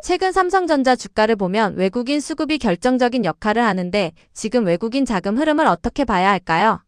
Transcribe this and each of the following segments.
최근 삼성전자 주가를 보면 외국인 수급이 결정적인 역할을 하는데 지금 외국인 자금 흐름을 어떻게 봐야 할까요?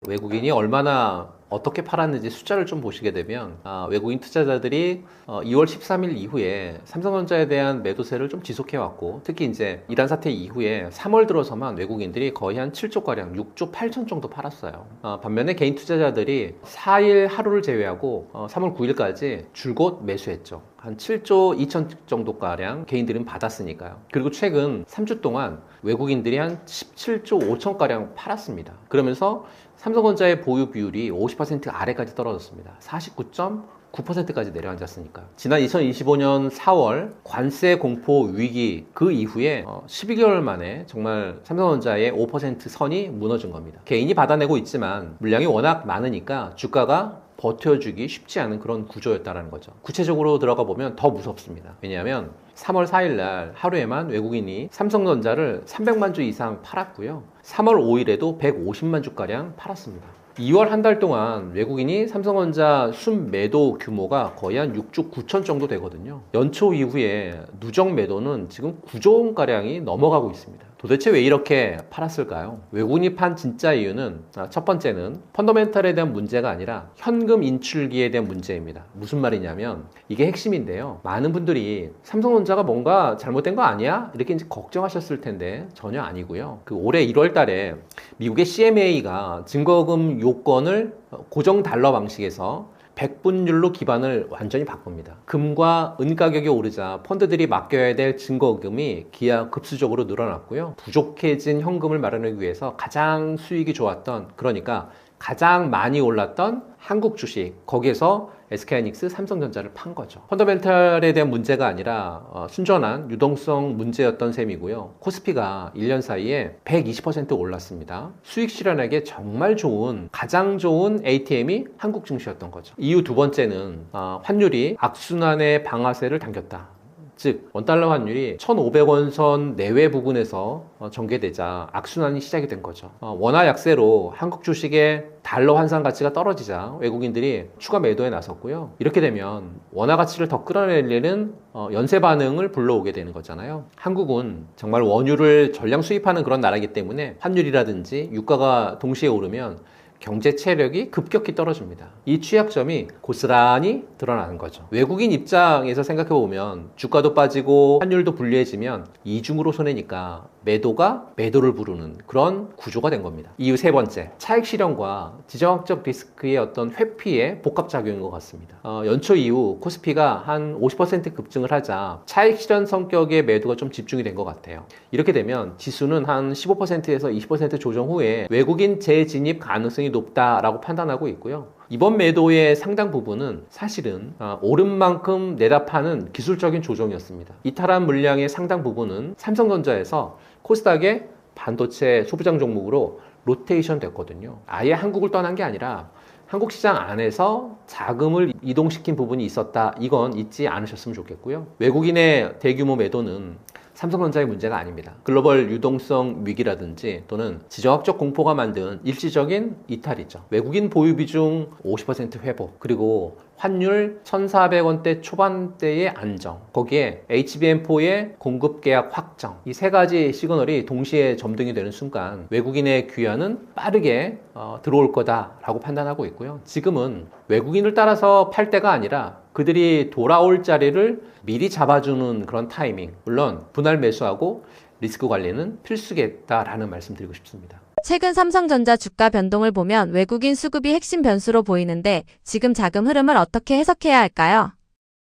외국인이 얼마나 어떻게 팔았는지 숫자를 좀 보시게 되면 외국인 투자자들이 2월 13일 이후에 삼성전자에 대한 매도세를 좀 지속해왔고, 특히 이제 이란 사태 이후에 3월 들어서만 외국인들이 거의 한 7조가량 6조 8천 정도 팔았어요. 반면에 개인 투자자들이 4일 하루를 제외하고 3월 9일까지 줄곧 매수했죠. 한 7조 2천 정도가량 개인들은 받았으니까요. 그리고 최근 3주 동안 외국인들이 한 17조 5천가량 팔았습니다. 그러면서 삼성전자의 보유 비율이 50% 아래까지 떨어졌습니다. 49.9%까지 내려앉았으니까. 지난 2025년 4월 관세 공포 위기 그 이후에 12개월 만에 정말 삼성전자의 5% 선이 무너진 겁니다. 개인이 받아내고 있지만 물량이 워낙 많으니까 주가가 버텨주기 쉽지 않은 그런 구조였다는 거죠. 구체적으로 들어가 보면 더 무섭습니다. 왜냐하면 3월 4일 날 하루에만 외국인이 삼성전자를 300만 주 이상 팔았고요. 3월 5일에도 150만 주가량 팔았습니다. 2월 한 달 동안 외국인이 삼성전자 순매도 규모가 거의 한 6조 9천 정도 되거든요. 연초 이후에 누적 매도는 지금 9조 원가량이 넘어가고 있습니다. 도대체 왜 이렇게 팔았을까요? 외국인이 판 진짜 이유는 첫 번째는 펀더멘털에 대한 문제가 아니라 현금 인출기에 대한 문제입니다. 무슨 말이냐면 이게 핵심인데요. 많은 분들이 삼성전자가 뭔가 잘못된 거 아니야? 이렇게 이제 걱정하셨을 텐데 전혀 아니고요. 그 올해 1월 달에 미국의 CMA가 증거금 요건을 고정 달러 방식에서 100분율로 기반을 완전히 바꿉니다. 금과 은 가격이 오르자 펀드들이 맡겨야 될 증거금이 기하급수적으로 늘어났고요. 부족해진 현금을 마련하기 위해서 가장 수익이 좋았던, 그러니까 가장 많이 올랐던 한국 주식, 거기에서 SK하이닉스, 삼성전자를 판 거죠. 펀더멘털에 대한 문제가 아니라 순전한 유동성 문제였던 셈이고요. 코스피가 1년 사이에 120% 올랐습니다. 수익 실현에게 정말 좋은, 가장 좋은 ATM이 한국 증시였던 거죠. 이후 두 번째는 환율이 악순환의 방아쇠를 당겼다. 즉 원달러 환율이 1,500원 선 내외 부근에서 전개되자 악순환이 시작이 된 거죠. 원화 약세로 한국 주식의 달러 환산 가치가 떨어지자 외국인들이 추가 매도에 나섰고요. 이렇게 되면 원화 가치를 더 끌어내려는 연쇄 반응을 불러오게 되는 거잖아요. 한국은 정말 원유를 전량 수입하는 그런 나라이기 때문에 환율이라든지 유가가 동시에 오르면 경제 체력이 급격히 떨어집니다. 이 취약점이 고스란히 드러나는 거죠. 외국인 입장에서 생각해보면 주가도 빠지고 환율도 불리해지면 이중으로 손해니까 매도가 매도를 부르는 그런 구조가 된 겁니다. 이후 세 번째, 차익 실현과 지정학적 리스크의 어떤 회피의 복합작용인 것 같습니다. 연초 이후 코스피가 한 50% 급증을 하자 차익 실현 성격의 매도가 좀 집중이 된 것 같아요. 이렇게 되면 지수는 한 15%에서 20% 조정 후에 외국인 재진입 가능성이 높다라고 판단하고 있고요. 이번 매도의 상당 부분은 사실은 오른 만큼 내다 파는 기술적인 조정이었습니다. 이탈한 물량의 상당 부분은 삼성전자에서 코스닥의 반도체 소부장 종목으로 로테이션 됐거든요. 아예 한국을 떠난 게 아니라 한국 시장 안에서 자금을 이동시킨 부분이 있었다. 이건 잊지 않으셨으면 좋겠고요. 외국인의 대규모 매도는 삼성전자의 문제가 아닙니다. 글로벌 유동성 위기라든지 또는 지정학적 공포가 만든 일시적인 이탈이죠. 외국인 보유 비중 50% 회복, 그리고 환율 1,400원대 초반대의 안정, 거기에 HBM4의 공급 계약 확정, 이 세 가지 시그널이 동시에 점등이 되는 순간 외국인의 귀환은 빠르게 들어올 거다라고 판단하고 있고요. 지금은 외국인을 따라서 팔 때가 아니라 그들이 돌아올 자리를 미리 잡아주는 그런 타이밍, 물론 분할 매수하고 리스크 관리는 필수겠다라는 말씀 드리고 싶습니다. 최근 삼성전자 주가 변동을 보면 외국인 수급이 핵심 변수로 보이는데 지금 자금 흐름을 어떻게 해석해야 할까요?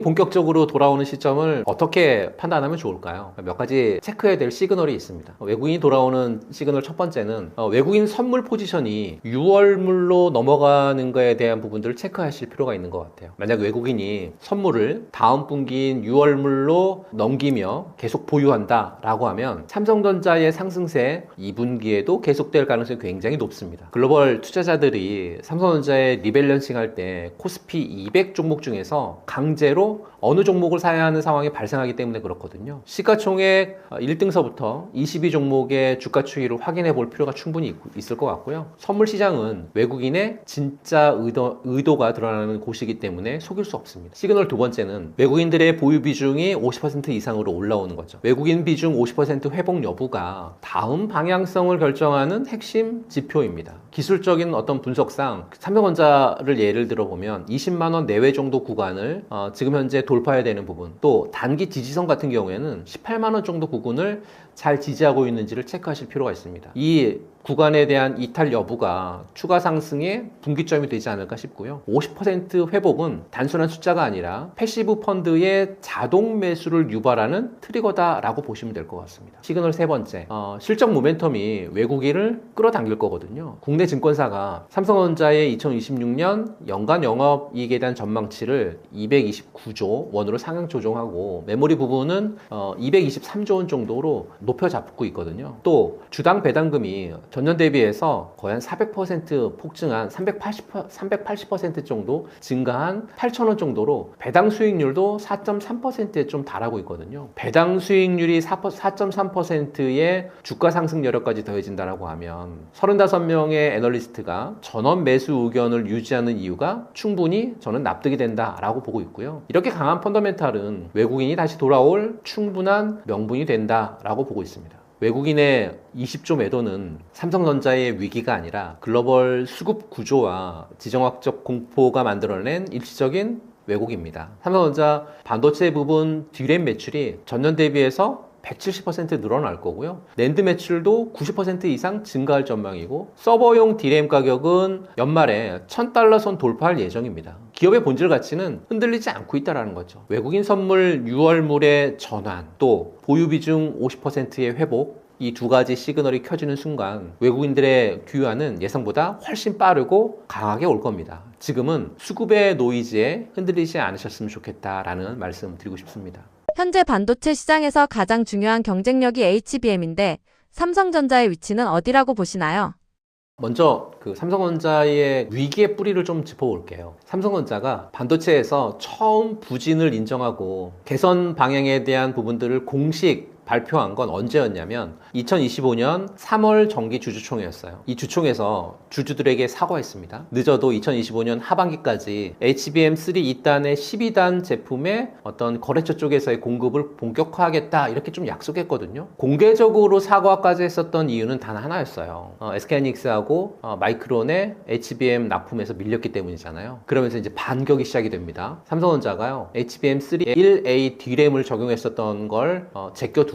본격적으로 돌아오는 시점을 어떻게 판단하면 좋을까요? 몇 가지 체크해야 될 시그널이 있습니다. 외국인이 돌아오는 시그널 첫 번째는 외국인 선물 포지션이 유월물로 넘어가는 거에 대한 부분들을 체크하실 필요가 있는 것 같아요. 만약 외국인이 선물을 다음 분기인 유월물로 넘기며 계속 보유한다 라고 하면 삼성전자의 상승세 2분기에도 계속될 가능성이 굉장히 높습니다. 글로벌 투자자들이 삼성전자의 리밸런싱 할 때 코스피 200 종목 중에서 강제로 어느 종목을 사야 하는 상황이 발생하기 때문에 그렇거든요. 시가총액 1등서부터 22종목의 주가 추이를 확인해 볼 필요가 충분히 있을 것 같고요. 선물 시장은 외국인의 진짜 의도가 드러나는 곳이기 때문에 속일 수 없습니다. 시그널 두 번째는 외국인들의 보유 비중이 50% 이상으로 올라오는 거죠. 외국인 비중 50% 회복 여부가 다음 방향성을 결정하는 핵심 지표입니다. 기술적인 어떤 분석상 삼성전자를 예를 들어보면 20만 원 내외 정도 구간을 지금 현재 돌파해야 되는 부분, 또 단기 지지선 같은 경우에는 18만 원 정도 부분을 잘 지지하고 있는지를 체크하실 필요가 있습니다. 이 구간에 대한 이탈 여부가 추가 상승의 분기점이 되지 않을까 싶고요. 50% 회복은 단순한 숫자가 아니라 패시브 펀드의 자동 매수를 유발하는 트리거다라고 보시면 될 것 같습니다. 시그널 세 번째, 실적 모멘텀이 외국인을 끌어당길 거거든요. 국내 증권사가 삼성전자의 2026년 연간 영업이익에 대한 전망치를 229조 원으로 상향 조정하고 메모리 부분은 223조 원 정도로 높여 잡고 있거든요. 또 주당 배당금이 전년 대비해서 거의 한 400% 폭증한 380% 정도 증가한 8,000원 정도로 배당 수익률도 4.3%에 좀 달하고 있거든요. 배당 수익률이 4.3%의 주가 상승 여력까지 더해진다라고 하면 35명의 애널리스트가 전원 매수 의견을 유지하는 이유가 충분히 저는 납득이 된다라고 보고 있고요. 이렇게 강한 펀더멘탈은 외국인이 다시 돌아올 충분한 명분이 된다라고 보고 있습니다. 외국인의 20조 매도는 삼성전자의 위기가 아니라 글로벌 수급 구조와 지정학적 공포가 만들어낸 일시적인 왜곡입니다. 삼성전자 반도체 부분 D램 매출이 전년 대비해서 170% 늘어날 거고요. 낸드 매출도 90% 이상 증가할 전망이고 서버용 D램 가격은 연말에 $1,000 선 돌파할 예정입니다. 기업의 본질 가치는 흔들리지 않고 있다는 거죠. 외국인 선물 6월물의 전환, 또 보유 비중 50%의 회복, 이 두 가지 시그널이 켜지는 순간 외국인들의 귀환은 예상보다 훨씬 빠르고 강하게 올 겁니다. 지금은 수급의 노이즈에 흔들리지 않으셨으면 좋겠다라는 말씀 드리고 싶습니다. 현재 반도체 시장에서 가장 중요한 경쟁력이 HBM인데 삼성전자의 위치는 어디라고 보시나요? 먼저 삼성전자의 위기의 뿌리를 좀 짚어볼게요. 삼성전자가 반도체에서 처음 부진을 인정하고 개선 방향에 대한 부분들을 공식 발표한 건 언제였냐면 2025년 3월 정기 주주총회였어요. 이 주총에서 주주들에게 사과했습니다. 늦어도 2025년 하반기까지 HBM3 2단의 12단 제품의 어떤 거래처 쪽에서의 공급을 본격화하겠다 이렇게 좀 약속했거든요. 공개적으로 사과까지 했었던 이유는 단 하나였어요. SK하이닉스하고 마이크론의 HBM 납품에서 밀렸기 때문이잖아요. 그러면서 이제 반격이 시작이 됩니다. 삼성전자가요 HBM3 1A D램을 적용했었던 걸 제껴두고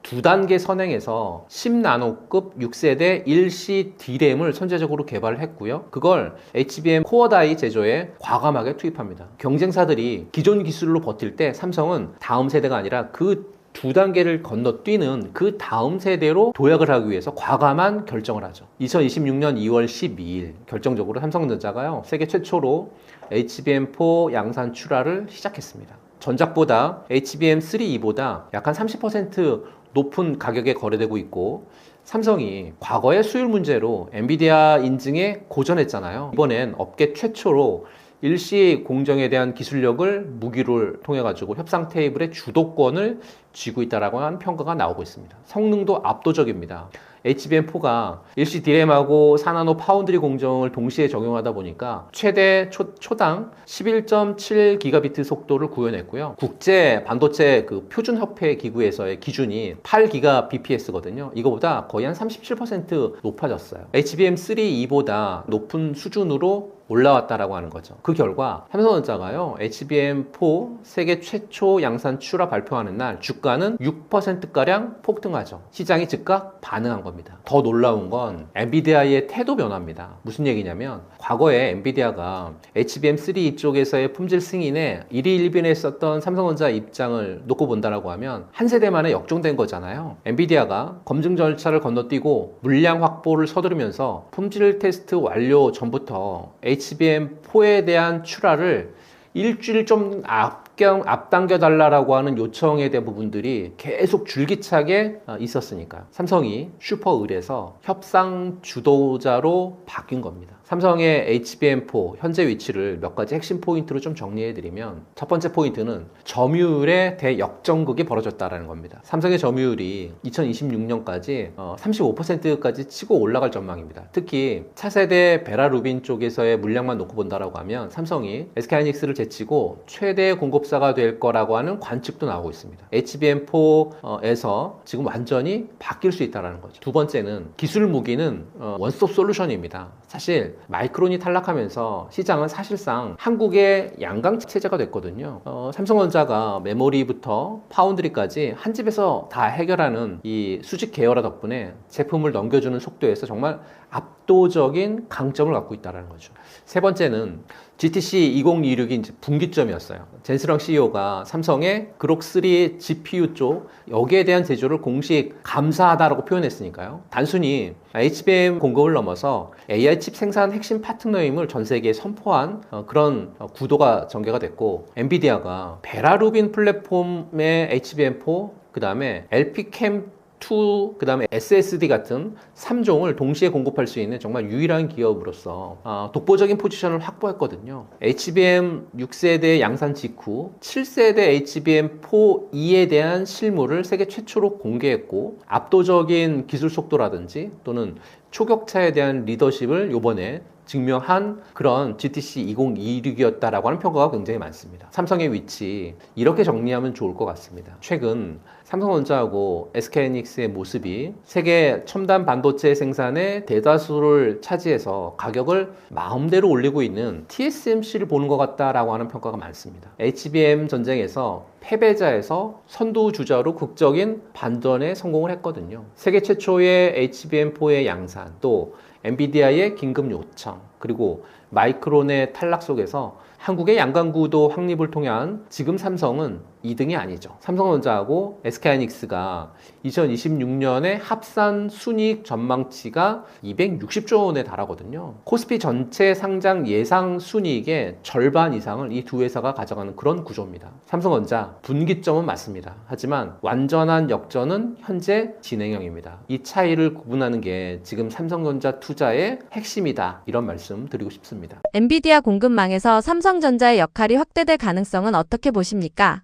두 단계 선행해서 10나노급 6세대 1C D램을 선제적으로 개발을 했고요. 그걸 HBM 코어 다이 제조에 과감하게 투입합니다. 경쟁사들이 기존 기술로 버틸 때 삼성은 다음 세대가 아니라 그 두 단계를 건너뛰는 그 다음 세대로 도약을 하기 위해서 과감한 결정을 하죠. 2026년 2월 12일 결정적으로 삼성전자가요 세계 최초로 HBM4 양산 출하를 시작했습니다. 전작보다 HBM3E보다 약 한 30% 높은 가격에 거래되고 있고 삼성이 과거의 수율 문제로 엔비디아 인증에 고전했잖아요. 이번엔 업계 최초로 일시 공정에 대한 기술력을 무기를 통해 가지고 협상 테이블의 주도권을 쥐고 있다라고 하는 평가가 나오고 있습니다. 성능도 압도적입니다. HBM4가 일시 D램하고 4나노 파운드리 공정을 동시에 적용하다 보니까 최대 초당 11.7기가비트 속도를 구현했고요. 국제 반도체 표준 협회 기구에서의 기준이 8기가bps거든요. 이거보다 거의 한 37% 높아졌어요. HBM3E보다 높은 수준으로 올라왔다라고 하는 거죠. 그 결과 삼성전자가요 HBM4 세계 최초 양산 출하 발표하는 날 주가는 6%가량 폭등하죠. 시장이 즉각 반응한 겁니다. 더 놀라운 건 엔비디아의 태도 변화입니다. 무슨 얘기냐면 과거에 엔비디아가 HBM3 쪽에서의 품질 승인에 일희일비했었던 삼성전자 입장을 놓고 본다라고 하면 한 세대 만에 역종된 거잖아요. 엔비디아가 검증 절차를 건너뛰고 물량 확보를 서두르면서 품질 테스트 완료 전부터 HBM4에 대한 출하를 일주일 좀 앞당겨 달라고 하는 요청에 대한 부분들이 계속 줄기차게 있었으니까요. 삼성이 슈퍼을에서 협상 주도자로 바뀐 겁니다. 삼성의 HBM4 현재 위치를 몇 가지 핵심 포인트로 좀 정리해드리면 첫 번째 포인트는 점유율의 대역전극이 벌어졌다는 겁니다. 삼성의 점유율이 2026년까지 35%까지 치고 올라갈 전망입니다. 특히 차세대 베라루빈 쪽에서의 물량만 놓고 본다라고 하면 삼성이 SK하이닉스를 제치고 최대 공급사가 될 거라고 하는 관측도 나오고 있습니다. HBM4에서 지금 완전히 바뀔 수 있다는 거죠. 두 번째는 기술 무기는 원스톱 솔루션입니다. 사실 마이크론이 탈락하면서 시장은 사실상 한국의 양강 체제가 됐거든요. 삼성전자가 메모리부터 파운드리까지 한 집에서 다 해결하는 이 수직 계열화 덕분에 제품을 넘겨주는 속도에서 정말 압도적인 강점을 갖고 있다는 거죠. 세 번째는 GTC 2026이 이제 분기점이었어요. 젠스렁 CEO가 삼성의 그록3 GPU 쪽 여기에 대한 제조를 공식 감사하다라고 표현했으니까요. 단순히 HBM 공급을 넘어서 AI 칩 생산 핵심 파트너임을 전 세계에 선포한 그런 구도가 전개가 됐고, 엔비디아가 베라루빈 플랫폼의 HBM4, 그 다음에 LPCAM2, 그 다음에 SSD 같은 3종을 동시에 공급할 수 있는 정말 유일한 기업으로서 독보적인 포지션을 확보했거든요. HBM 6세대 양산 직후 7세대 HBM4E에 대한 실무를 세계 최초로 공개했고, 압도적인 기술 속도라든지 또는 초격차에 대한 리더십을 이번에 증명한 그런 GTC 2026이었다라고 하는 평가가 굉장히 많습니다. 삼성의 위치 이렇게 정리하면 좋을 것 같습니다. 최근 삼성전자하고 SK하이닉스의 모습이 세계 첨단 반도체 생산의 대다수를 차지해서 가격을 마음대로 올리고 있는 TSMC를 보는 것 같다라고 하는 평가가 많습니다. HBM 전쟁에서 패배자에서 선두주자로 극적인 반전에 성공을 했거든요. 세계 최초의 HBM4의 양산, 또 엔비디아의 긴급 요청, 그리고 마이크론의 탈락 속에서 한국의 양강구도 확립을 통한 지금 삼성은 2등이 아니죠. 삼성전자하고 SK하이닉스가 2026년에 합산 순이익 전망치가 260조 원에 달하거든요. 코스피 전체 상장 예상 순이익의 절반 이상을 이 두 회사가 가져가는 그런 구조입니다. 삼성전자 분기점은 맞습니다. 하지만 완전한 역전은 현재 진행형입니다. 이 차이를 구분하는 게 지금 삼성전자 투자의 핵심이다, 이런 말씀 드리고 싶습니다. 엔비디아 공급망에서 삼성전자의 역할이 확대될 가능성은 어떻게 보십니까?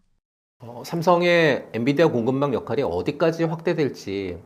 삼성의 엔비디아 공급망 역할이 어디까지 확대될지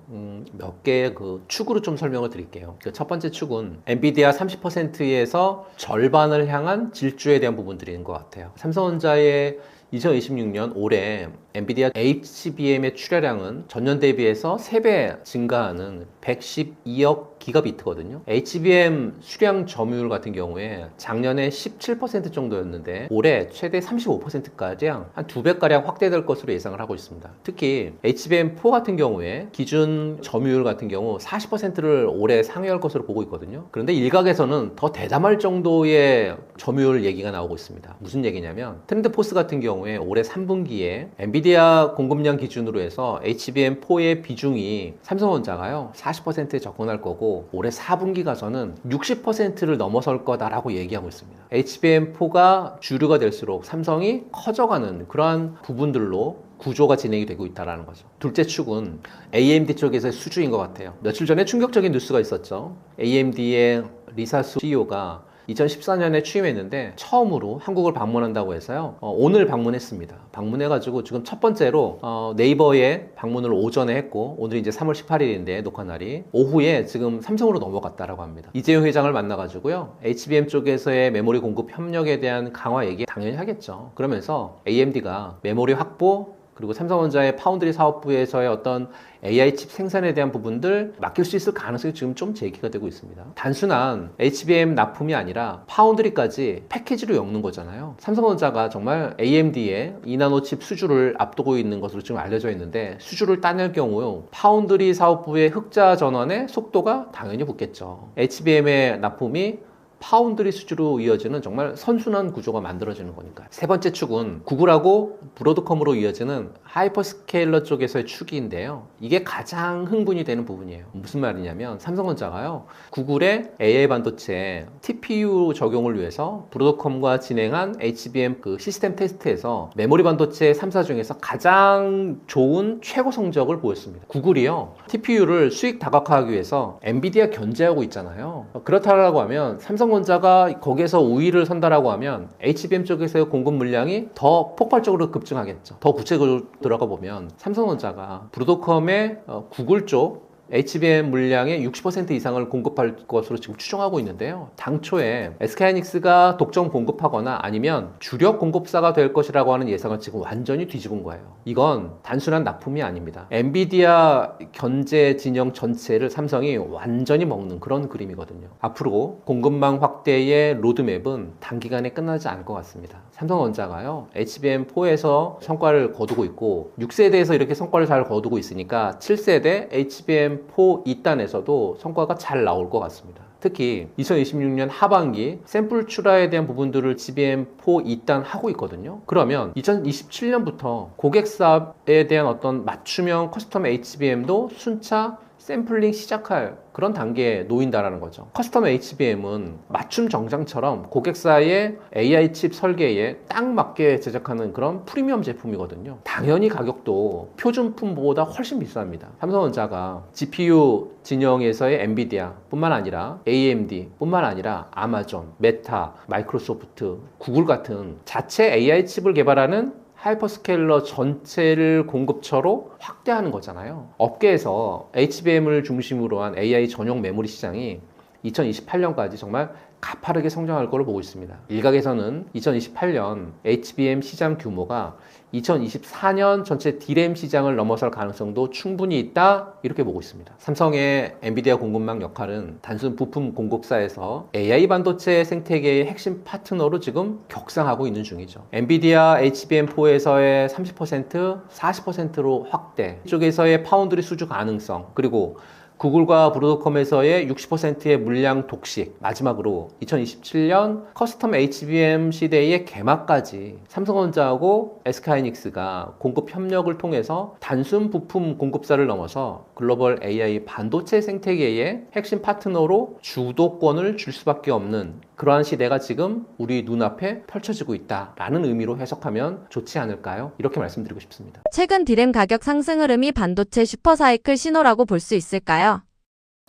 몇 개의 그 축으로 좀 설명을 드릴게요. 그 첫 번째 축은 엔비디아 30%에서 절반을 향한 질주에 대한 부분들인 것 같아요. 삼성전자의 2026년 올해 엔비디아 HBM의 출하량은 전년 대비해서 3배 증가하는 112억 기가비트거든요. HBM 수량 점유율 같은 경우에 작년에 17% 정도였는데 올해 최대 35%까지 한 2배가량 확대될 것으로 예상을 하고 있습니다. 특히 HBM4 같은 경우에 기준 점유율 같은 경우 40%를 올해 상회할 것으로 보고 있거든요. 그런데 일각에서는 더 대담할 정도의 점유율 얘기가 나오고 있습니다. 무슨 얘기냐면 트렌드포스 같은 경우에 올해 3분기에 엔비디아 공급량 기준으로 해서 HBM4의 비중이 삼성전자가요 40%에 접근할 거고, 올해 4분기 가서는 60%를 넘어설 거다라고 얘기하고 있습니다. HBM4가 주류가 될수록 삼성이 커져가는 그러한 부분들로 구조가 진행이 되고 있다는 거죠. 둘째 축은 AMD 쪽에서의 수주인 것 같아요. 며칠 전에 충격적인 뉴스가 있었죠. AMD의 리사수 CEO가 2014년에 취임했는데 처음으로 한국을 방문한다고 해서요. 오늘 방문했습니다. 방문해가지고 지금 첫 번째로 네이버에 방문을 오전에 했고, 오늘 이제 3월 18일인데 녹화 날이 오후에 지금 삼성으로 넘어갔다라고 합니다. 이재용 회장을 만나가지고요. HBM 쪽에서의 메모리 공급 협력에 대한 강화 얘기 당연히 하겠죠. 그러면서 AMD가 메모리 확보, 그리고 삼성전자의 파운드리 사업부에서의 어떤 AI 칩 생산에 대한 부분들 맡길 수 있을 가능성이 지금 좀 제기가 되고 있습니다. 단순한 HBM 납품이 아니라 파운드리까지 패키지로 엮는 거잖아요. 삼성전자가 정말 AMD의 2나노 칩 수주를 앞두고 있는 것으로 지금 알려져 있는데, 수주를 따낼 경우 파운드리 사업부의 흑자 전환의 속도가 당연히 붙겠죠. HBM의 납품이 파운드리 수주로 이어지는 정말 선순환 구조가 만들어지는 거니까요. 세 번째 축은 구글하고 브로드컴으로 이어지는 하이퍼스케일러 쪽에서의 축인데요. 이게 가장 흥분이 되는 부분이에요. 무슨 말이냐면 삼성전자가요, 구글의 AI 반도체 TPU 적용을 위해서 브로드컴과 진행한 HBM 그 시스템 테스트에서 메모리 반도체 3사 중에서 가장 좋은 최고 성적을 보였습니다. 구글이요, TPU를 수익 다각화하기 위해서 엔비디아 견제하고 있잖아요. 그렇다고 하면 삼성 삼성전자가 거기에서 우위를 선다라고 하면 HBM 쪽에서의 공급 물량이 더 폭발적으로 급증하겠죠. 더 구체적으로 들어가 보면 삼성전자가 브로드컴의 구글 쪽 HBM 물량의 60% 이상을 공급할 것으로 지금 추정하고 있는데요. 당초에 SK하이닉스가 독점 공급하거나 아니면 주력 공급사가 될 것이라고 하는 예상은 지금 완전히 뒤집은 거예요. 이건 단순한 납품이 아닙니다. 엔비디아 견제 진영 전체를 삼성이 완전히 먹는 그런 그림이거든요. 앞으로 공급망 확대의 로드맵은 단기간에 끝나지 않을 것 같습니다. 삼성전자가요, HBM4에서 성과를 거두고 있고 6세대에서 이렇게 성과를 잘 거두고 있으니까 7세대 HBM4 2단에서도 성과가 잘 나올 것 같습니다. 특히 2026년 하반기 샘플 출하에 대한 부분들을 HBM4 2단 하고 있거든요. 그러면 2027년부터 고객사에 대한 어떤 맞춤형 커스텀 HBM도 순차 샘플링 시작할 그런 단계에 놓인다라는 거죠. 커스텀 HBM은 맞춤 정장처럼 고객사의 AI 칩 설계에 딱 맞게 제작하는 그런 프리미엄 제품이거든요. 당연히 가격도 표준품보다 훨씬 비쌉니다. 삼성전자가 GPU 진영에서의 엔비디아 뿐만 아니라 AMD 뿐만 아니라 아마존, 메타, 마이크로소프트, 구글 같은 자체 AI 칩을 개발하는 하이퍼스케일러 전체를 공급처로 확대하는 거잖아요. 업계에서 HBM을 중심으로 한 AI 전용 메모리 시장이 2028년까지 정말 가파르게 성장할 것으로 보고 있습니다. 일각에서는 2028년 HBM 시장 규모가 2024년 전체 D램 시장을 넘어설 가능성도 충분히 있다, 이렇게 보고 있습니다. 삼성의 엔비디아 공급망 역할은 단순 부품 공급사에서 AI 반도체 생태계의 핵심 파트너로 지금 격상하고 있는 중이죠. 엔비디아 HBM4에서의 30%, 40%로 확대, 이쪽에서의 파운드리 수주 가능성, 그리고 구글과 브로드컴에서의 60%의 물량 독식, 마지막으로 2027년 커스텀 HBM 시대의 개막까지 삼성전자하고 SK하이닉스가 공급 협력을 통해서 단순 부품 공급사를 넘어서 글로벌 AI 반도체 생태계의 핵심 파트너로 주도권을 줄 수밖에 없는 그러한 시대가 지금 우리 눈앞에 펼쳐지고 있다라는 의미로 해석하면 좋지 않을까요? 이렇게 말씀드리고 싶습니다. 최근 D램 가격 상승 흐름이 반도체 슈퍼사이클 신호라고 볼 수 있을까요?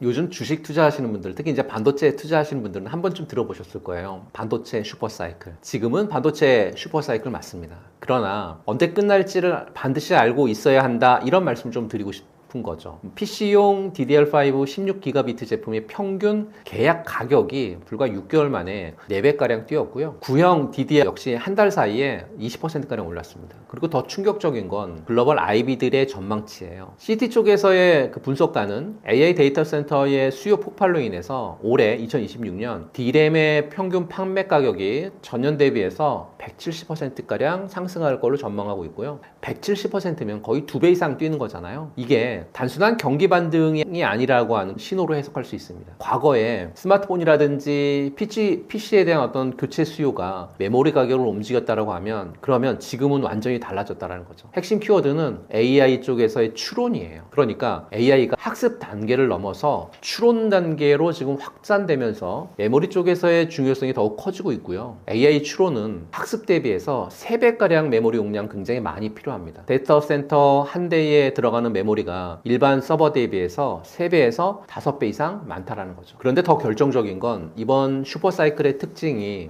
요즘 주식 투자하시는 분들, 특히 이제 반도체 투자하시는 분들은 한 번쯤 들어보셨을 거예요. 반도체 슈퍼사이클. 지금은 반도체 슈퍼사이클 맞습니다. 그러나 언제 끝날지를 반드시 알고 있어야 한다, 이런 말씀 좀 드리고 싶습니다. 거죠. PC용 DDR5 16GB 제품의 평균 계약 가격이 불과 6개월 만에 4배가량 뛰었고요. 구형 DDR 역시 한 달 사이에 20%가량 올랐습니다. 그리고 더 충격적인 건 글로벌 IB들의 전망치예요. CT 쪽에서의 그 분석가는 AI 데이터 센터의 수요 폭발로 인해서 올해 2026년 D램의 평균 판매 가격이 전년 대비해서 170%가량 상승할 걸로 전망하고 있고요. 170%면 거의 2배 이상 뛰는 거잖아요. 이게 단순한 경기 반등이 아니라고 하는 신호로 해석할 수 있습니다. 과거에 스마트폰이라든지 PC에 대한 어떤 교체 수요가 메모리 가격을 움직였다라고 하면, 그러면 지금은 완전히 달라졌다는 거죠. 핵심 키워드는 AI 쪽에서의 추론이에요. 그러니까 AI가 학습 단계를 넘어서 추론 단계로 지금 확산되면서 메모리 쪽에서의 중요성이 더욱 커지고 있고요. AI 추론은 학습 대비해서 3배가량 메모리 용량 굉장히 많이 필요합니다. 데이터 센터 한 대에 들어가는 메모리가 일반 서버 대비해서 3배에서 5배 이상 많다라는 거죠. 그런데 더 결정적인 건 이번 슈퍼사이클의 특징이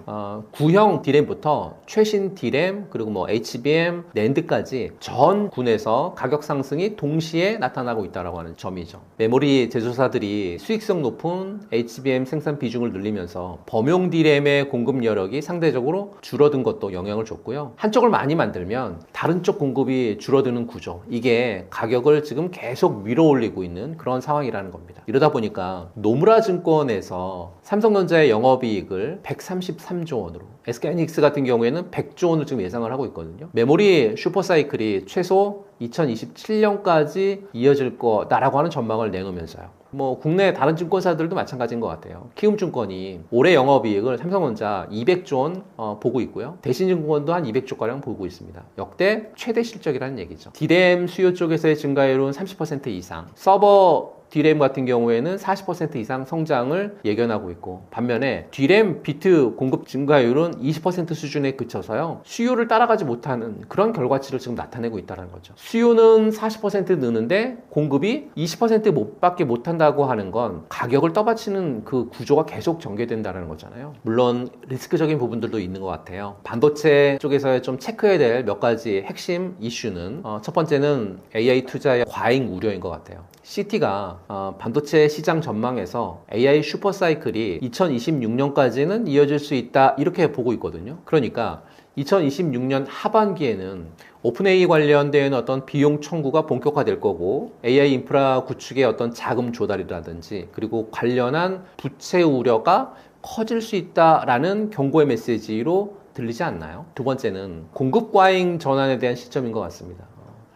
구형 D램부터 최신 D램, 그리고 뭐 HBM, 낸드까지 전 군에서 가격 상승이 동시에 나타나고 있다고 하는 점이죠. 메모리 제조사들이 수익성 높은 HBM 생산 비중을 늘리면서 범용 D램의 공급 여력이 상대적으로 줄어든 것도 영향을 줬고요. 한쪽을 많이 만들면 다른 쪽 공급이 줄어드는 구조, 이게 가격을 지금 계속 밀어 올리고 있는 그런 상황이라는 겁니다. 이러다 보니까 노무라 증권에서 삼성전자의 영업이익을 133조 원으로, SK하이닉스 같은 경우에는 100조 원을 지금 예상을 하고 있거든요. 메모리 슈퍼사이클이 최소 2027년까지 이어질 거다라고 하는 전망을 내놓으면서요. 뭐 국내 다른 증권사들도 마찬가지인 것 같아요. 키움증권이 올해 영업이익을 삼성전자 200조 원 보고 있고요. 대신증권도 한 200조가량 보고 있습니다. 역대 최대 실적이라는 얘기죠. D램 수요 쪽에서의 증가율은 30% 이상, 서버 D램 같은 경우에는 40% 이상 성장을 예견하고 있고, 반면에 D램 비트 공급 증가율은 20% 수준에 그쳐서요, 수요를 따라가지 못하는 그런 결과치를 지금 나타내고 있다는 거죠. 수요는 40% 느는데 공급이 20%밖에 못한다고 하는 건 가격을 떠받치는 그 구조가 계속 전개된다는 거잖아요. 물론 리스크적인 부분들도 있는 것 같아요. 반도체 쪽에서 좀 체크해야 될 몇 가지 핵심 이슈는, 첫 번째는 AI 투자의 과잉 우려인 것 같아요. CT가 반도체 시장 전망에서 AI 슈퍼사이클이 2026년까지는 이어질 수 있다, 이렇게 보고 있거든요. 그러니까 2026년 하반기에는 오픈AI 관련된 어떤 비용 청구가 본격화될 거고, AI 인프라 구축의 어떤 자금 조달이라든지 그리고 관련한 부채 우려가 커질 수 있다라는 경고의 메시지로 들리지 않나요? 두 번째는 공급 과잉 전환에 대한 시점인 것 같습니다.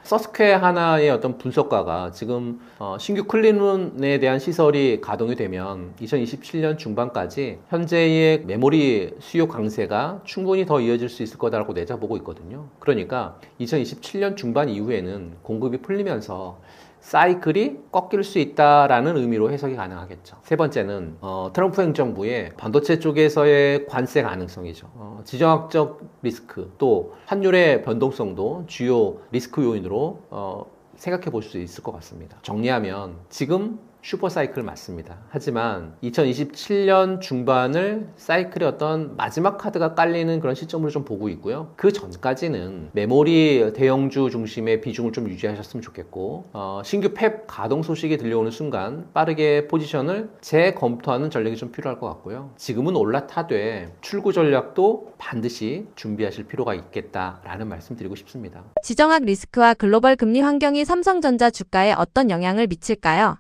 서스퀘 하나의 어떤 분석가가 지금 신규 클린룸에 대한 시설이 가동이 되면 2027년 중반까지 현재의 메모리 수요 강세가 충분히 더 이어질 수 있을 거다라고 내다보고 있거든요. 그러니까 2027년 중반 이후에는 공급이 풀리면서 사이클이 꺾일 수 있다라는 의미로 해석이 가능하겠죠. 세 번째는 트럼프 행정부의 반도체 쪽에서의 관세 가능성이죠. 지정학적 리스크, 또 환율의 변동성도 주요 리스크 요인으로 생각해 볼 수 있을 것 같습니다. 정리하면 지금 슈퍼사이클 맞습니다. 하지만 2027년 중반을 사이클의 어떤 마지막 카드가 깔리는 그런 시점으로 좀 보고 있고요. 그 전까지는 메모리 대형주 중심의 비중을 좀 유지하셨으면 좋겠고, 신규 팹 가동 소식이 들려오는 순간 빠르게 포지션을 재검토하는 전략이 좀 필요할 것 같고요. 지금은 올라타되 출구 전략도 반드시 준비하실 필요가 있겠다라는 말씀 드리고 싶습니다. 지정학 리스크와 글로벌 금리 환경이 삼성전자 주가에 어떤 영향을 미칠까요?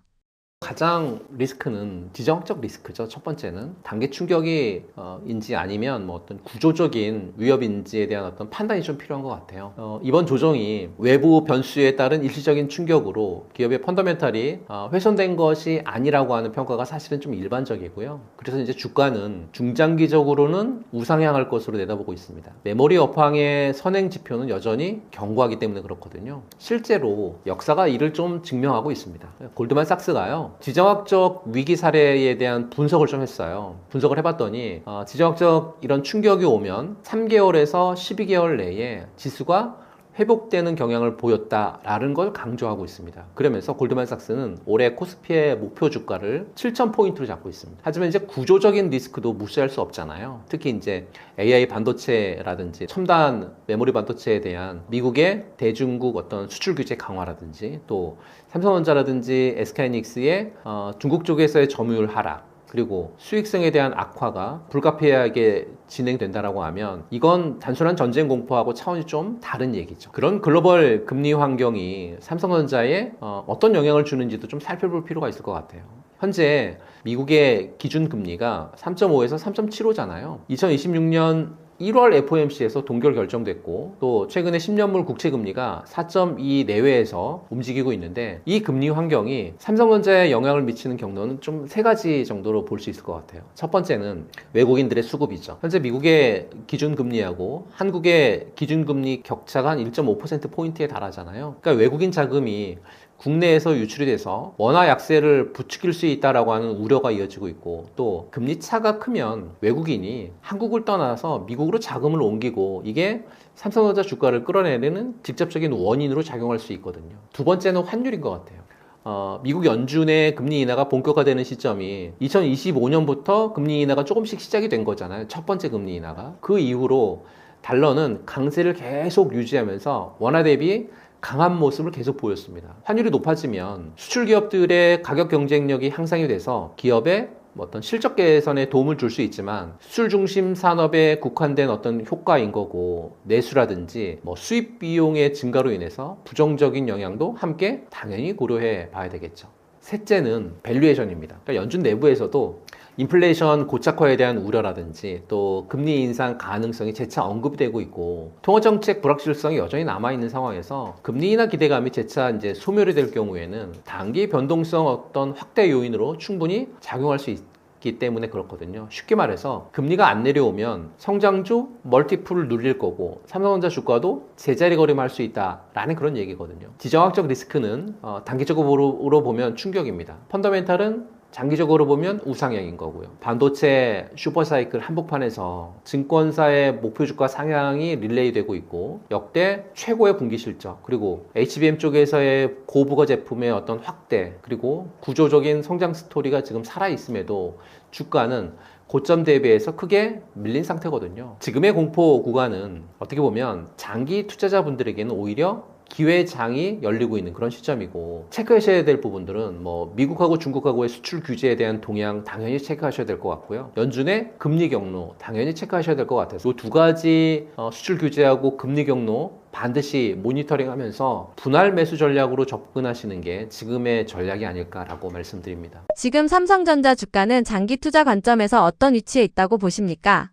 가장 리스크는 지정학적 리스크죠. 첫 번째는 단기 충격이 인지 아니면 뭐 어떤 구조적인 위협인지에 대한 어떤 판단이 좀 필요한 것 같아요. 이번 조정이 외부 변수에 따른 일시적인 충격으로 기업의 펀더멘탈이 훼손된 것이 아니라고 하는 평가가 사실은 좀 일반적이고요. 그래서 이제 주가는 중장기적으로는 우상향할 것으로 내다보고 있습니다. 메모리 업황의 선행 지표는 여전히 견고하기 때문에 그렇거든요. 실제로 역사가 이를 좀 증명하고 있습니다. 골드만삭스가요, 지정학적 위기 사례에 대한 분석을 좀 했어요. 분석을 해봤더니 지정학적 이런 충격이 오면 3개월에서 12개월 내에 지수가 회복되는 경향을 보였다라는 걸 강조하고 있습니다. 그러면서 골드만삭스는 올해 코스피의 목표 주가를 7,000포인트로 잡고 있습니다. 하지만 이제 구조적인 리스크도 무시할 수 없잖아요. 특히 이제 AI 반도체라든지 첨단 메모리 반도체에 대한 미국의 대중국 어떤 수출 규제 강화라든지, 또 삼성전자라든지 SK하이닉스의 중국 쪽에서의 점유율 하락, 그리고 수익성에 대한 악화가 불가피하게 진행된다라고 하면 이건 단순한 전쟁 공포하고 차원이 좀 다른 얘기죠. 그런 글로벌 금리 환경이 삼성전자에 어떤 영향을 주는지도 좀 살펴볼 필요가 있을 것 같아요. 현재 미국의 기준금리가 3.5에서 3.75잖아요. 2026년 1월 FOMC에서 동결 결정됐고, 또 최근에 10년물 국채금리가 4.2 내외에서 움직이고 있는데, 이 금리 환경이 삼성전자에 영향을 미치는 경로는 좀 세 가지 정도로 볼 수 있을 것 같아요. 첫 번째는 외국인들의 수급이죠. 현재 미국의 기준금리하고 한국의 기준금리 격차가 한 1.5%포인트에 달하잖아요. 그러니까 외국인 자금이 국내에서 유출이 돼서 원화 약세를 부추길 수 있다라고 하는 우려가 이어지고 있고, 또 금리 차가 크면 외국인이 한국을 떠나서 미국으로 자금을 옮기고, 이게 삼성전자 주가를 끌어내리는 직접적인 원인으로 작용할 수 있거든요. 두 번째는 환율인 것 같아요. 미국 연준의 금리 인하가 본격화되는 시점이 2025년부터 금리 인하가 조금씩 시작이 된 거잖아요. 첫 번째 금리 인하가. 그 이후로 달러는 강세를 계속 유지하면서 원화 대비 강한 모습을 계속 보였습니다. 환율이 높아지면 수출 기업들의 가격 경쟁력이 향상이 돼서 기업의 어떤 실적 개선에 도움을 줄 수 있지만, 수출 중심 산업에 국한된 어떤 효과인 거고, 내수라든지 수입 비용의 증가로 인해서 부정적인 영향도 함께 당연히 고려해 봐야 되겠죠. 셋째는 밸류에이션입니다. 그러니까 연준 내부에서도 인플레이션 고착화에 대한 우려라든지, 또 금리 인상 가능성이 재차 언급이 되고 있고, 통화정책 불확실성이 여전히 남아있는 상황에서 금리 인하 기대감이 재차 이제 소멸이 될 경우에는 단기 변동성 어떤 확대 요인으로 충분히 작용할 수 있기 있기 때문에 그렇거든요. 쉽게 말해서 금리가 안 내려오면 성장주 멀티플을 눌릴 거고 삼성전자 주가도 제자리 걸음할 수 있다라는 그런 얘기거든요. 지정학적 리스크는 단기적으로 보면 충격입니다. 펀더멘탈은 장기적으로 보면 우상향인 거고요. 반도체 슈퍼사이클 한복판에서 증권사의 목표 주가 상향이 릴레이 되고 있고 역대 최고의 분기 실적 그리고 HBM 쪽에서의 고부가 제품의 어떤 확대 그리고 구조적인 성장 스토리가 지금 살아있음에도 주가는 고점 대비해서 크게 밀린 상태거든요. 지금의 공포 구간은 어떻게 보면 장기 투자자분들에게는 오히려 기회장이 열리고 있는 그런 시점이고 체크하셔야 될 부분들은 뭐 미국하고 중국하고의 수출 규제에 대한 동향 당연히 체크하셔야 될 것 같고요. 연준의 금리 경로 당연히 체크하셔야 될 것 같아서 이 두 가지 수출 규제하고 금리 경로 반드시 모니터링하면서 분할 매수 전략으로 접근하시는 게 지금의 전략이 아닐까라고 말씀드립니다. 지금 삼성전자 주가는 장기 투자 관점에서 어떤 위치에 있다고 보십니까?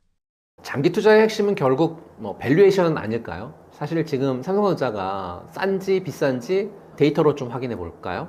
장기 투자의 핵심은 결국 밸류에이션은 아닐까요? 사실 지금 삼성전자가 싼지 비싼지 데이터로 좀 확인해 볼까요?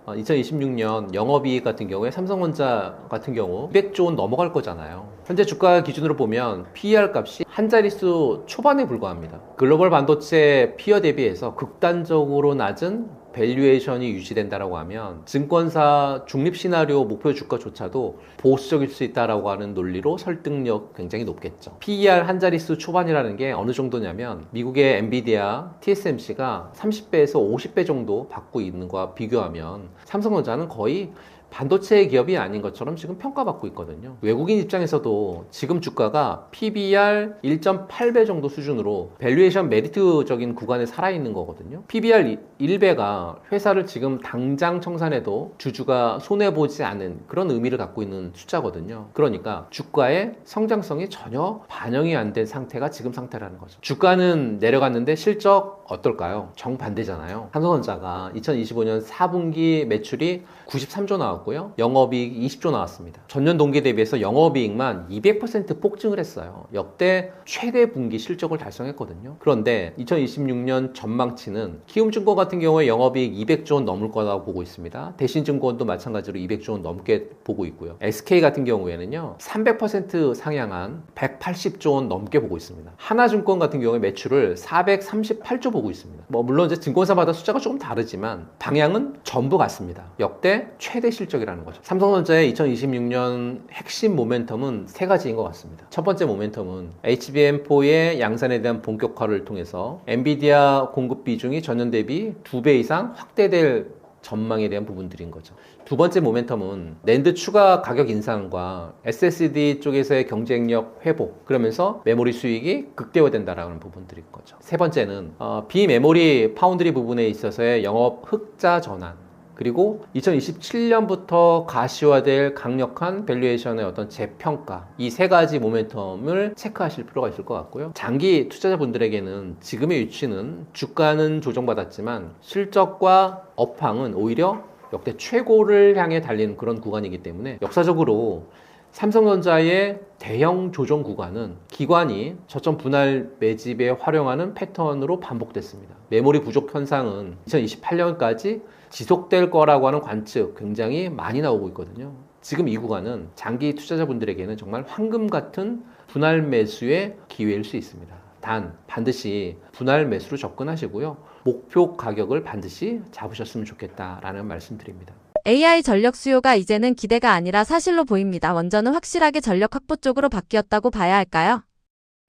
2026년 영업이익 같은 경우에 삼성전자 같은 경우 200조 원 넘어갈 거잖아요. 현재 주가 기준으로 보면 PER 값이 한 자릿수 초반에 불과합니다. 글로벌 반도체 피어 대비해서 극단적으로 낮은 밸류에이션이 유지된다라고 하면 증권사 중립 시나리오 목표 주가조차도 보수적일 수 있다라고 하는 논리로 설득력 굉장히 높겠죠. PER 한 자릿수 초반이라는 게 어느 정도냐면 미국의 엔비디아, TSMC가 30배에서 50배 정도 받고 있는 것과 비교하면 삼성전자는 거의 반도체 기업이 아닌 것처럼 지금 평가받고 있거든요. 외국인 입장에서도 지금 주가가 PBR 1.8배 정도 수준으로 밸류에이션 메리트적인 구간에 살아있는 거거든요. PBR 1배가 회사를 지금 당장 청산해도 주주가 손해보지 않은 그런 의미를 갖고 있는 숫자거든요. 그러니까 주가의 성장성이 전혀 반영이 안 된 상태가 지금 상태라는 거죠. 주가는 내려갔는데 실적 어떨까요? 정반대잖아요. 삼성전자가 2025년 4분기 매출이 93조 나왔고요. 영업이익 20조 나왔습니다. 전년 동기 대비해서 영업이익만 200% 폭증을 했어요. 역대 최대 분기 실적을 달성했거든요. 그런데 2026년 전망치는 키움증권 같은 경우에 영업이익 200조 원 넘을 거라고 보고 있습니다. 대신증권도 마찬가지로 200조 원 넘게 보고 있고요. SK 같은 경우에는요. 300% 상향한 180조 원 넘게 보고 있습니다. 하나증권 같은 경우에 매출을 438조 보고 있습니다. 물론 이제 증권사마다 숫자가 조금 다르지만 방향은 전부 같습니다. 역대 최대 실적이라는 거죠. 삼성전자의 2026년 핵심 모멘텀은 세 가지인 것 같습니다. 첫 번째 모멘텀은 HBM4의 양산에 대한 본격화를 통해서 엔비디아 공급 비중이 전년 대비 2배 이상 확대될 전망에 대한 부분들인 거죠. 두 번째 모멘텀은 낸드 추가 가격 인상과 SSD 쪽에서의 경쟁력 회복, 그러면서 메모리 수익이 극대화된다라는 부분들인 거죠. 세 번째는 비메모리 파운드리 부분에 있어서의 영업 흑자 전환, 그리고 2027년부터 가시화될 강력한 밸류에이션의 어떤 재평가, 이 세 가지 모멘텀을 체크하실 필요가 있을 것 같고요. 장기 투자자분들에게는 지금의 위치는 주가는 조정받았지만 실적과 업황은 오히려 역대 최고를 향해 달리는 그런 구간이기 때문에 역사적으로 삼성전자의 대형 조정 구간은 기관이 저점 분할 매집에 활용하는 패턴으로 반복됐습니다. 메모리 부족 현상은 2028년까지 지속될 거라고 하는 관측 굉장히 많이 나오고 있거든요. 지금 이 구간은 장기 투자자분들에게는 정말 황금 같은 분할 매수의 기회일 수 있습니다. 단 반드시 분할 매수로 접근하시고요. 목표 가격을 반드시 잡으셨으면 좋겠다라는 말씀드립니다. AI 전력 수요가 이제는 기대가 아니라 사실로 보입니다. 원전은 확실하게 전력 확보 쪽으로 바뀌었다고 봐야 할까요?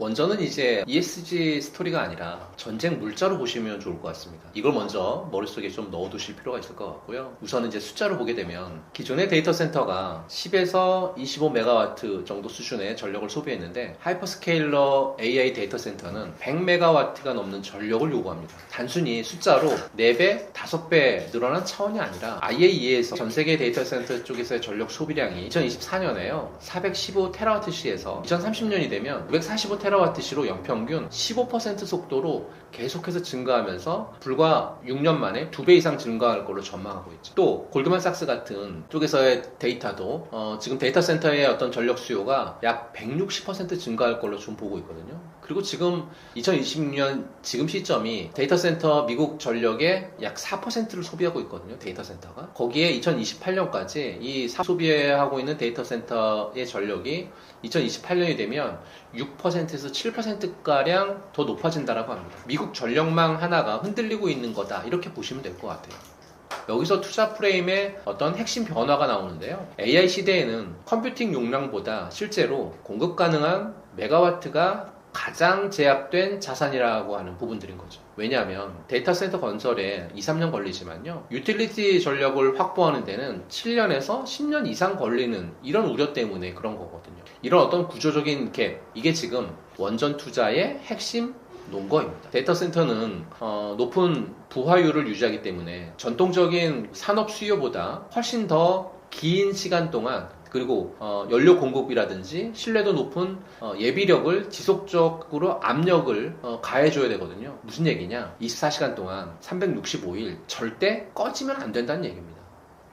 원전은 이제 ESG 스토리가 아니라 전쟁 물자로 보시면 좋을 것 같습니다. 이걸 먼저 머릿속에 좀 넣어두실 필요가 있을 것 같고요. 우선 이제 숫자로 보게 되면 기존의 데이터 센터가 10에서 25메가와트 정도 수준의 전력을 소비했는데 하이퍼스케일러 AI 데이터 센터는 100메가와트가 넘는 전력을 요구합니다. 단순히 숫자로 4배, 5배 늘어난 차원이 아니라 IAEA에서 전 세계 데이터 센터 쪽에서의 전력 소비량이 2024년에요. 415테라와트시에서 2030년이 되면 945테라와트시로 연평균 15% 속도로 계속해서 증가하면서 불과 6년 만에 2배 이상 증가할 걸로 전망하고 있죠. 또 골드만삭스 같은 쪽에서의 데이터도 지금 데이터 센터의 어떤 전력 수요가 약 160% 증가할 걸로 좀 보고 있거든요. 그리고 지금 2026년 지금 시점이 데이터 센터 미국 전력의 약 4%를 소비하고 있거든요. 데이터 센터가. 거기에 2028년까지 이 소비하고 있는 데이터 센터의 전력이 2028년이 되면 6%에서 7%가량 더 높아진다라고 합니다. 미국 전력망 하나가 흔들리고 있는 거다. 이렇게 보시면 될 것 같아요. 여기서 투자 프레임의 어떤 핵심 변화가 나오는데요. AI 시대에는 컴퓨팅 용량보다 실제로 공급 가능한 메가와트가 가장 제약된 자산이라고 하는 부분들인 거죠. 왜냐하면 데이터 센터 건설에 2, 3년 걸리지만요. 유틸리티 전력을 확보하는 데는 7년에서 10년 이상 걸리는 이런 우려 때문에 그런 거거든요. 이런 어떤 구조적인 갭, 이게 지금 원전 투자의 핵심 논거입니다. 데이터 센터는 높은 부하율을 유지하기 때문에 전통적인 산업 수요보다 훨씬 더 긴 시간 동안 그리고 연료 공급이라든지 신뢰도 높은 예비력을 지속적으로 압력을 가해줘야 되거든요. 무슨 얘기냐? 24시간 동안 365일 절대 꺼지면 안 된다는 얘기입니다.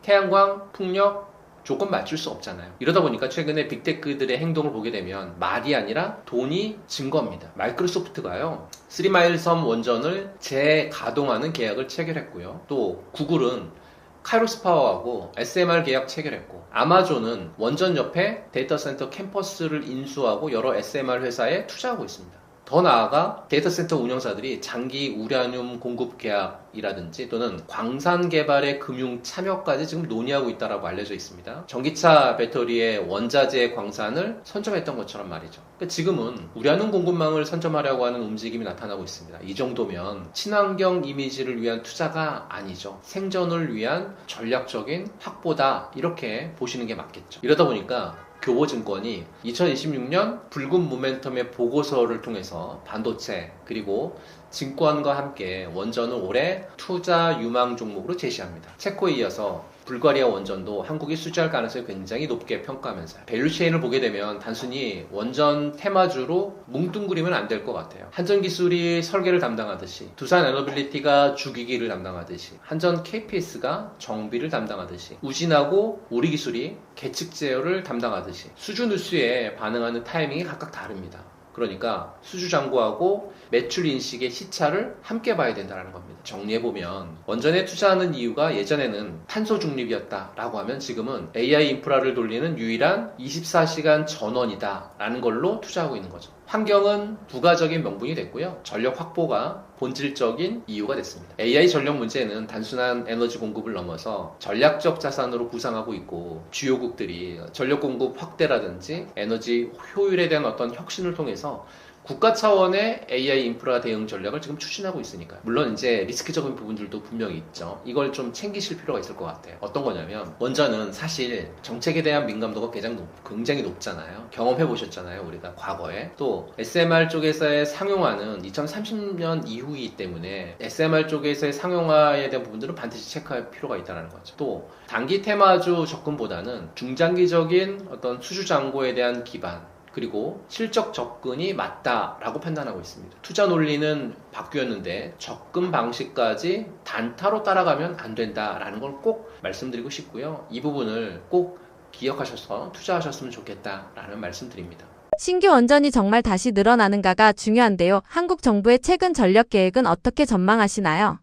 태양광, 풍력, 조건 맞출 수 없잖아요. 이러다 보니까 최근에 빅테크들의 행동을 보게 되면 말이 아니라 돈이 진 겁니다. 마이크로소프트가요, 3마일 섬 원전을 재가동하는 계약을 체결했고요. 또 구글은 카이로스 파워하고 SMR 계약 체결했고, 아마존은 원전 옆에 데이터 센터 캠퍼스를 인수하고 여러 SMR 회사에 투자하고 있습니다. 더 나아가 데이터 센터 운영사들이 장기 우라늄 공급 계약이라든지 또는 광산 개발의 금융 참여까지 지금 논의하고 있다고 알려져 있습니다. 전기차 배터리의 원자재 광산을 선점했던 것처럼 말이죠. 그러니까 지금은 우라늄 공급망을 선점하려고 하는 움직임이 나타나고 있습니다. 이 정도면 친환경 이미지를 위한 투자가 아니죠. 생존을 위한 전략적인 확보다, 이렇게 보시는 게 맞겠죠. 이러다 보니까 교보증권이 2026년 붉은 모멘텀의 보고서를 통해서 반도체 그리고 증권과 함께 원전을 올해 투자 유망 종목으로 제시합니다. 체코에 이어서 불가리아 원전도 한국이 수주할 가능성이 굉장히 높게 평가하면서요. 밸류체인을 보게 되면 단순히 원전 테마주로 뭉뚱그리면 안 될 것 같아요. 한전기술이 설계를 담당하듯이, 두산에너빌리티가 주기기를 담당하듯이, 한전 KPS가 정비를 담당하듯이, 우진하고 우리기술이 계측 제어를 담당하듯이 수주 누수에 반응하는 타이밍이 각각 다릅니다. 그러니까 수주 잔고하고 매출 인식의 시차를 함께 봐야 된다는 겁니다. 정리해보면 원전에 투자하는 이유가 예전에는 탄소 중립이었다라고 하면 지금은 AI 인프라를 돌리는 유일한 24시간 전원이다라는 걸로 투자하고 있는 거죠. 환경은 부가적인 명분이 됐고요. 전력 확보가 본질적인 이유가 됐습니다. AI 전력 문제는 단순한 에너지 공급을 넘어서 전략적 자산으로 구상하고 있고, 주요국들이 전력 공급 확대라든지 에너지 효율에 대한 어떤 혁신을 통해서 국가 차원의 AI 인프라 대응 전략을 지금 추진하고 있으니까요. 물론 이제 리스크적인 부분들도 분명히 있죠. 이걸 좀 챙기실 필요가 있을 것 같아요. 어떤 거냐면, 원전은 사실 정책에 대한 민감도가 굉장히 높잖아요. 경험해 보셨잖아요, 우리가 과거에. 또 SMR 쪽에서의 상용화는 2030년 이후이기 때문에 SMR 쪽에서의 상용화에 대한 부분들은 반드시 체크할 필요가 있다는 거죠. 또 단기 테마주 접근보다는 중장기적인 어떤 수주 잔고에 대한 기반, 그리고 실적 접근이 맞다라고 판단하고 있습니다. 투자 논리는 바뀌었는데 접근 방식까지 단타로 따라가면 안 된다라는 걸 꼭 말씀드리고 싶고요. 이 부분을 꼭 기억하셔서 투자하셨으면 좋겠다라는 말씀드립니다. 신규 원전이 정말 다시 늘어나는가가 중요한데요. 한국 정부의 최근 전력 계획은 어떻게 전망하시나요?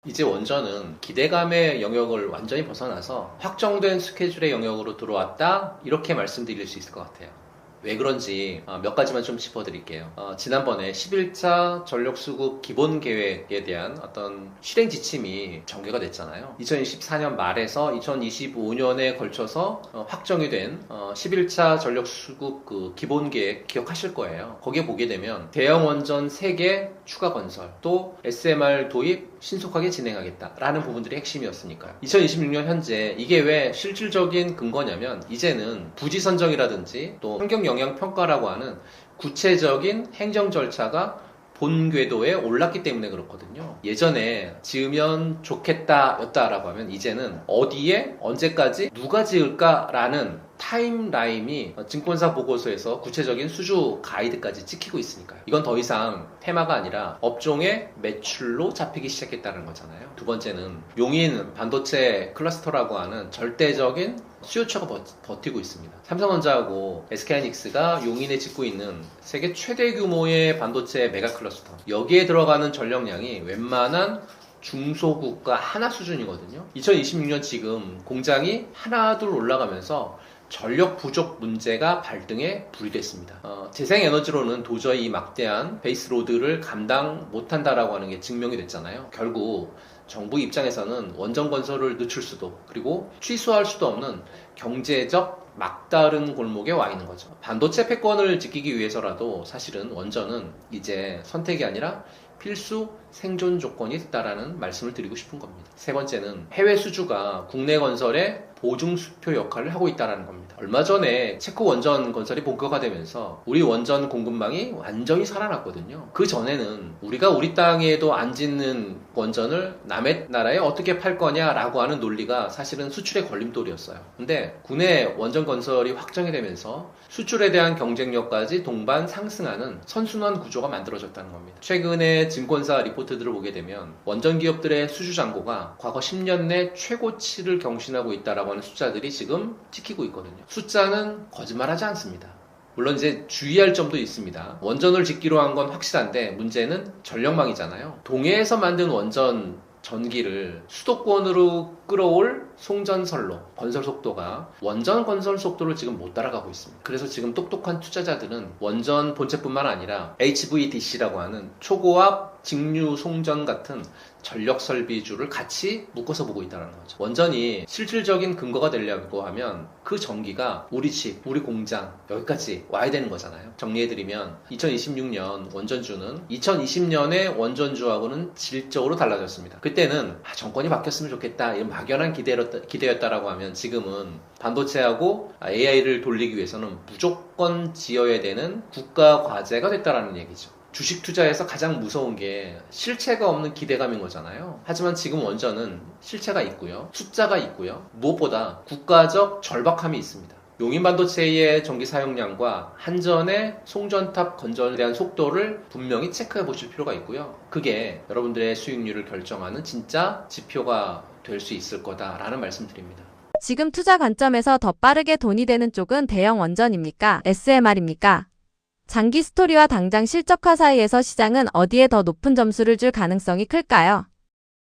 이제 원전은 기대감의 영역을 완전히 벗어나서 확정된 스케줄의 영역으로 들어왔다, 이렇게 말씀드릴 수 있을 것 같아요. 왜 그런지 몇 가지만 좀 짚어드릴게요. 지난번에 11차 전력수급 기본계획에 대한 어떤 실행 지침이 전개가 됐잖아요. 2024년 말에서 2025년에 걸쳐서 확정이 된 11차 전력수급 그 기본계획 기억하실 거예요. 거기에 보게 되면 대형 원전 3개 추가 건설, 또 SMR 도입 신속하게 진행하겠다라는 부분들이 핵심이었으니까요. 2026년 현재 이게 왜 실질적인 근거냐면, 이제는 부지 선정이라든지 또 환경 영향 평가라고 하는 구체적인 행정 절차가 본 궤도에 올랐기 때문에 그렇거든요. 예전에 지으면 좋겠다 였다라고 하면, 이제는 어디에 언제까지 누가 지을까라는 타임라인이 증권사 보고서에서 구체적인 수주 가이드까지 찍히고 있으니까요. 이건 더 이상 테마가 아니라 업종의 매출로 잡히기 시작했다는 거잖아요. 두 번째는 용인 반도체 클러스터라고 하는 절대적인 수요처가 버티고 있습니다. 삼성전자하고 SK하이닉스가 용인에 짓고 있는 세계 최대 규모의 반도체 메가 클러스터. 여기에 들어가는 전력량이 웬만한 중소국가 하나 수준이거든요. 2026년 지금 공장이 하나 둘 올라가면서 전력 부족 문제가 발등에 불이 됐습니다. 재생에너지로는 도저히 이 막대한 베이스로드를 감당 못한다라고 하는 게 증명이 됐잖아요. 결국 정부 입장에서는 원전 건설을 늦출 수도 그리고 취소할 수도 없는 경제적 막다른 골목에 와 있는 거죠. 반도체 패권을 지키기 위해서라도 사실은 원전은 이제 선택이 아니라 필수 생존 조건이 됐다라는 말씀을 드리고 싶은 겁니다. 세 번째는 해외 수주가 국내 건설에 보증 수표 역할을 하고 있다는 겁니다. 얼마 전에 체코 원전 건설이 본격화되면서 우리 원전 공급망이 완전히 살아났거든요. 그 전에는 우리가 우리 땅에도 안 짓는 원전을 남의 나라에 어떻게 팔 거냐라고 하는 논리가 사실은 수출의 걸림돌이었어요. 근데 국내 원전 건설이 확정이 되면서 수출에 대한 경쟁력까지 동반 상승하는 선순환 구조가 만들어졌다는 겁니다. 최근에 증권사 리포트들을 보게 되면 원전 기업들의 수주 잔고가 과거 10년 내 최고치를 경신하고 있다라고 하는 숫자들이 지금 찍히고 있거든요. 숫자는 거짓말하지 않습니다. 물론 이제 주의할 점도 있습니다. 원전을 짓기로 한 건 확실한데 문제는 전력망이잖아요. 동해에서 만든 원전 전기를 수도권으로 끌어올 송전선로 건설 속도가 원전 건설 속도를 지금 못 따라가고 있습니다. 그래서 지금 똑똑한 투자자들은 원전 본체뿐만 아니라 HVDC라고 하는 초고압 직류 송전 같은 전력 설비주를 같이 묶어서 보고 있다는 거죠. 원전이 실질적인 근거가 되려고 하면 그 전기가 우리 집, 우리 공장 여기까지 와야 되는 거잖아요. 정리해드리면 2026년 원전주는 2020년의 원전주하고는 질적으로 달라졌습니다. 그때는 정권이 바뀌었으면 좋겠다 이런 막연한 기대였다라고 하면 지금은 반도체하고 AI를 돌리기 위해서는 무조건 지어야 되는 국가 과제가 됐다라는 얘기죠. 주식 투자에서 가장 무서운 게 실체가 없는 기대감인 거잖아요. 하지만 지금 원전은 실체가 있고요. 숫자가 있고요. 무엇보다 국가적 절박함이 있습니다. 용인 반도체의 전기 사용량과 한전의 송전탑 건설에 대한 속도를 분명히 체크해 보실 필요가 있고요. 그게 여러분들의 수익률을 결정하는 진짜 지표가 될 수 있을 거다라는 말씀드립니다. 지금 투자 관점에서 더 빠르게 돈이 되는 쪽은 대형 원전입니까? SMR입니까? 장기 스토리와 당장 실적화 사이에서 시장은 어디에 더 높은 점수를 줄 가능성이 클까요?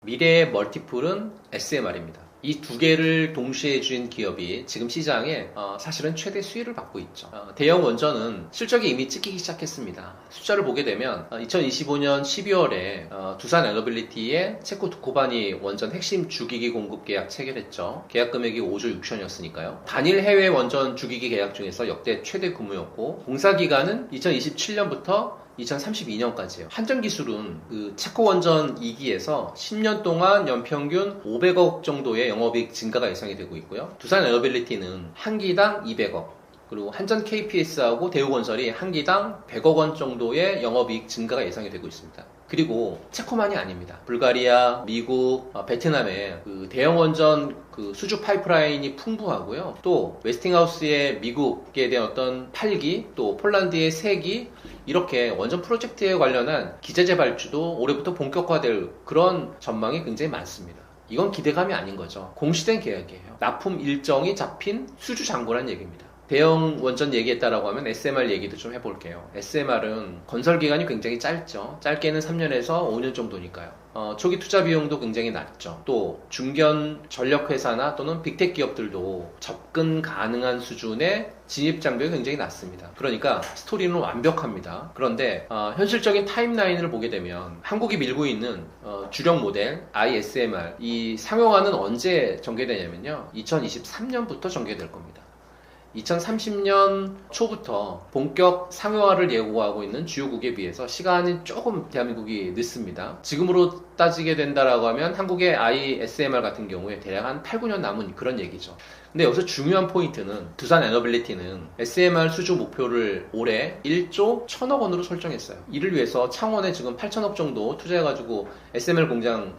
미래의 멀티플은 SMR입니다. 이 두 개를 동시에 준 기업이 지금 시장에 사실은 최대 수혜를 받고 있죠. 대형 원전은 실적이 이미 찍히기 시작했습니다. 숫자를 보게 되면 2025년 12월에 두산 에너빌리티의 체코 두코바니 원전 핵심 주기기 공급 계약 체결했죠. 계약 금액이 5조 6천이었으니까요. 단일 해외 원전 주기기 계약 중에서 역대 최대 규모였고 공사 기간은 2027년부터 2032년까지예요. 한전 기술은 그 체코 원전 2기에서 10년 동안 연평균 500억 정도의 영업이익 증가가 예상이 되고 있고요. 두산 에너빌리티는 한 기당 200억, 그리고 한전 KPS하고 대우건설이 한 기당 100억 원 정도의 영업이익 증가가 예상이 되고 있습니다. 그리고 체코만이 아닙니다. 불가리아, 미국, 베트남의 그 대형 원전 그 수주 파이프라인이 풍부하고요. 또 웨스팅하우스의 미국에 대한 어떤 8기, 또 폴란드의 3기, 이렇게 원전 프로젝트에 관련한 기자재 발주도 올해부터 본격화될 그런 전망이 굉장히 많습니다. 이건 기대감이 아닌 거죠. 공시된 계약이에요. 납품 일정이 잡힌 수주 잔고란 얘기입니다. 대형 원전 얘기했다라고 하면 SMR 얘기도 좀 해볼게요. SMR은 건설 기간이 굉장히 짧죠. 짧게는 3년에서 5년 정도니까요. 초기 투자 비용도 굉장히 낮죠. 또 중견 전력회사나 또는 빅텍 기업들도 접근 가능한 수준의 진입 장벽이 굉장히 낮습니다. 그러니까 스토리는 완벽합니다. 그런데 현실적인 타임라인을 보게 되면 한국이 밀고 있는 주력 모델 ISMR 이 상용화는 언제 전개되냐면요. 2023년부터 전개될 겁니다. 2030년 초부터 본격 상용화를 예고하고 있는 주요국에 비해서 시간이 조금 대한민국이 늦습니다. 지금으로 따지게 된다라고 하면 한국의 ISMR 같은 경우에 대략 한 8, 9년 남은 그런 얘기죠. 근데 여기서 중요한 포인트는 두산 에너빌리티는 SMR 수주 목표를 올해 1조 1천억 원으로 설정했어요. 이를 위해서 창원에 지금 8천억 정도 투자해가지고 SMR 공장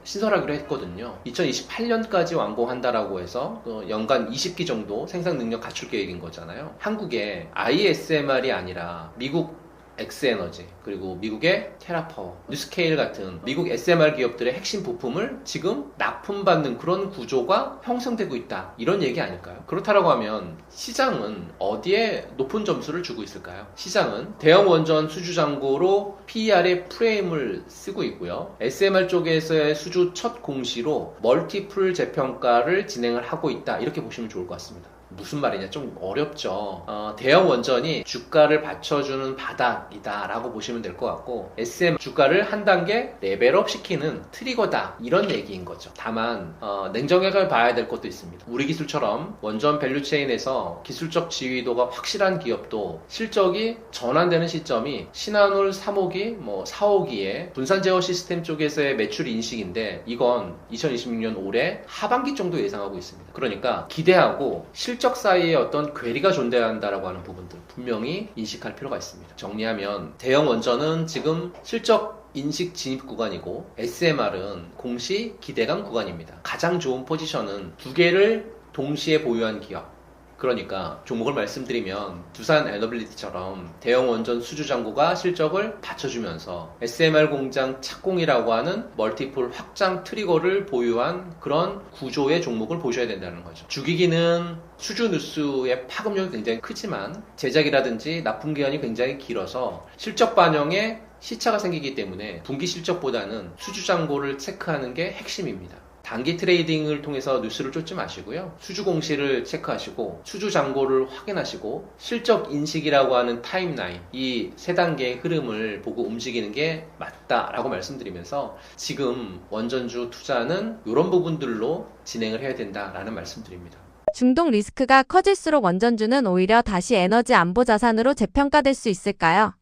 신설하기로 했거든요. 2028년까지 완공한다라고 해서 연간 20기 정도 생산 능력 갖출 계획인 거잖아요. 한국에 ISMR이 아니라 미국 엑스에너지 그리고 미국의 테라파워, 뉴스케일 같은 미국 SMR 기업들의 핵심 부품을 지금 납품받는 그런 구조가 형성되고 있다, 이런 얘기 아닐까요? 그렇다라고 하면 시장은 어디에 높은 점수를 주고 있을까요? 시장은 대형 원전 수주 잔고로 PER의 프레임을 쓰고 있고요. SMR 쪽에서의 수주 첫 공시로 멀티플 재평가를 진행을 하고 있다, 이렇게 보시면 좋을 것 같습니다. 무슨 말이냐, 좀 어렵죠. 대형 원전이 주가를 받쳐주는 바닥이다 라고 보시면 될 것 같고, SM 주가를 한 단계 레벨업 시키는 트리거다, 이런 얘기인 거죠. 다만 냉정하게 봐야 될 것도 있습니다. 우리 기술처럼 원전 밸류체인에서 기술적 지휘도가 확실한 기업도 실적이 전환되는 시점이 신한울 3호기, 4호기에 분산 제어 시스템 쪽에서의 매출 인식인데, 이건 2026년 올해 하반기 정도 예상하고 있습니다. 그러니까 기대하고 실적 사이에 어떤 괴리가 존재한다라고 하는 부분들 분명히 인식할 필요가 있습니다. 정리하면 대형 원전은 지금 실적 인식 진입 구간이고, SMR은 공시 기대감 구간입니다. 가장 좋은 포지션은 두 개를 동시에 보유한 기업, 그러니까 종목을 말씀드리면 두산 에너빌리티처럼 대형 원전 수주 잔고가 실적을 받쳐주면서 SMR 공장 착공이라고 하는 멀티플 확장 트리거를 보유한 그런 구조의 종목을 보셔야 된다는 거죠. 주기기는 수주 누수의 파급력이 굉장히 크지만 제작이라든지 납품 기간이 굉장히 길어서 실적 반영에 시차가 생기기 때문에 분기 실적보다는 수주 잔고를 체크하는 게 핵심입니다. 단기 트레이딩을 통해서 뉴스를 쫓지 마시고요. 수주 공시를 체크하시고 수주 잔고를 확인하시고 실적 인식이라고 하는 타임라인, 이 세 단계의 흐름을 보고 움직이는 게 맞다라고 말씀드리면서 지금 원전주 투자는 이런 부분들로 진행을 해야 된다라는 말씀드립니다. 중동 리스크가 커질수록 원전주는 오히려 다시 에너지 안보 자산으로 재평가될 수 있을까요?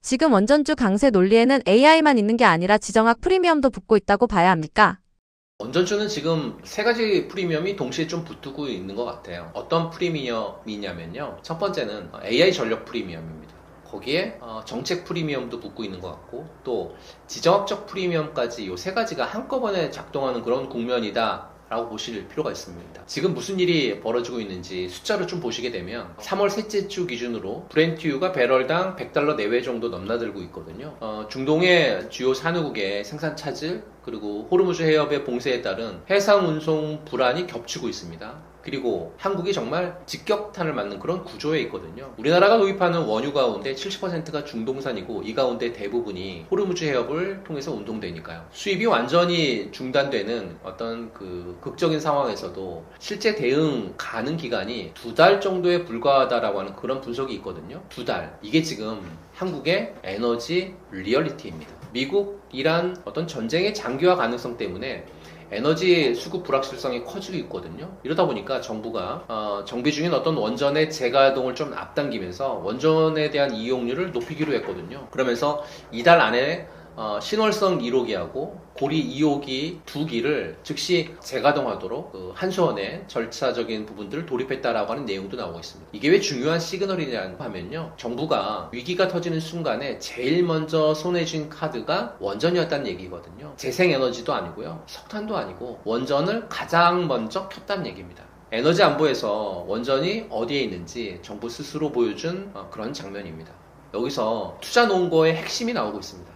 지금 원전주 강세 논리에는 AI만 있는 게 아니라 지정학 프리미엄도 붙고 있다고 봐야 합니까? 원전주는 지금 세 가지 프리미엄이 동시에 좀 붙고 있는 것 같아요. 어떤 프리미엄이냐면요. 첫 번째는 AI 전력 프리미엄입니다. 거기에 정책 프리미엄도 붙고 있는 것 같고, 또 지정학적 프리미엄까지 이 세 가지가 한꺼번에 작동하는 그런 국면이다 라고 보실 필요가 있습니다. 지금 무슨 일이 벌어지고 있는지 숫자를 좀 보시게 되면 3월 셋째 주 기준으로 브렌트유가 배럴당 $100 내외 정도 넘나들고 있거든요. 중동의 주요 산유국의 생산 차질, 그리고 호르무즈 해협의 봉쇄에 따른 해상 운송 불안이 겹치고 있습니다. 그리고 한국이 정말 직격탄을 맞는 그런 구조에 있거든요. 우리나라가 도입하는 원유 가운데 70%가 중동산이고, 이 가운데 대부분이 호르무즈 해협을 통해서 운송되니까요. 수입이 완전히 중단되는 어떤 그 극적인 상황에서도 실제 대응 가능 기간이 2달 정도에 불과하다라고 하는 그런 분석이 있거든요. 2달. 이게 지금 한국의 에너지 리얼리티입니다. 미국, 이란 어떤 전쟁의 장기화 가능성 때문에 에너지 수급 불확실성이 커지고 있거든요. 이러다 보니까 정부가 정비 중인 어떤 원전의 재가동을 좀 앞당기면서 원전에 대한 이용률을 높이기로 했거든요. 그러면서 이달 안에 신월성 1호기하고 고리 2호기 2기를 즉시 재가동하도록 한수원의 절차적인 부분들을 도입했다라고 하는 내용도 나오고 있습니다. 이게 왜 중요한 시그널이냐고 하면요, 정부가 위기가 터지는 순간에 제일 먼저 손에 쥔 카드가 원전이었다는 얘기거든요. 재생에너지도 아니고요, 석탄도 아니고 원전을 가장 먼저 켰다는 얘기입니다. 에너지 안보에서 원전이 어디에 있는지 정부 스스로 보여준 그런 장면입니다. 여기서 투자 논거의 핵심이 나오고 있습니다.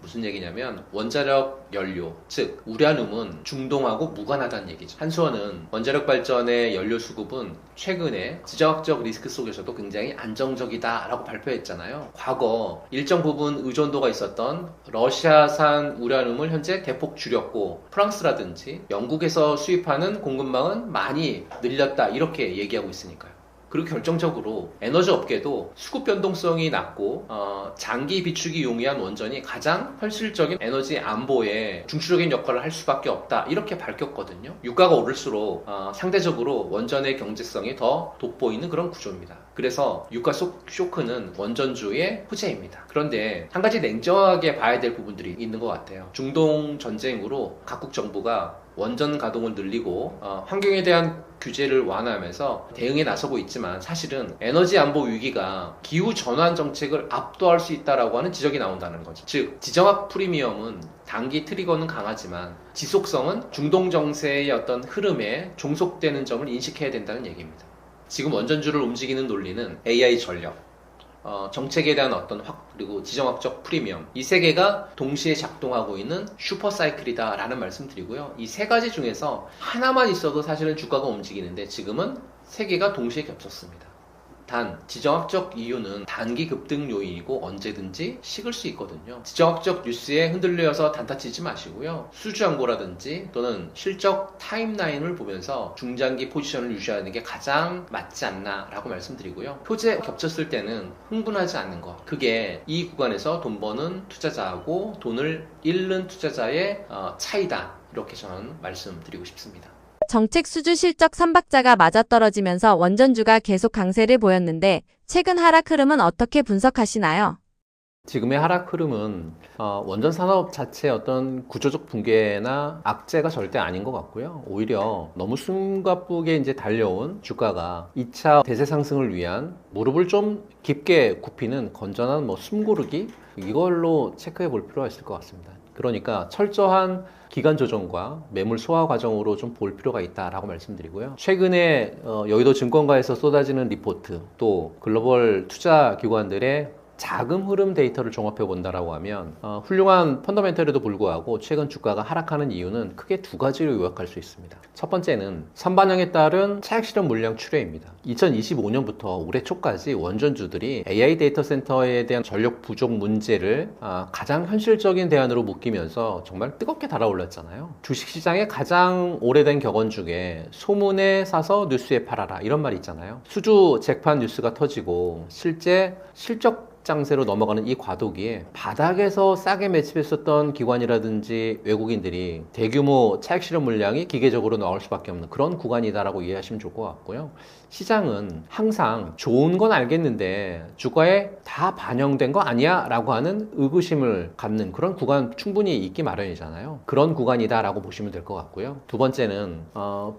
무슨 얘기냐면 원자력 연료, 즉 우라늄은 중동하고 무관하다는 얘기죠. 한수원은 원자력 발전의 연료 수급은 최근에 지정학적 리스크 속에서도 굉장히 안정적이다라고 발표했잖아요. 과거 일정 부분 의존도가 있었던 러시아산 우라늄을 현재 대폭 줄였고, 프랑스라든지 영국에서 수입하는 공급망은 많이 늘렸다, 이렇게 얘기하고 있으니까요. 그리고 결정적으로 에너지 업계도 수급 변동성이 낮고 장기 비축이 용이한 원전이 가장 현실적인 에너지 안보에 중추적인 역할을 할 수밖에 없다, 이렇게 밝혔거든요. 유가가 오를수록 상대적으로 원전의 경제성이 더 돋보이는 그런 구조입니다. 그래서 유가 쇼크는 원전주의 호재입니다. 그런데 한 가지 냉정하게 봐야 될 부분들이 있는 것 같아요. 중동 전쟁으로 각국 정부가 원전 가동을 늘리고 환경에 대한 규제를 완화하면서 대응에 나서고 있지만 사실은 에너지 안보 위기가 기후 전환 정책을 압도할 수 있다라고 하는 지적이 나온다는 거죠. 즉 지정학 프리미엄은 단기 트리거는 강하지만 지속성은 중동 정세의 어떤 흐름에 종속되는 점을 인식해야 된다는 얘기입니다. 지금 원전주를 움직이는 논리는 AI 전력, 정책에 대한 어떤 그리고 지정학적 프리미엄, 이 세 개가 동시에 작동하고 있는 슈퍼사이클이다 라는 말씀 드리고요. 이 세 가지 중에서 하나만 있어도 사실은 주가가 움직이는데 지금은 세 개가 동시에 겹쳤습니다. 단 지정학적 이유는 단기 급등 요인이고 언제든지 식을 수 있거든요. 지정학적 뉴스에 흔들려서 단타 치지 마시고요. 수주항고라든지 또는 실적 타임라인을 보면서 중장기 포지션을 유지하는 게 가장 맞지 않나 라고 말씀드리고요. 표제 겹쳤을 때는 흥분하지 않는 것, 그게 이 구간에서 돈 버는 투자자하고 돈을 잃는 투자자의 차이다, 이렇게 저는 말씀드리고 싶습니다. 정책 수주 실적 3박자가 맞아떨어지면서 원전주가 계속 강세를 보였는데 최근 하락 흐름은 어떻게 분석하시나요? 지금의 하락 흐름은 원전 산업 자체의 어떤 구조적 붕괴나 악재가 절대 아닌 것 같고요. 오히려 너무 숨가쁘게 이제 달려온 주가가 2차 대세 상승을 위한 무릎을 좀 깊게 굽히는 건전한 숨고르기, 이걸로 체크해 볼 필요가 있을 것 같습니다. 그러니까 철저한 기간 조정과 매물 소화 과정으로 좀 볼 필요가 있다라고 말씀드리고요. 최근에 여의도 증권가에서 쏟아지는 리포트, 또 글로벌 투자 기관들의 자금 흐름 데이터를 종합해 본다라고 하면 훌륭한 펀더멘털에도 불구하고 최근 주가가 하락하는 이유는 크게 두 가지로 요약할 수 있습니다. 첫 번째는 선반영에 따른 차익 실현 물량 출회입니다. 2025년부터 올해 초까지 원전주들이 AI 데이터 센터에 대한 전력 부족 문제를 가장 현실적인 대안으로 묶이면서 정말 뜨겁게 달아올랐잖아요. 주식시장의 가장 오래된 격언 중에 소문에 사서 뉴스에 팔아라, 이런 말이 있잖아요. 수주 재판 뉴스가 터지고 실제 실적 장세로 넘어가는 이 과도기에 바닥에서 싸게 매집했었던 기관이라든지 외국인들이 대규모 차익 실현 물량이 기계적으로 나올 수밖에 없는 그런 구간이다라고 이해하시면 좋을 것 같고요. 시장은 항상 좋은 건 알겠는데 주가에 다 반영된 거 아니야? 라고 하는 의구심을 갖는 그런 구간 충분히 있기 마련이잖아요. 그런 구간이다라고 보시면 될 것 같고요. 두 번째는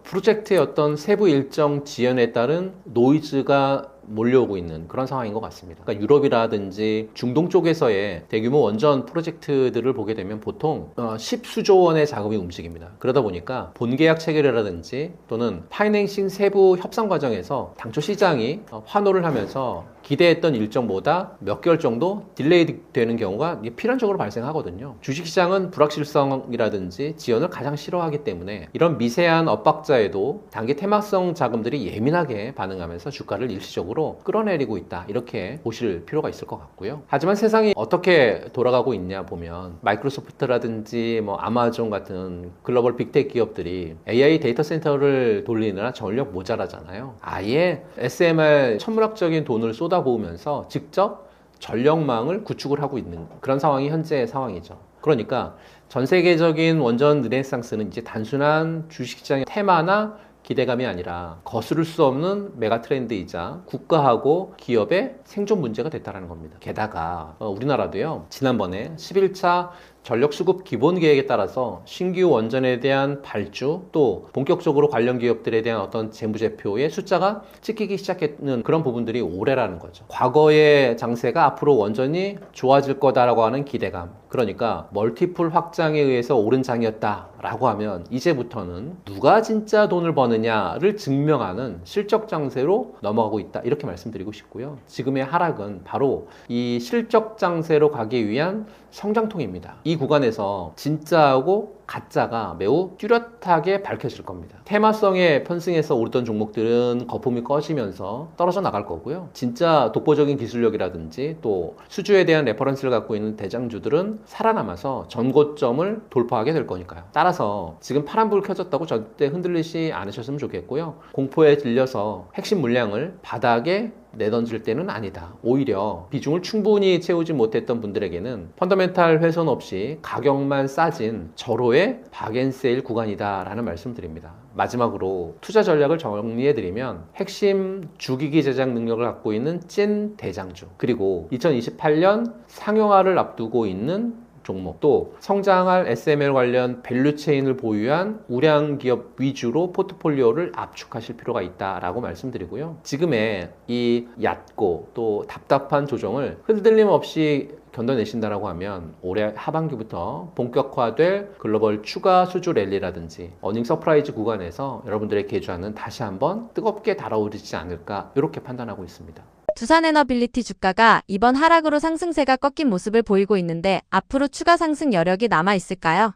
프로젝트의 어떤 세부 일정 지연에 따른 노이즈가 몰려오고 있는 그런 상황인 것 같습니다. 그러니까 유럽이라든지 중동 쪽에서의 대규모 원전 프로젝트들을 보게 되면 보통 10수조 원의 자금이 움직입니다. 그러다 보니까 본계약 체결이라든지 또는 파이낸싱 세부 협상 과정에서 당초 시장이 환호를 하면서 기대했던 일정보다 몇 개월 정도 딜레이 되는 경우가 필연적으로 발생하거든요. 주식시장은 불확실성이라든지 지연을 가장 싫어하기 때문에 이런 미세한 엇박자에도 단기 테마성 자금들이 예민하게 반응하면서 주가를 일시적으로 끌어내리고 있다, 이렇게 보실 필요가 있을 것 같고요. 하지만 세상이 어떻게 돌아가고 있냐 보면 마이크로소프트라든지 아마존 같은 글로벌 빅테크 기업들이 AI 데이터 센터를 돌리느라 전력 모자라잖아요. 아예 SMR 천문학적인 돈을 쏟아부으면서 직접 전력망을 구축을 하고 있는 그런 상황이 현재의 상황이죠. 그러니까 전 세계적인 원전 르네상스는 이제 단순한 주식시장의 테마나 기대감이 아니라 거스를 수 없는 메가 트렌드이자 국가하고 기업의 생존 문제가 됐다는 겁니다. 게다가 우리나라도요, 지난번에 11차 전력수급 기본계획에 따라서 신규 원전에 대한 발주, 또 본격적으로 관련 기업들에 대한 어떤 재무제표의 숫자가 찍히기 시작했는 그런 부분들이 올해라는 거죠. 과거의 장세가 앞으로 원전이 좋아질 거다라고 하는 기대감, 그러니까 멀티플 확장에 의해서 오른 장이었다라고 하면 이제부터는 누가 진짜 돈을 버느냐를 증명하는 실적 장세로 넘어가고 있다, 이렇게 말씀드리고 싶고요. 지금의 하락은 바로 이 실적 장세로 가기 위한 성장통입니다. 이 구간에서 진짜하고 가짜가 매우 뚜렷하게 밝혀질 겁니다. 테마성에 편승해서 오르던 종목들은 거품이 꺼지면서 떨어져 나갈 거고요. 진짜 독보적인 기술력이라든지 또 수주에 대한 레퍼런스를 갖고 있는 대장주들은 살아남아서 전고점을 돌파하게 될 거니까요. 따라서 지금 파란불 켜졌다고 절대 흔들리지 않으셨으면 좋겠고요. 공포에 들려서 핵심 물량을 바닥에 내던질 때는 아니다. 오히려 비중을 충분히 채우지 못했던 분들에게는 펀더멘탈 훼손 없이 가격만 싸진 절호의 박앤세일 구간이다 라는 말씀 드립니다. 마지막으로 투자 전략을 정리해드리면 핵심 주기기 제작 능력을 갖고 있는 찐 대장주, 그리고 2028년 상용화를 앞두고 있는 종목, 또 성장할 SML 관련 밸류체인을 보유한 우량 기업 위주로 포트폴리오를 압축하실 필요가 있다라고 말씀드리고요. 지금의 이 얕고 또 답답한 조정을 흔들림 없이 견뎌내신다라고 하면 올해 하반기부터 본격화될 글로벌 추가 수주 랠리라든지 어닝 서프라이즈 구간에서 여러분들의 계좌는 다시 한번 뜨겁게 달아오르지 않을까 이렇게 판단하고 있습니다. 두산에너빌리티 주가가 이번 하락으로 상승세가 꺾인 모습을 보이고 있는데 앞으로 추가 상승 여력이 남아 있을까요?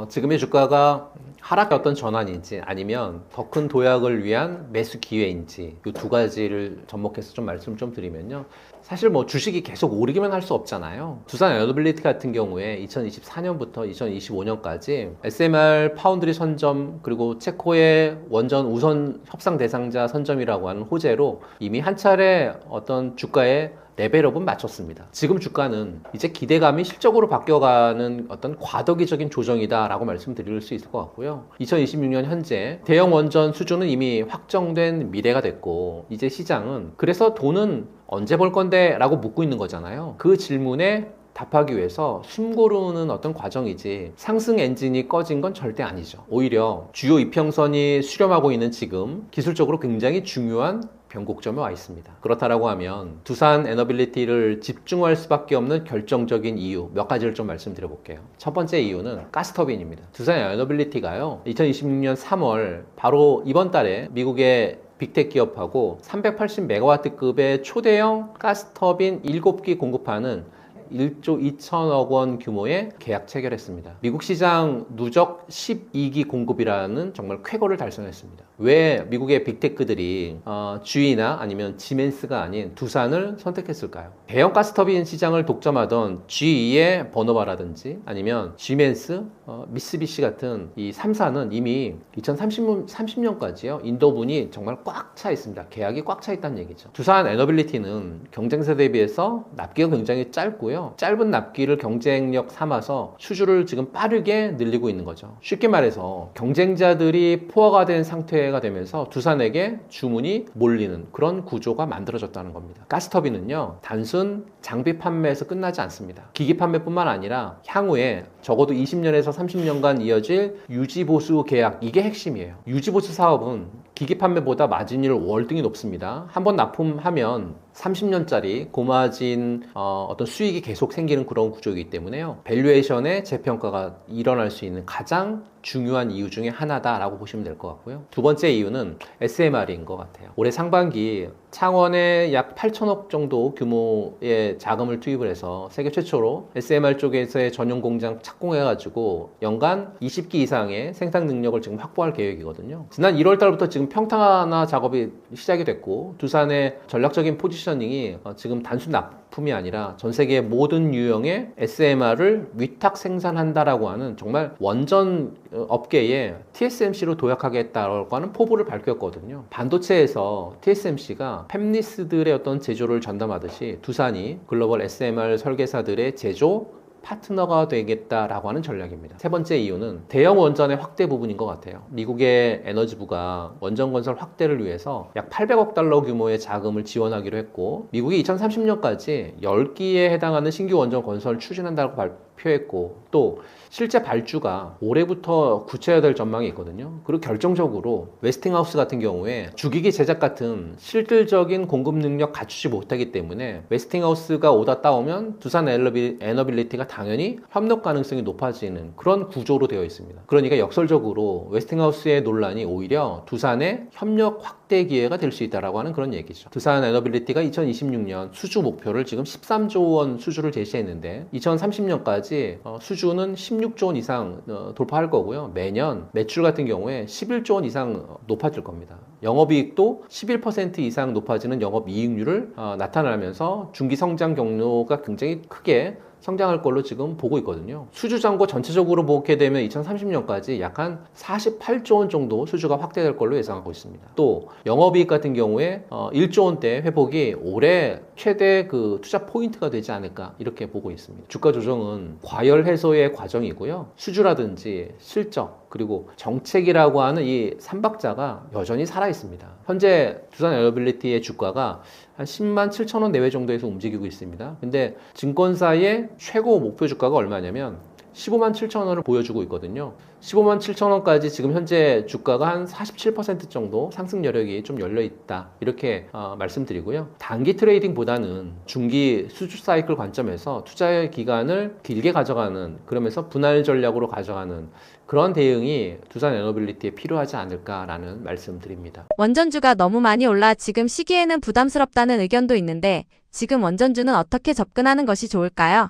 지금의 주가가 하락의 어떤 전환인지 아니면 더 큰 도약을 위한 매수 기회인지 이 두 가지를 접목해서 좀 말씀 좀 드리면요. 사실 뭐 주식이 계속 오르기만 할 수 없잖아요. 두산 에너빌리티 같은 경우에 2024년부터 2025년까지 SMR 파운드리 선점 그리고 체코의 원전 우선 협상 대상자 선점이라고 하는 호재로 이미 한 차례 어떤 주가의 레벨업은 마쳤습니다. 지금 주가는 이제 기대감이 실적으로 바뀌어가는 어떤 과도기적인 조정이다라고 말씀드릴 수 있을 것 같고요. 2026년 현재 대형 원전 수주는 이미 확정된 미래가 됐고 이제 시장은 그래서 돈은 언제 벌 건데? 라고 묻고 있는 거잖아요. 그 질문에 답하기 위해서 숨 고르는 어떤 과정이지 상승 엔진이 꺼진 건 절대 아니죠. 오히려 주요 이평선이 수렴하고 있는 지금 기술적으로 굉장히 중요한 변곡점에 와 있습니다. 그렇다라고 하면 두산 에너빌리티를 집중할 수밖에 없는 결정적인 이유 몇 가지를 좀 말씀드려 볼게요. 첫 번째 이유는 가스터빈입니다. 두산 에너빌리티가요 2026년 3월 바로 이번 달에 미국의 빅텍 기업하고 380메가와트급의 초대형 가스터빈 7기 공급하는 1조 2천억 원 규모의 계약 체결했습니다. 미국 시장 누적 12기 공급이라는 정말 쾌거를 달성했습니다. 왜 미국의 빅테크들이 GE나 아니면 지멘스가 아닌 두산을 선택했을까요? 대형 가스터빈 시장을 독점하던 GE의 버너바라든지 아니면 지멘스, 미쓰비시 같은 이 3사는 이미 2030년까지요 인도분이 정말 꽉 차 있습니다. 계약이 꽉 차 있다는 얘기죠. 두산 에너빌리티는 경쟁사 대비해서 납기가 굉장히 짧고요. 짧은 납기를 경쟁력 삼아서 수주를 지금 빠르게 늘리고 있는 거죠. 쉽게 말해서 경쟁자들이 포화가 된 상태가 되면서 두산에게 주문이 몰리는 그런 구조가 만들어졌다는 겁니다. 가스터빈은요 단순 장비 판매에서 끝나지 않습니다. 기기 판매뿐만 아니라 향후에 적어도 20년에서 30년간 이어질 유지보수 계약 이게 핵심이에요. 유지보수 사업은 기기 판매보다 마진율 월등히 높습니다. 한번 납품하면 30년짜리 고마진 어떤 수익이 계속 생기는 그런 구조이기 때문에요. 밸류에이션의 재평가가 일어날 수 있는 가장 중요한 이유 중에 하나다라고 보시면 될 것 같고요. 두 번째 이유는 SMR인 것 같아요. 올해 상반기 창원에 약 8천억 정도 규모의 자금을 투입을 해서 세계 최초로 SMR 쪽에서의 전용 공장 착공해가지고 연간 20기 이상의 생산 능력을 지금 확보할 계획이거든요. 지난 1월 달부터 지금 평탄화 작업이 시작이 됐고 두산의 전략적인 포지셔닝이 지금 단순 납품이 아니라 전 세계 모든 유형의 SMR을 위탁 생산한다라고 하는 정말 원전 업계에 TSMC로 도약하겠다라고 하는 포부를 밝혔거든요. 반도체에서 TSMC가 팹리스들의 어떤 제조를 전담하듯이 두산이 글로벌 SMR 설계사들의 제조 파트너가 되겠다라고 하는 전략입니다. 세 번째 이유는 대형 원전의 확대 부분인 것 같아요. 미국의 에너지부가 원전 건설 확대를 위해서 약 800억 달러 규모의 자금을 지원하기로 했고 미국이 2030년까지 10기에 해당하는 신규 원전 건설을 추진한다고 발표했고 또 실제 발주가 올해부터 구체화될 전망이 있거든요. 그리고 결정적으로 웨스팅하우스 같은 경우에 주기기 제작 같은 실질적인 공급 능력 갖추지 못하기 때문에 웨스팅하우스가 오다 따오면 두산 에너빌리티가 당연히 협력 가능성이 높아지는 그런 구조로 되어 있습니다. 그러니까 역설적으로 웨스팅하우스의 논란이 오히려 두산의 협력 확대 기회가 될 수 있다라고 하는 그런 얘기죠. 두산 에너빌리티가 2026년 수주 목표를 지금 13조 원 수주를 제시했는데 2030년까지 수주는 16조 원 이상 돌파할 거고요. 매년 매출 같은 경우에 11조 원 이상 높아질 겁니다. 영업이익도 11% 이상 높아지는 영업이익률을 나타나면서 중기 성장 경로가 굉장히 크게 성장할 걸로 지금 보고 있거든요. 수주 잔고 전체적으로 보게 되면 2030년까지 약 한 48조 원 정도 수주가 확대될 걸로 예상하고 있습니다. 또 영업이익 같은 경우에 1조 원대 회복이 올해 최대 그 투자 포인트가 되지 않을까 이렇게 보고 있습니다. 주가 조정은 과열 해소의 과정이고요. 수주라든지 실적 그리고 정책이라고 하는 이 삼박자가 여전히 살아 있습니다. 현재 두산 에너빌리티의 주가가 한 10만 7천 원 내외 정도에서 움직이고 있습니다. 근데 증권사의 최고 목표 주가가 얼마냐면 15만 7천 원을 보여주고 있거든요. 15만 7천 원까지 지금 현재 주가가 한 47% 정도 상승 여력이 좀 열려 있다. 이렇게 말씀드리고요. 단기 트레이딩보다는 중기 수주 사이클 관점에서 투자의 기간을 길게 가져가는, 그러면서 분할 전략으로 가져가는 그런 대응이 두산 에너빌리티에 필요하지 않을까라는 말씀드립니다. 원전주가 너무 많이 올라 지금 시기에는 부담스럽다는 의견도 있는데 지금 원전주는 어떻게 접근하는 것이 좋을까요?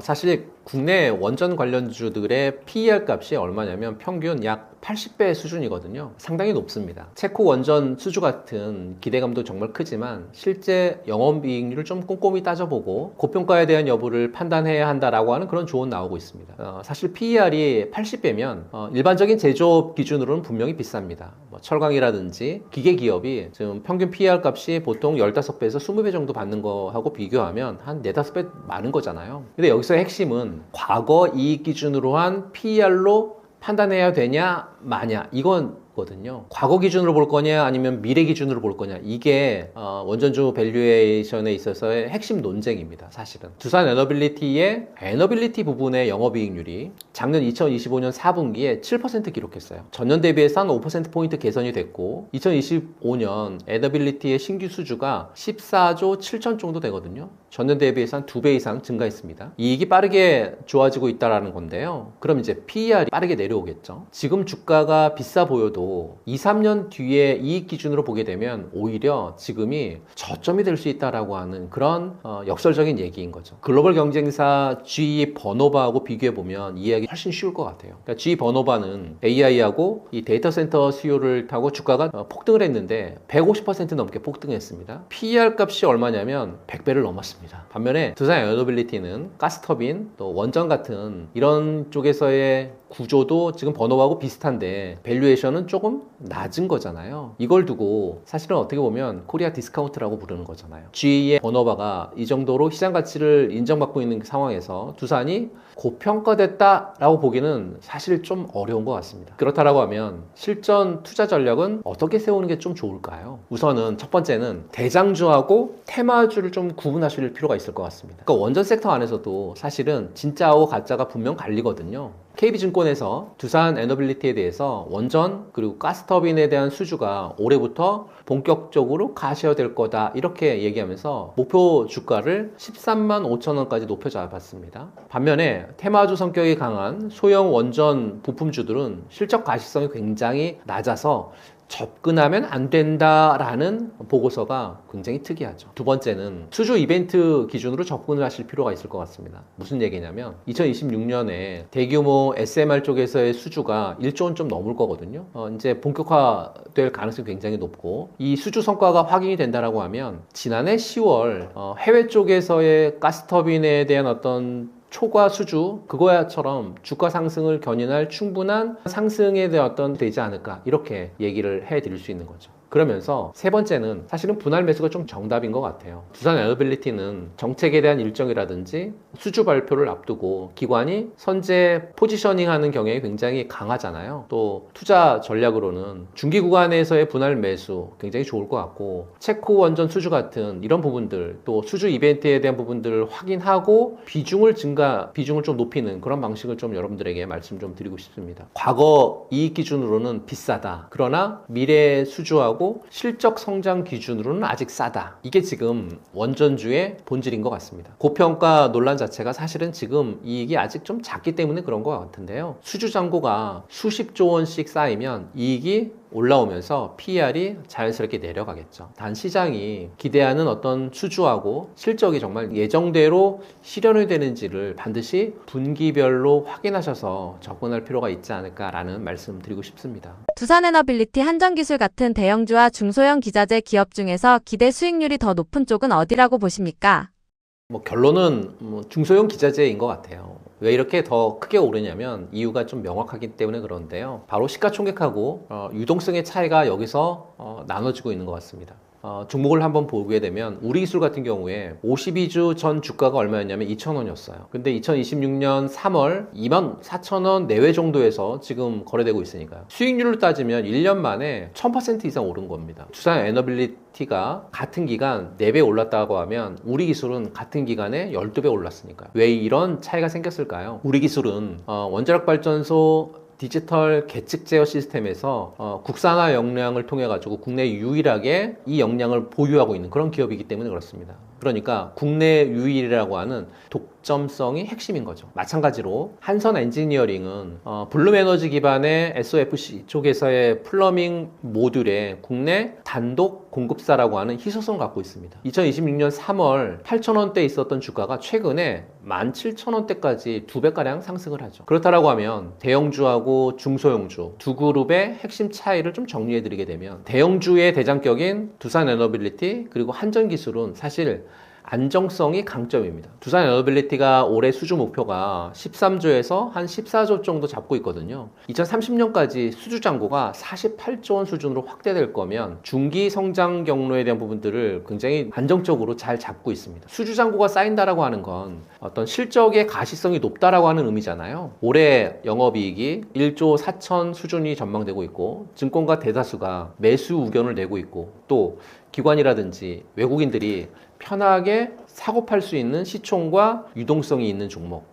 사실 국내 원전 관련주들의 PER 값이 얼마냐면 평균 약 80배 수준이거든요. 상당히 높습니다. 체코 원전 수주 같은 기대감도 정말 크지만 실제 영업이익률을 좀 꼼꼼히 따져보고 고평가에 대한 여부를 판단해야 한다라고 하는 그런 조언 나오고 있습니다. 사실 PER이 80배면 일반적인 제조업 기준으로는 분명히 비쌉니다. 뭐 철강이라든지 기계 기업이 지금 평균 PER 값이 보통 15배에서 20배 정도 받는 거하고 비교하면 한 4, 5배 많은 거잖아요. 근데 여기서의 핵심은 과거 이익 기준으로 한 PER로 판단해야 되냐 마냐 이거거든요. 과거 기준으로 볼 거냐 아니면 미래 기준으로 볼 거냐, 이게 원전주 밸류에이션에 있어서의 핵심 논쟁입니다. 사실은 두산 에너빌리티의 에너빌리티 부분의 영업이익률이 작년 2025년 4분기에 7% 기록했어요. 전년 대비해서 한 5%포인트 개선이 됐고 2025년 에너빌리티의 신규 수주가 14조 7천 정도 되거든요. 전년 대비해서 한 2배 이상 증가했습니다. 이익이 빠르게 좋아지고 있다는 건데요. 그럼 이제 PER이 빠르게 내려오겠죠. 지금 주가가 비싸 보여도 2, 3년 뒤에 이익 기준으로 보게 되면 오히려 지금이 저점이 될 수 있다라고 하는 그런 역설적인 얘기인 거죠. 글로벌 경쟁사 GE 버노바하고 비교해보면 이해하기 훨씬 쉬울 것 같아요. 그러니까 GE 버노바는 AI하고 이 데이터 센터 수요를 타고 주가가 폭등을 했는데 150% 넘게 폭등했습니다. PER 값이 얼마냐면 100배를 넘었습니다. 반면에 두산 에너빌리티는 가스터빈, 또 원전 같은 이런 쪽에서의 구조도 지금 버너하고 비슷한데 밸류에이션은 조금 낮은 거잖아요. 이걸 두고 사실은 어떻게 보면 코리아 디스카운트라고 부르는 거잖아요. GE의 버너바가 이 정도로 시장 가치를 인정받고 있는 상황에서 두산이 고평가됐다라고 보기는 사실 좀 어려운 것 같습니다. 그렇다라고 하면 실전 투자 전략은 어떻게 세우는 게 좀 좋을까요? 우선은 첫 번째는 대장주하고 테마주를 좀 구분하실 필요가 있을 것 같습니다. 그러니까 원전 섹터 안에서도 사실은 진짜하고 가짜가 분명 갈리거든요. KB증권에서 두산 에너빌리티에 대해서 원전 그리고 가스터빈에 대한 수주가 올해부터 본격적으로 가셔야될 거다 이렇게 얘기하면서 목표 주가를 13만 5천 원까지 높여 잡았습니다. 반면에 테마주 성격이 강한 소형 원전 부품주들은 실적 가시성이 굉장히 낮아서 접근하면 안 된다라는 보고서가 굉장히 특이하죠. 두 번째는 수주 이벤트 기준으로 접근을 하실 필요가 있을 것 같습니다. 무슨 얘기냐면 2026년에 대규모 SMR 쪽에서의 수주가 1조 원 좀 넘을 거거든요. 이제 본격화될 가능성이 굉장히 높고 이 수주 성과가 확인이 된다라고 하면 지난해 10월 해외 쪽에서의 가스터빈에 대한 어떤 초과 수주 그거야처럼 주가 상승을 견인할 충분한 상승에 대한 어떤 되지 않을까 이렇게 얘기를 해드릴 수 있는 거죠. 그러면서 세 번째는 사실은 분할 매수가 좀 정답인 것 같아요. 두산 에너빌리티는 정책에 대한 일정이라든지 수주 발표를 앞두고 기관이 선제 포지셔닝하는 경향이 굉장히 강하잖아요. 또 투자 전략으로는 중기 구간에서의 분할 매수 굉장히 좋을 것 같고 체코 원전 수주 같은 이런 부분들 또 수주 이벤트에 대한 부분들을 확인하고 비중을 좀 높이는 그런 방식을 좀 여러분들에게 말씀 좀 드리고 싶습니다. 과거 이익 기준으로는 비싸다. 그러나 미래 수주하고 실적 성장 기준으로는 아직 싸다. 이게 지금 원전주의 본질인 것 같습니다. 고평가 논란 자체가 사실은 지금 이익이 아직 좀 작기 때문에 그런 것 같은데요. 수주 잔고가 수십조 원씩 쌓이면 이익이 올라오면서 PER이 자연스럽게 내려가겠죠. 단 시장이 기대하는 어떤 수주하고 실적이 정말 예정대로 실현이 되는지를 반드시 분기별로 확인하셔서 접근할 필요가 있지 않을까라는 말씀 드리고 싶습니다. 두산에너빌리티, 한전기술 같은 대형주와 중소형 기자재 기업 중에서 기대 수익률이 더 높은 쪽은 어디라고 보십니까? 결론은 중소형 기자재인 것 같아요. 왜 이렇게 더 크게 오르냐면 이유가 좀 명확하기 때문에 그런데요. 바로 시가총액하고 유동성의 차이가 여기서 나눠지고 있는 것 같습니다. 종목을 한번 보게 되면 우리기술 같은 경우에 52주 전 주가가 얼마였냐면 2,000원이었어요. 근데 2026년 3월 24,000원 내외 정도에서 지금 거래되고 있으니까요. 수익률을 따지면 1년 만에 1000% 이상 오른 겁니다. 두산 에너빌리티가 같은 기간 4배 올랐다고 하면 우리기술은 같은 기간에 12배 올랐으니까요. 왜 이런 차이가 생겼을까요? 우리기술은 원자력 발전소 디지털 계측 제어 시스템에서 국산화 역량을 통해 가지고 국내 유일하게 이 역량을 보유하고 있는 그런 기업이기 때문에 그렇습니다. 그러니까 국내 유일이라고 하는 독점성이 핵심인 거죠. 마찬가지로 한선 엔지니어링은 블룸 에너지 기반의 SOFC 쪽에서의 플러밍 모듈의 국내 단독 공급사라고 하는 희소성을 갖고 있습니다. 2026년 3월 8,000원대 있었던 주가가 최근에 17,000원대까지 2배가량 상승을 하죠. 그렇다라고 하면 대형주하고 중소형주 두 그룹의 핵심 차이를 좀 정리해 드리게 되면 대형주의 대장격인 두산 에너빌리티 그리고 한전기술은 사실 안정성이 강점입니다. 두산 에너빌리티가 올해 수주 목표가 13조에서 한 14조 정도 잡고 있거든요. 2030년까지 수주 잔고가 48조 원 수준으로 확대될 거면 중기 성장 경로에 대한 부분들을 굉장히 안정적으로 잘 잡고 있습니다. 수주 잔고가 쌓인다라고 하는 건 어떤 실적의 가시성이 높다라고 하는 의미잖아요. 올해 영업이익이 1조 4천 수준이 전망되고 있고 증권가 대다수가 매수 의견을 내고 있고 또 기관이라든지 외국인들이 편하게 사고 팔 수 있는 시총과 유동성이 있는 종목,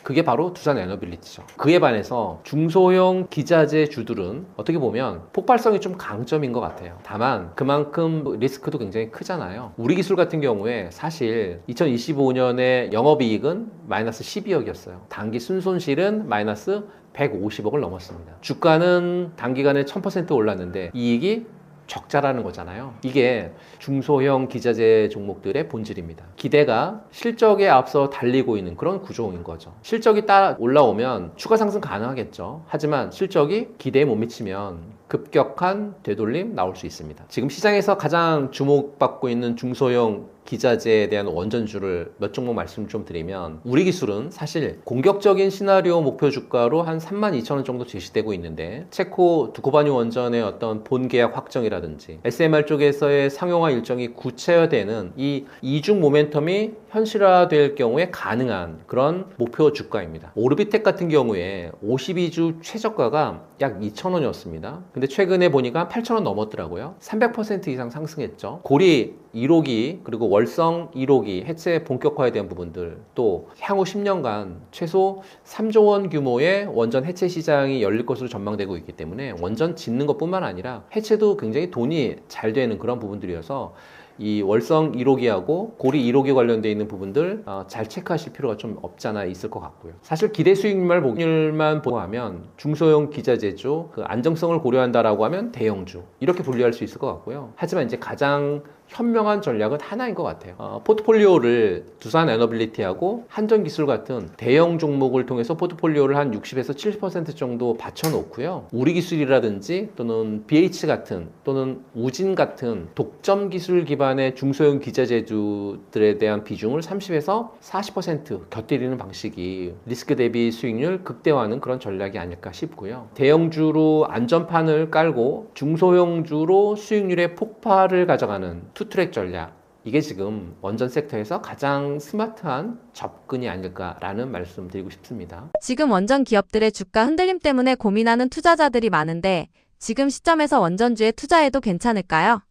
그게 바로 두산 에너빌리티죠. 그에 반해서 중소형 기자재 주들은 어떻게 보면 폭발성이 좀 강점인 것 같아요. 다만 그만큼 리스크도 굉장히 크잖아요. 우리기술 같은 경우에 사실 2025년에 영업이익은 마이너스 12억이었어요. 단기 순손실은 마이너스 150억을 넘었습니다. 주가는 단기간에 1000% 올랐는데 이익이 적자라는 거잖아요. 이게 중소형 기자재 종목들의 본질입니다. 기대가 실적에 앞서 달리고 있는 그런 구조인 거죠. 실적이 따라 올라오면 추가 상승 가능하겠죠. 하지만 실적이 기대에 못 미치면 급격한 되돌림 나올 수 있습니다. 지금 시장에서 가장 주목받고 있는 중소형 기자재에 대한 원전주를 몇 종목 말씀 좀 드리면 우리기술은 사실 공격적인 시나리오 목표 주가로 한 32,000원 정도 제시되고 있는데 체코 두코바뉴 원전의 어떤 본 계약 확정이라든지 SMR 쪽에서의 상용화 일정이 구체화되는 이 이중 모멘텀이 현실화될 경우에 가능한 그런 목표 주가입니다. 오르비텍 같은 경우에 52주 최저가가 약 2,000원이었습니다. 근데 최근에 보니까 8,000원 넘었더라고요. 300% 이상 상승했죠. 고리 1호기 그리고 월성 1호기 해체 본격화에 대한 부분들 또 향후 10년간 최소 3조 원 규모의 원전 해체 시장이 열릴 것으로 전망되고 있기 때문에 원전 짓는 것뿐만 아니라 해체도 굉장히 돈이 잘 되는 그런 부분들이어서 이 월성 1호기하고 고리 1호기 관련되어 있는 부분들 잘 체크하실 필요가 좀 없잖아 있을 것 같고요. 사실 기대 수익률만 보고 하면 중소형 기자재주 그 안정성을 고려한다라고 하면 대형주 이렇게 분류할 수 있을 것 같고요. 하지만 이제 가장 현명한 전략은 하나인 것 같아요. 포트폴리오를 두산 에너빌리티하고 한전기술 같은 대형 종목을 통해서 포트폴리오를 한 60에서 70% 정도 받쳐놓고요. 우리기술이라든지 또는 BH 같은 또는 우진 같은 독점 기술 기반의 중소형 기자재주들에 대한 비중을 30에서 40% 곁들이는 방식이 리스크 대비 수익률 극대화하는 그런 전략이 아닐까 싶고요. 대형주로 안전판을 깔고 중소형주로 수익률의 폭발을 가져가는 투트랙 전략, 이게 지금 원전 섹터에서 가장 스마트한 접근이 아닐까라는 말씀 드리고 싶습니다. 지금 원전 기업들의 주가 흔들림 때문에 고민하는 투자자들이 많은데 지금 시점에서 원전주에 투자해도 괜찮을까요?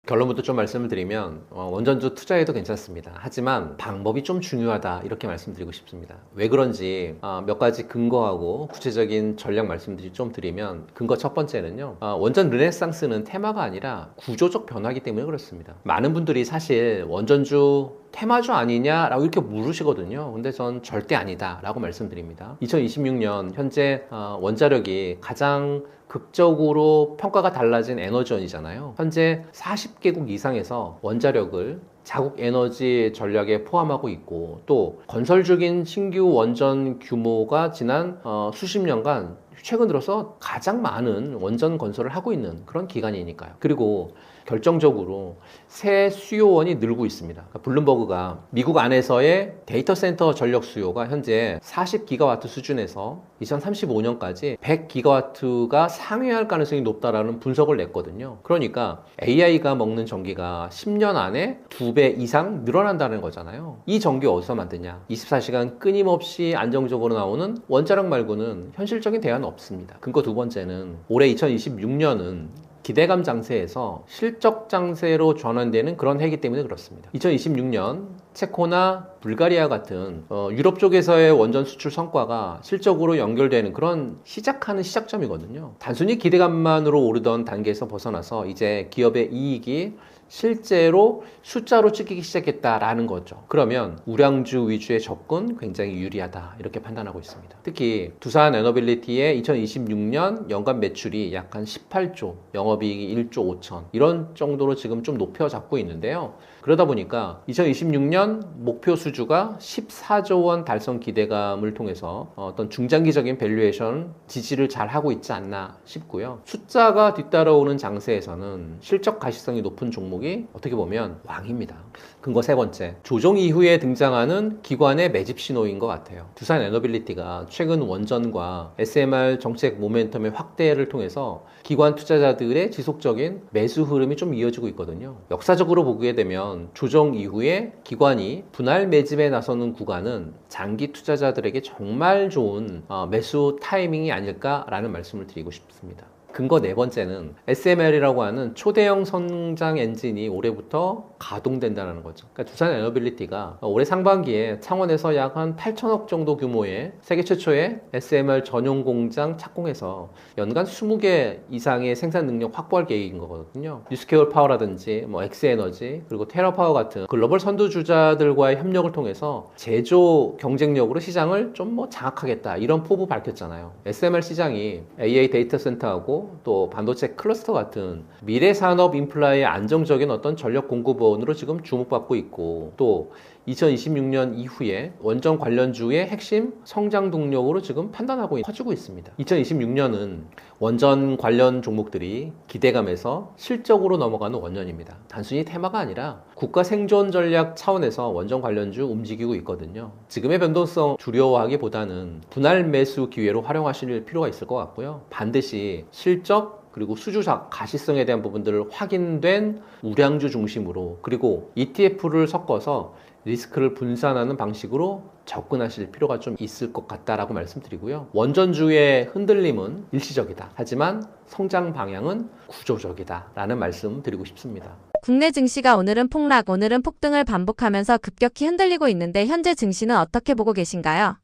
결론부터 좀 말씀을 드리면 원전주 투자해도 괜찮습니다. 하지만 방법이 좀 중요하다 이렇게 말씀드리고 싶습니다. 왜 그런지 몇 가지 근거하고 구체적인 전략 말씀드리 좀 드리면 근거 첫 번째는요. 원전 르네상스는 테마가 아니라 구조적 변화이기 때문에 그렇습니다. 많은 분들이 사실 원전주 테마주 아니냐라고 이렇게 물으시거든요. 근데 전 절대 아니다 라고 말씀드립니다. 2026년 현재 원자력이 가장 극적으로 평가가 달라진 에너지원이잖아요. 현재 40개국 이상에서 원자력을 자국 에너지 전략에 포함하고 있고 또 건설 중인 신규 원전 규모가 지난 수십 년간 최근 들어서 가장 많은 원전 건설을 하고 있는 그런 기간이니까요. 그리고 결정적으로 새 수요원이 늘고 있습니다. 그러니까 블룸버그가 미국 안에서의 데이터 센터 전력 수요가 현재 40기가와트 수준에서 2035년까지 100기가와트가 상회할 가능성이 높다라는 분석을 냈거든요. 그러니까 AI가 먹는 전기가 10년 안에 2배 이상 늘어난다는 거잖아요. 이 전기 어디서 만드냐? 24시간 끊임없이 안정적으로 나오는 원자력 말고는 현실적인 대안은 없습니다. 근거 두 번째는 올해 2026년은 기대감 장세에서 실적 장세로 전환되는 그런 해이기 때문에 그렇습니다. 2026년 체코나 불가리아 같은 유럽 쪽에서의 원전 수출 성과가 실적으로 연결되는 그런 시작하는 시작점이거든요. 단순히 기대감만으로 오르던 단계에서 벗어나서 이제 기업의 이익이 실제로 숫자로 찍히기 시작했다라는 거죠. 그러면 우량주 위주의 접근 굉장히 유리하다 이렇게 판단하고 있습니다. 특히 두산 에너빌리티의 2026년 연간 매출이 약 한 18조, 영업이익이 1조 5천 이런 정도로 지금 좀 높여 잡고 있는데요. 그러다 보니까 2026년 목표 수주가 14조 원 달성 기대감을 통해서 어떤 중장기적인 밸류에이션 지지를 잘 하고 있지 않나 싶고요. 숫자가 뒤따라오는 장세에서는 실적 가시성이 높은 종목이 어떻게 보면 왕입니다. 근거 세 번째, 조정 이후에 등장하는 기관의 매집 신호인 것 같아요. 두산 에너빌리티가 최근 원전과 SMR 정책 모멘텀의 확대를 통해서 기관 투자자들의 지속적인 매수 흐름이 좀 이어지고 있거든요. 역사적으로 보게 되면 조정 이후에 기관이 분할 매집에 나서는 구간은 장기 투자자들에게 정말 좋은 매수 타이밍이 아닐까라는 말씀을 드리고 싶습니다. 근거 네 번째는 SMR이라고 하는 초대형 성장 엔진이 올해부터 가동된다는 거죠. 그러니까 두산 에너빌리티가 올해 상반기에 창원에서 약 한 8천억 정도 규모의 세계 최초의 SMR 전용 공장 착공해서 연간 20개 이상의 생산 능력 확보할 계획인 거거든요. 뉴스케어 파워라든지 엑스에너지 그리고 테라파워 같은 글로벌 선두주자들과의 협력을 통해서 제조 경쟁력으로 시장을 좀 장악하겠다 이런 포부 밝혔잖아요. SMR 시장이 AA 데이터 센터하고 또 반도체 클러스터 같은 미래 산업 인프라의 안정적인 어떤 전력 공급원으로 지금 주목받고 있고 또 2026년 이후에 원전 관련주의 핵심 성장 동력으로 지금 판단하고 커지고 있습니다. 2026년은 원전 관련 종목들이 기대감에서 실적으로 넘어가는 원년입니다. 단순히 테마가 아니라 국가 생존 전략 차원에서 원전 관련주 움직이고 있거든요. 지금의 변동성 두려워하기보다는 분할 매수 기회로 활용하실 필요가 있을 것 같고요. 반드시 실적 그리고 수주 가시성에 대한 부분들을 확인된 우량주 중심으로 그리고 ETF를 섞어서 리스크를 분산하는 방식으로 접근하실 필요가 좀 있을 것 같다라고 말씀드리고요. 원전주의 흔들림은 일시적이다. 하지만 성장 방향은 구조적이다. 라는 말씀 드리고 싶습니다. 국내 증시가 오늘은 폭락, 오늘은 폭등을 반복하면서 급격히 흔들리고 있는데 현재 증시는 어떻게 보고 계신가요?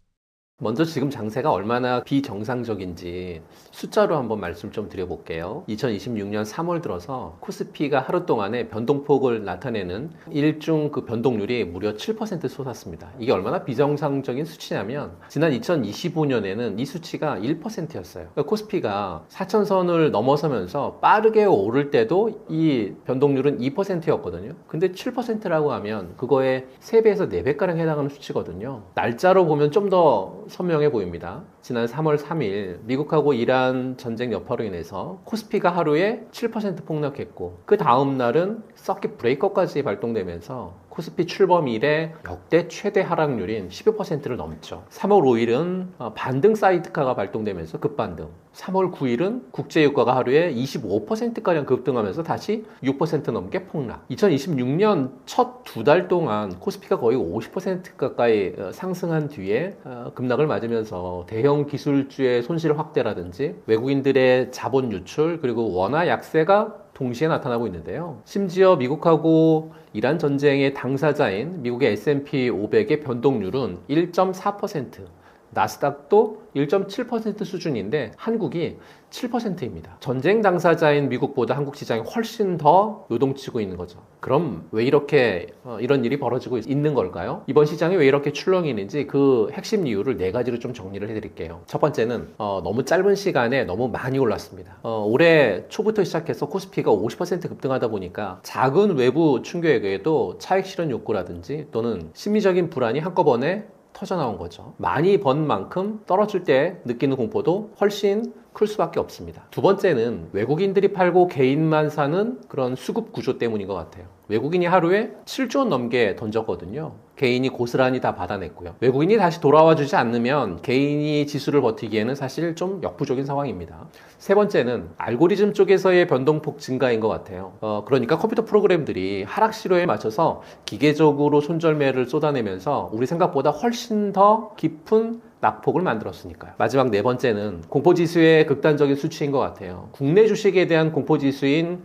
먼저 지금 장세가 얼마나 비정상적인지 숫자로 한번 말씀 좀 드려볼게요. 2026년 3월 들어서 코스피가 하루 동안에 변동폭을 나타내는 일중 그 변동률이 무려 7% 솟았습니다. 이게 얼마나 비정상적인 수치냐면 지난 2025년에는 이 수치가 1%였어요. 그러니까 코스피가 4천선을 넘어서면서 빠르게 오를 때도 이 변동률은 2%였거든요. 근데 7%라고 하면 그거에 3배에서 4배가량 해당하는 수치거든요. 날짜로 보면 좀 더 선명해 보입니다. 지난 3월 3일 미국하고 이란 전쟁 여파로 인해서 코스피가 하루에 7% 폭락했고 그 다음 날은 서킷 브레이커까지 발동되면서 코스피 출범 이래 역대 최대 하락률인 15%를 넘죠. 3월 5일은 반등 사이드카가 발동되면서 급반등. 3월 9일은 국제유가가 하루에 25%가량 급등하면서 다시 6% 넘게 폭락. 2026년 첫 2달 동안 코스피가 거의 50% 가까이 상승한 뒤에 급락을 맞으면서 대형 기술주의 손실 확대라든지 외국인들의 자본 유출 그리고 원화 약세가 동시에 나타나고 있는데요. 심지어 미국하고 이란 전쟁의 당사자인 미국의 S&P 500의 변동률은 1.4%, 나스닥도 1.7% 수준인데 한국이 7%입니다. 전쟁 당사자인 미국보다 한국 시장이 훨씬 더 요동치고 있는 거죠. 그럼 왜 이렇게 이런 일이 벌어지고 있는 걸까요? 이번 시장이 왜 이렇게 출렁이는지 그 핵심 이유를 네 가지로 좀 정리를 해드릴게요. 첫 번째는 너무 짧은 시간에 너무 많이 올랐습니다. 올해 초부터 시작해서 코스피가 50% 급등하다 보니까 작은 외부 충격에도 차익 실현 욕구라든지 또는 심리적인 불안이 한꺼번에 터져 나온 거죠. 많이 번 만큼 떨어질 때 느끼는 공포도 훨씬 클 수밖에 없습니다. 두 번째는 외국인들이 팔고 개인만 사는 그런 수급 구조 때문인 것 같아요. 외국인이 하루에 7조 원 넘게 던졌거든요. 개인이 고스란히 다 받아냈고요. 외국인이 다시 돌아와 주지 않으면 개인이 지수를 버티기에는 사실 좀 역부족인 상황입니다. 세 번째는 알고리즘 쪽에서의 변동폭 증가인 것 같아요. 그러니까 컴퓨터 프로그램들이 하락 시로에 맞춰서 기계적으로 손절매를 쏟아내면서 우리 생각보다 훨씬 더 깊은 낙폭을 만들었으니까요. 마지막 네 번째는 공포지수의 극단적인 수치인 것 같아요. 국내 주식에 대한 공포지수인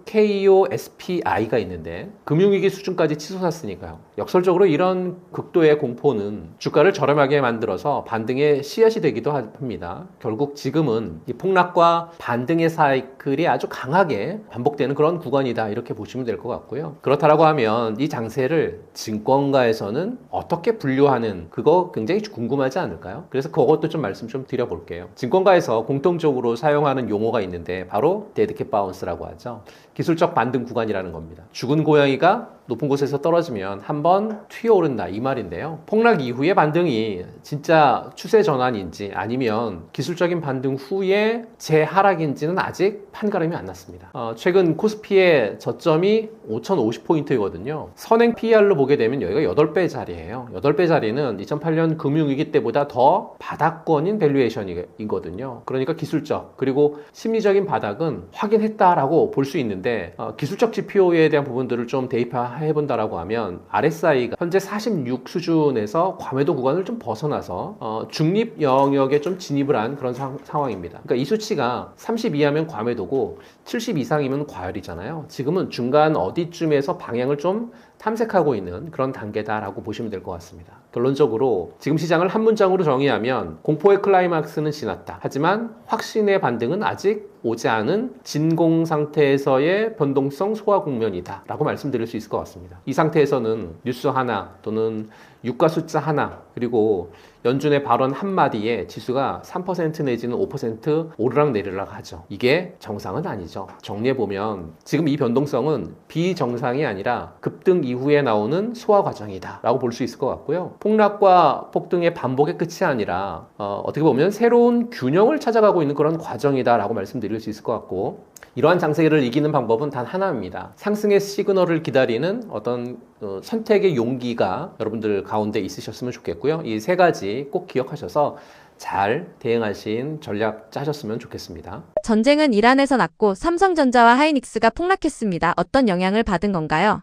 VKOSPI가 있는데 금융위기 수준까지 치솟았으니까요. 역설적으로 이런 극도의 공포는 주가를 저렴하게 만들어서 반등의 씨앗이 되기도 합니다. 결국 지금은 이 폭락과 반등의 사이클이 아주 강하게 반복되는 그런 구간이다 이렇게 보시면 될 것 같고요. 그렇다라고 하면 이 장세를 증권가에서는 어떻게 분류하는 그거 굉장히 궁금하지 않을까요? 그래서 그것도 좀 말씀 좀 드려볼게요. 증권가에서 공통적으로 사용하는 용어가 있는데 바로 데드캣 바운스라고 하죠. 기술적 반등 구간이라는 겁니다. 죽은 고양이가 높은 곳에서 떨어지면 한번 튀어오른다 이 말인데요. 폭락 이후의 반등이 진짜 추세 전환인지 아니면 기술적인 반등 후에 재하락인지는 아직 판가름이 안 났습니다. 최근 코스피의 저점이 5050포인트이거든요. 선행 PER로 보게 되면 여기가 8배 자리예요. 8배 자리는 2008년 금융위기 때보다 더 바닥권인 밸류에이션이거든요. 그러니까 기술적 그리고 심리적인 바닥은 확인했다라고 볼 수 있는데 기술적 지표에 대한 부분들을 좀 대입해본다라고 하면 RSI가 현재 46 수준에서 과매도 구간을 좀 벗어나서 중립 영역에 좀 진입을 한 그런 상황입니다. 그러니까 이 수치가 30 이하면 과매도고 70 이상이면 과열이잖아요. 지금은 중간 어디쯤에서 방향을 좀 탐색하고 있는 그런 단계다라고 보시면 될 것 같습니다. 결론적으로 지금 시장을 한 문장으로 정의하면 공포의 클라이막스는 지났다. 하지만 확신의 반등은 아직 오지 않은 진공 상태에서의 변동성 소화 국면이다 라고 말씀드릴 수 있을 것 같습니다. 이 상태에서는 뉴스 하나 또는 유가 숫자 하나 그리고 연준의 발언 한마디에 지수가 3% 내지는 5% 오르락 내리락 하죠. 이게 정상은 아니죠. 정리해보면 지금 이 변동성은 비정상이 아니라 급등 이후에 나오는 소화 과정이다 라고 볼 수 있을 것 같고요. 폭락과 폭등의 반복의 끝이 아니라 어떻게 보면 새로운 균형을 찾아가고 있는 그런 과정이다 라고 말씀드릴 수 있을 것 같고 이러한 장세를 이기는 방법은 단 하나입니다. 상승의 시그널을 기다리는 어떤 선택의 용기가 여러분들 가운데 있으셨으면 좋겠고요. 이 세 가지 꼭 기억하셔서 잘 대응하신 전략 짜셨으면 좋겠습니다. 전쟁은 이란에서 났고 삼성전자와 하이닉스가 폭락했습니다. 어떤 영향을 받은 건가요?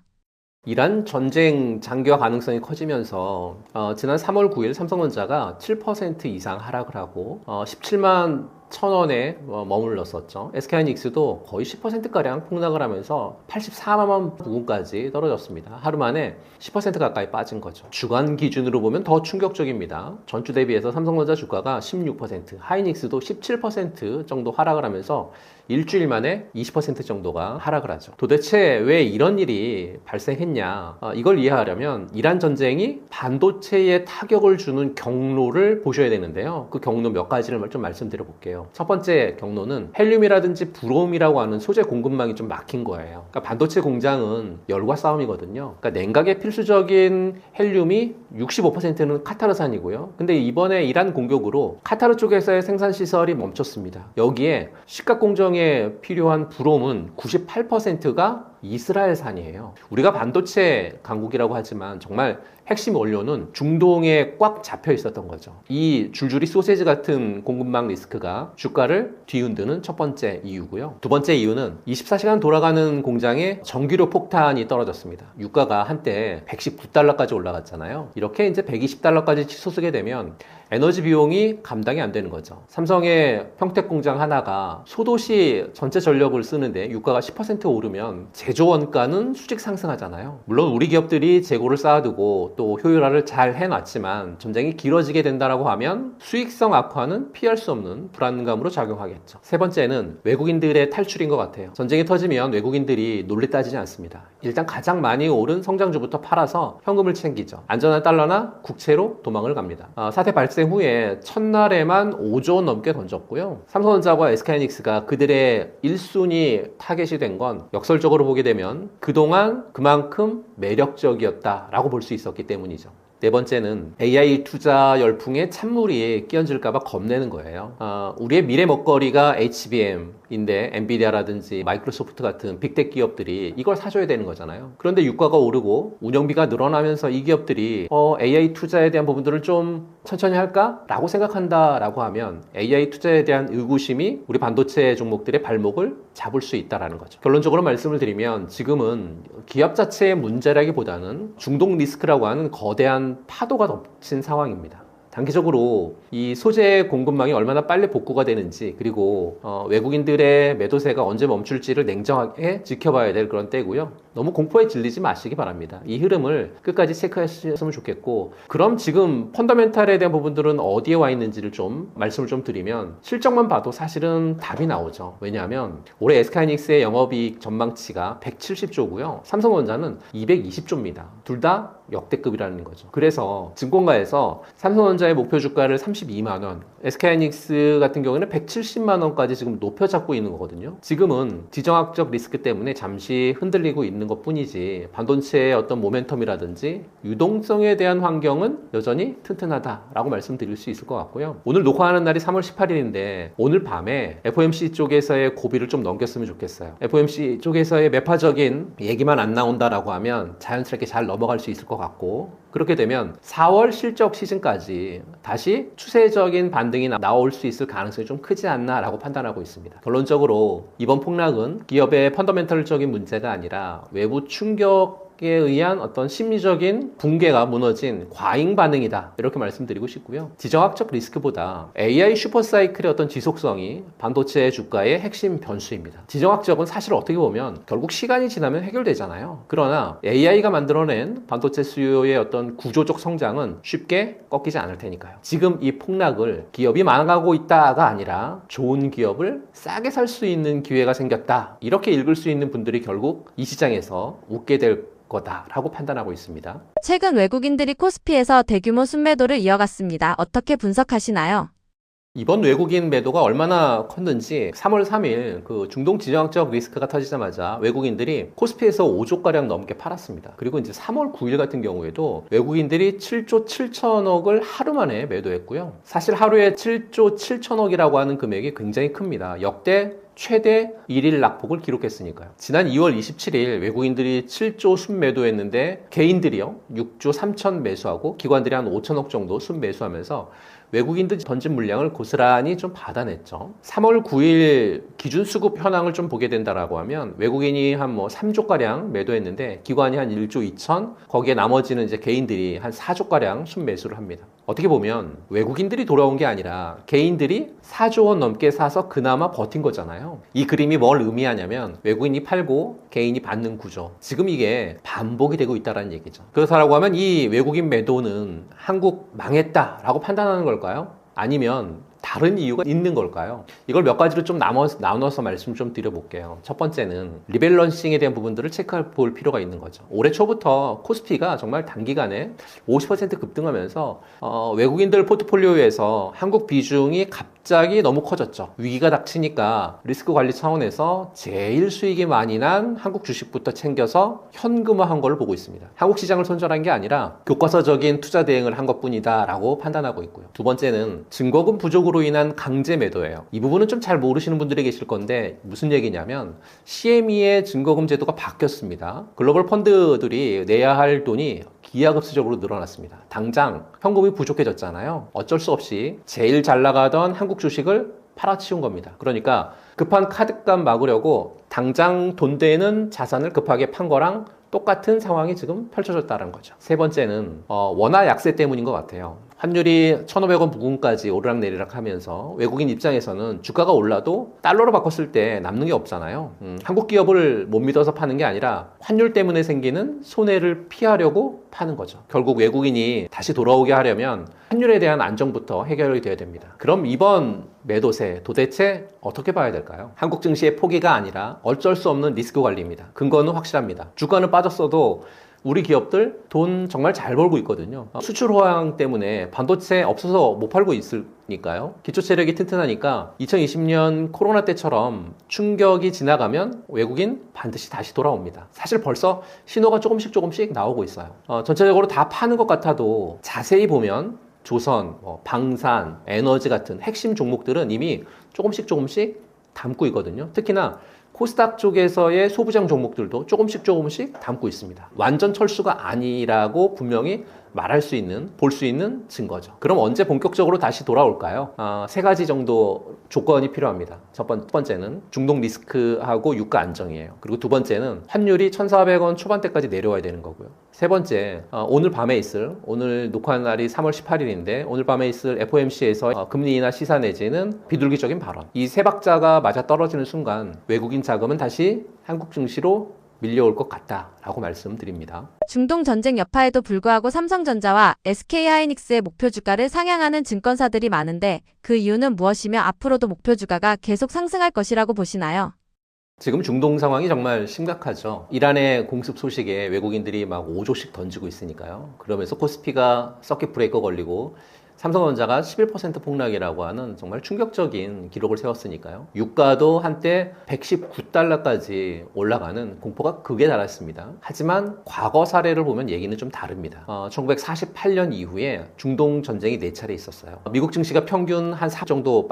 이란 전쟁 장기화 가능성이 커지면서 지난 3월 9일 삼성전자가 7% 이상 하락을 하고 17만 1,000원에 머물렀었죠. SK하이닉스도 거의 10%가량 폭락을 하면서 84만 원 부근까지 떨어졌습니다. 하루 만에 10% 가까이 빠진 거죠. 주간 기준으로 보면 더 충격적입니다. 전주 대비해서 삼성전자 주가가 16%, 하이닉스도 17% 정도 하락을 하면서 일주일 만에 20% 정도가 하락을 하죠. 도대체 왜 이런 일이 발생했냐? 이걸 이해하려면 이란 전쟁이 반도체에 타격을 주는 경로를 보셔야 되는데요. 그 경로 몇 가지를 좀 말씀드려 볼게요. 첫 번째 경로는 헬륨이라든지 브롬이라고 하는 소재 공급망이 좀 막힌 거예요. 그러니까 반도체 공장은 열과 싸움이거든요. 그러니까 냉각에 필수적인 헬륨이 65%는 카타르산이고요. 근데 이번에 이란 공격으로 카타르 쪽에서의 생산 시설이 멈췄습니다. 여기에 식각 공정에 필요한 브롬은 98%가 이스라엘산이에요. 우리가 반도체 강국이라고 하지만 정말 핵심 원료는 중동에 꽉 잡혀 있었던 거죠. 이 줄줄이 소세지 같은 공급망 리스크가 주가를 뒤흔드는 첫 번째 이유고요. 두 번째 이유는 24시간 돌아가는 공장에 전기료 폭탄이 떨어졌습니다. 유가가 한때 119달러까지 올라갔잖아요. 이렇게 이제 120달러까지 치솟게 되면 에너지 비용이 감당이 안 되는 거죠. 삼성의 평택 공장 하나가 소도시 전체 전력을 쓰는데 유가가 10% 오르면 제조 원가는 수직 상승하잖아요. 물론 우리 기업들이 재고를 쌓아두고 획기적이고 또 효율화를 잘 해놨지만 전쟁이 길어지게 된다라고 하면 수익성 악화는 피할 수 없는 불안감으로 작용하겠죠. 세 번째는 외국인들의 탈출인 것 같아요. 전쟁이 터지면 외국인들이 논리 따지지 않습니다. 일단 가장 많이 오른 성장주부터 팔아서 현금을 챙기죠. 안전한 달러나 국채로 도망을 갑니다. 사태 발생 후에 첫날에만 5조 원 넘게 던졌고요. 삼성전자와 SK하이닉스가 그들의 1순위 타겟이 된 건 역설적으로 보게 되면 그동안 그만큼 매력적이었다라고 볼 수 있었기 때문이죠. 네 번째는 AI 투자 열풍에 찬물이 끼얹을까봐 겁내는 거예요. 우리의 미래 먹거리가 HBM인데 엔비디아라든지 마이크로소프트 같은 빅텍 기업들이 이걸 사줘야 되는 거잖아요. 그런데 유가가 오르고 운영비가 늘어나면서 이 기업들이 AI 투자에 대한 부분들을 좀 천천히 할까? 라고 생각한다라고 하면 AI 투자에 대한 의구심이 우리 반도체 종목들의 발목을 잡을 수 있다라는 거죠. 결론적으로 말씀을 드리면 지금은 기업 자체의 문제라기보다는 중동 리스크라고 하는 거대한 파도가 덮친 상황입니다. 단기적으로 이 소재 공급망이 얼마나 빨리 복구가 되는지 그리고 외국인들의 매도세가 언제 멈출지를 냉정하게 지켜봐야 될 그런 때고요. 너무 공포에 질리지 마시기 바랍니다. 이 흐름을 끝까지 체크하셨으면 좋겠고 그럼 지금 펀더멘탈에 대한 부분들은 어디에 와 있는지를 좀 말씀을 좀 드리면 실적만 봐도 사실은 답이 나오죠. 왜냐하면 올해 SK하이닉스의 영업이익 전망치가 170조고요. 삼성전자는 220조입니다. 둘 다 역대급이라는 거죠. 그래서 증권가에서 삼성전자의 목표 주가를 32만 원, SK하이닉스 같은 경우에는 170만 원까지 지금 높여 잡고 있는 거거든요. 지금은 지정학적 리스크 때문에 잠시 흔들리고 있는 것뿐이지 반도체의 어떤 모멘텀이라든지 유동성에 대한 환경은 여전히 튼튼하다라고 말씀드릴 수 있을 것 같고요. 오늘 녹화하는 날이 3월 18일인데 오늘 밤에 FOMC 쪽에서의 고비를 좀 넘겼으면 좋겠어요. FOMC 쪽에서의 매파적인 얘기만 안 나온다라고 하면 자연스럽게 잘 넘어갈 수 있을 것 같고 그렇게 되면 4월 실적 시즌까지 다시 추세적인 반등이 나올 수 있을 가능성이 좀 크지 않나라고 판단하고 있습니다. 결론적으로 이번 폭락은 기업의 펀더멘털적인 문제가 아니라 외부 충격에 의한 어떤 심리적인 붕괴가 무너진 과잉 반응이다 이렇게 말씀드리고 싶고요. 지정학적 리스크보다 AI 슈퍼사이클의 어떤 지속성이 반도체 주가의 핵심 변수입니다. 지정학적은 사실 어떻게 보면 결국 시간이 지나면 해결되잖아요. 그러나 AI가 만들어낸 반도체 수요의 어떤 구조적 성장은 쉽게 꺾이지 않을 테니까요. 지금 이 폭락을 기업이 망하고 있다가 아니라 좋은 기업을 싸게 살 수 있는 기회가 생겼다 이렇게 읽을 수 있는 분들이 결국 이 시장에서 웃게 될 거다라고 판단하고 있습니다. 최근 외국인들이 코스피에서 대규모 순매도를 이어갔습니다. 어떻게 분석하시나요? 이번 외국인 매도가 얼마나 컸는지 3월 3일 그 중동 지정학적 리스크가 터지자마자 외국인들이 코스피에서 5조가량 넘게 팔았습니다. 그리고 이제 3월 9일 같은 경우에도 외국인들이 7조 7천억을 하루 만에 매도했고요. 사실 하루에 7조 7천억이라고 하는 금액이 굉장히 큽니다. 역대 최대 1일 낙폭을 기록했으니까요. 지난 2월 27일 외국인들이 7조 순매도했는데 개인들이요 6조 3천 매수하고 기관들이 한 5천억 정도 순매수하면서 외국인들 던진 물량을 고스란히 좀 받아냈죠. 3월 9일 기준 수급 현황을 좀 보게 된다라고 하면 외국인이 한 3조가량 매도했는데 기관이 한 1조 2천, 거기에 나머지는 이제 개인들이 한 4조가량 순매수를 합니다. 어떻게 보면 외국인들이 돌아온 게 아니라 개인들이 4조 원 넘게 사서 그나마 버틴 거잖아요. 이 그림이 뭘 의미하냐면 외국인이 팔고 개인이 받는 구조. 지금 이게 반복이 되고 있다는 얘기죠. 그렇다라고 하면 이 외국인 매도는 한국 망했다라고 판단하는 걸까요? 아니면 다른 이유가 있는 걸까요? 이걸 몇 가지로 좀 나눠서 말씀 좀 드려볼게요. 첫 번째는 리밸런싱에 대한 부분들을 체크해 볼 필요가 있는 거죠. 올해 초부터 코스피가 정말 단기간에 50% 급등하면서 외국인들 포트폴리오에서 한국 비중이 갑자기 너무 커졌죠. 위기가 닥치니까 리스크 관리 차원에서 제일 수익이 많이 난 한국 주식부터 챙겨서 현금화한 걸 보고 있습니다. 한국 시장을 손절한 게 아니라 교과서적인 투자 대응을 한 것뿐이다 라고 판단하고 있고요. 두 번째는 증거금 부족으로 인한 강제 매도예요. 이 부분은 좀 잘 모르시는 분들이 계실 건데 무슨 얘기냐면 CME의 증거금 제도가 바뀌었습니다. 글로벌 펀드들이 내야 할 돈이 기하급수적으로 늘어났습니다. 당장 현금이 부족해졌잖아요. 어쩔 수 없이 제일 잘 나가던 한국 주식을 팔아치운 겁니다. 그러니까 급한 카드값 막으려고 당장 돈 되는 자산을 급하게 판 거랑 똑같은 상황이 지금 펼쳐졌다는 거죠. 세 번째는 원화 약세 때문인 것 같아요. 환율이 1,500원 부근까지 오르락내리락 하면서 외국인 입장에서는 주가가 올라도 달러로 바꿨을 때 남는 게 없잖아요. 한국 기업을 못 믿어서 파는 게 아니라 환율 때문에 생기는 손해를 피하려고 파는 거죠. 결국 외국인이 다시 돌아오게 하려면 환율에 대한 안정부터 해결이 돼야 됩니다. 그럼 이번 매도세 도대체 어떻게 봐야 될까요? 한국 증시의 포기가 아니라 어쩔 수 없는 리스크 관리입니다. 근거는 확실합니다. 주가는 빠졌어도 우리 기업들 돈 정말 잘 벌고 있거든요. 수출 호황 때문에 반도체 없어서 못 팔고 있으니까요. 기초 체력이 튼튼하니까 2020년 코로나 때처럼 충격이 지나가면 외국인 반드시 다시 돌아옵니다. 사실 벌써 신호가 조금씩 나오고 있어요. 전체적으로 다 파는 것 같아도 자세히 보면 조선, 방산, 에너지 같은 핵심 종목들은 이미 조금씩 담고 있거든요. 특히나 코스닥 쪽에서의 소부장 종목들도 조금씩 담고 있습니다. 완전 철수가 아니라고 분명히 말할 수 있는, 볼 수 있는 증거죠. 그럼 언제 본격적으로 다시 돌아올까요? 세 가지 정도 조건이 필요합니다. 첫 번째는 중동 리스크하고 유가 안정이에요. 그리고 두 번째는 환율이 1,400원 초반대까지 내려와야 되는 거고요. 세 번째, 오늘 녹화한 날이 3월 18일인데 오늘 밤에 있을 FOMC에서 금리 인하 시사 내지는 비둘기적인 발언. 이 세 박자가 맞아 떨어지는 순간 외국인 자금은 다시 한국 증시로 밀려올 것 같다라고 말씀드립니다. 중동 전쟁 여파에도 불구하고 삼성전자와 SK하이닉스의 목표 주가를 상향하는 증권사들이 많은데 그 이유는 무엇이며 앞으로도 목표 주가가 계속 상승할 것이라고 보시나요? 지금 중동 상황이 정말 심각하죠. 이란의 공습 소식에 외국인들이 막 5조씩 던지고 있으니까요. 그러면서 코스피가 서킷 브레이커 걸리고 삼성전자가 11% 폭락이라고 하는 정말 충격적인 기록을 세웠으니까요. 유가도 한때 119달러까지 올라가는 공포가 극에 달했습니다. 하지만 과거 사례를 보면 얘기는 좀 다릅니다. 1948년 이후에 중동 전쟁이 4차례 있었어요. 미국 증시가 평균 한 4 정도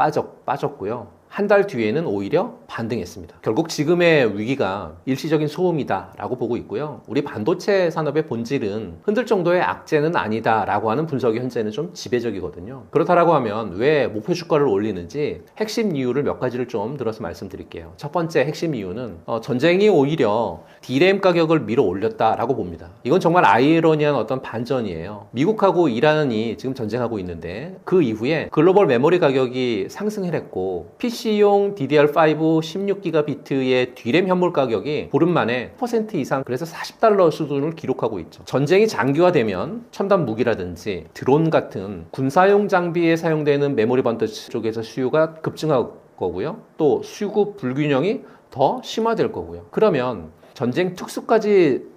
빠졌고요. 한 달 뒤에는 오히려 반등했습니다. 결국 지금의 위기가 일시적인 소음이다라고 보고 있고요. 우리 반도체 산업의 본질은 흔들 정도의 악재는 아니다라고 하는 분석이 현재는 좀 지배적이거든요. 그렇다라고 하면 왜 목표 주가를 올리는지 핵심 이유를 몇 가지를 좀 들어서 말씀드릴게요. 첫 번째 핵심 이유는 전쟁이 오히려 D램 가격을 밀어 올렸다라고 봅니다. 이건 정말 아이러니한 어떤 반전이에요. 미국하고 이란이 지금 전쟁하고 있는데 그 이후에 글로벌 메모리 가격이 상승을 했고 PC용 DDR5 16기가비트의 D램 현물 가격이 보름 만에 10% 이상, 그래서 40달러 수준을 기록하고 있죠. 전쟁이 장기화되면 첨단 무기라든지 드론 같은 군사용 장비에 사용되는 메모리 반도체 쪽에서 수요가 급증할 거고요. 또 수급 불균형이 더 심화될 거고요. 그러면 전쟁 특수까지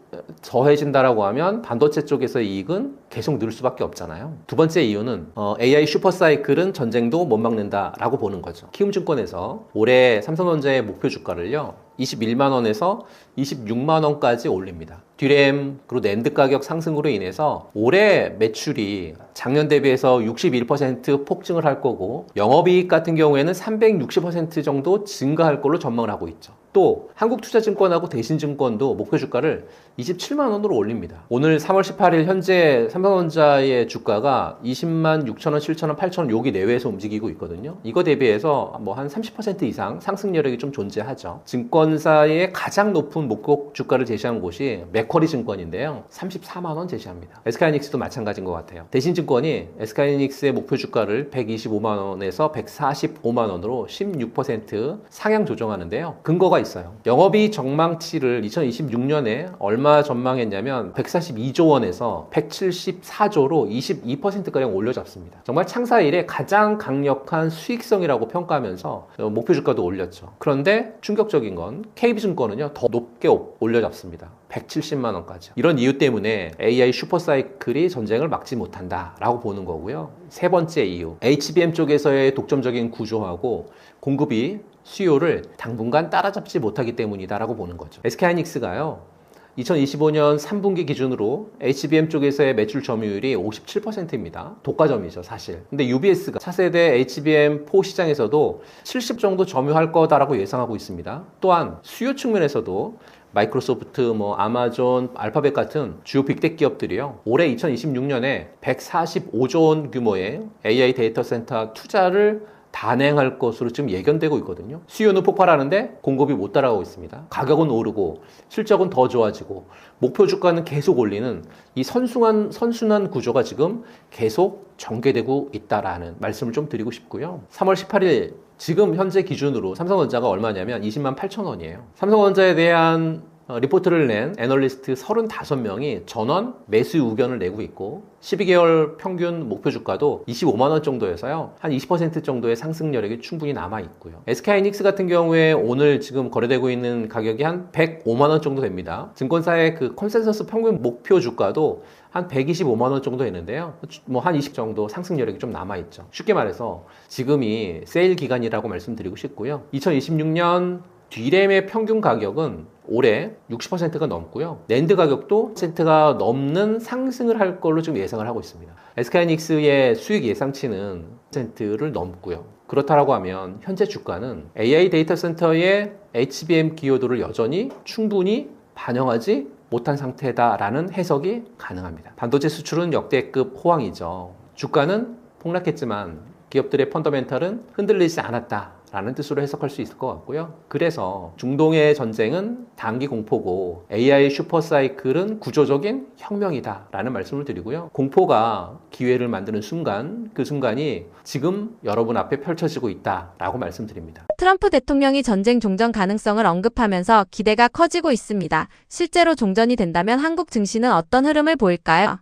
더해진다라고 하면 반도체 쪽에서의 이익은 계속 늘 수밖에 없잖아요. 두 번째 이유는 AI 슈퍼사이클은 전쟁도 못 막는다라고 보는 거죠. 키움증권에서 올해 삼성전자의 목표 주가를요 21만 원에서 26만 원까지 올립니다. D램 그리고 낸드 가격 상승으로 인해서 올해 매출이 작년 대비해서 61% 폭증을 할 거고 영업이익 같은 경우에는 360% 정도 증가할 걸로 전망을 하고 있죠. 또 한국투자증권하고 대신증권도 목표 주가를 27만 원으로 올립니다. 오늘 3월 18일 현재 삼성전자의 주가가 20만 6천 원, 7천 원, 8천 원 여기 내외에서 움직이고 있거든요. 이거 대비해서 뭐 한 30% 이상 상승 여력이 좀 존재하죠. 증권사의 가장 높은 목표 주가를 제시한 곳이 맥쿼리 증권인데요. 34만 원 제시합니다. SK하이닉스도 마찬가지인 것 같아요. 대신증권이 SK하이닉스의 목표 주가를 125만 원에서 145만 원으로 16% 상향 조정하는데요. 근거가 있어요. 영업이익 전망치를 2026년에 얼마 전망했냐면 142조 원에서 174조로 22%가량 올려잡습니다. 정말 창사 이래 가장 강력한 수익성이라고 평가하면서 목표 주가도 올렸죠. 그런데 충격적인 건 KB증권은요 더 높게 올려잡습니다. 170만 원까지. 이런 이유 때문에 AI 슈퍼사이클이 전쟁을 막지 못한다라고 보는 거고요. 세 번째 이유, HBM 쪽에서의 독점적인 구조하고 공급이 수요를 당분간 따라잡지 못하기 때문이다라고 보는 거죠. SK하이닉스가요 2025년 3분기 기준으로 HBM 쪽에서의 매출 점유율이 57%입니다. 독과점이죠, 사실. 근데 UBS가 차세대 HBM4 시장에서도 70 정도 점유할 거다라고 예상하고 있습니다. 또한 수요 측면에서도 마이크로소프트, 아마존, 알파벳 같은 주요 빅텍 기업들이요. 올해 2026년에 145조 원 규모의 AI 데이터 센터 투자를 단행할 것으로 지금 예견되고 있거든요. 수요는 폭발하는데 공급이 못 따라가고 있습니다. 가격은 오르고 실적은 더 좋아지고 목표 주가는 계속 올리는 이 선순환 구조가 지금 계속 전개되고 있다라는 말씀을 좀 드리고 싶고요. 3월 18일 지금 현재 기준으로 삼성전자가 얼마냐면 20만 8천 원이에요. 삼성전자에 대한 리포트를 낸 애널리스트 35명이 전원 매수 의견을 내고 있고 12개월 평균 목표 주가도 25만 원 정도여서요. 한 20% 정도의 상승 여력이 충분히 남아 있고요. SK하이닉스 같은 경우에 오늘 지금 거래되고 있는 가격이 한 105만 원 정도 됩니다. 증권사의 그 컨센서스 평균 목표 주가도 한 125만 원 정도 되는데요. 뭐 한 20 정도 상승 여력이 좀 남아 있죠. 쉽게 말해서 지금이 세일 기간이라고 말씀드리고 싶고요. 2026년 D램의 평균 가격은 올해 60%가 넘고요. 낸드 가격도 10%가 넘는 상승을 할 걸로 지금 예상을 하고 있습니다. SK하이닉스의 수익 예상치는 10%를 넘고요. 그렇다라고 하면 현재 주가는 AI 데이터 센터의 HBM 기여도를 여전히 충분히 반영하지 못한 상태다라는 해석이 가능합니다. 반도체 수출은 역대급 호황이죠. 주가는 폭락했지만 기업들의 펀더멘털은 흔들리지 않았다 라는 뜻으로 해석할 수 있을 것 같고요. 그래서 중동의 전쟁은 단기 공포고 AI 슈퍼사이클은 구조적인 혁명이다 라는 말씀을 드리고요. 공포가 기회를 만드는 순간, 그 순간이 지금 여러분 앞에 펼쳐지고 있다 라고 말씀드립니다. 트럼프 대통령이 전쟁 종전 가능성을 언급하면서 기대가 커지고 있습니다. 실제로 종전이 된다면 한국 증시는 어떤 흐름을 보일까요?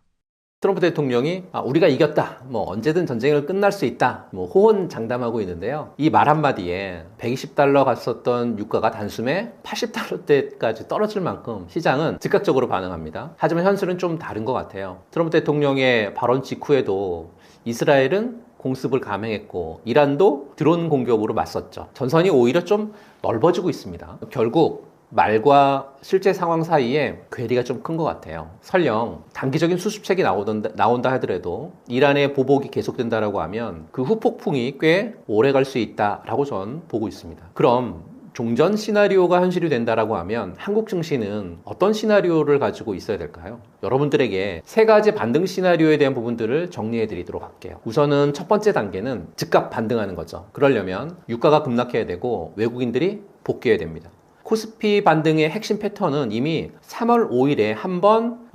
트럼프 대통령이 우리가 이겼다, 뭐 언제든 전쟁을 끝날 수 있다, 뭐 호언장담하고 있는데요. 이 말 한마디에 120달러 갔었던 유가가 단숨에 80달러대까지 떨어질 만큼 시장은 즉각적으로 반응합니다. 하지만 현실은 좀 다른 것 같아요. 트럼프 대통령의 발언 직후에도 이스라엘은 공습을 감행했고 이란도 드론 공격으로 맞섰죠. 전선이 오히려 좀 넓어지고 있습니다. 결국 말과 실제 상황 사이에 괴리가 좀 큰 것 같아요. 설령 단기적인 수습책이 나온다 하더라도 이란의 보복이 계속된다라고 하면 그 후폭풍이 꽤 오래 갈 수 있다라고 전 보고 있습니다. 그럼 종전 시나리오가 현실이 된다라고 하면 한국 증시는 어떤 시나리오를 가지고 있어야 될까요? 여러분들에게 세 가지 반등 시나리오에 대한 부분들을 정리해 드리도록 할게요. 우선은 첫 번째 단계는 즉각 반등하는 거죠. 그러려면 유가가 급락해야 되고 외국인들이 복귀해야 됩니다. 코스피 반등의 핵심 패턴은 이미 3월 5일에 한번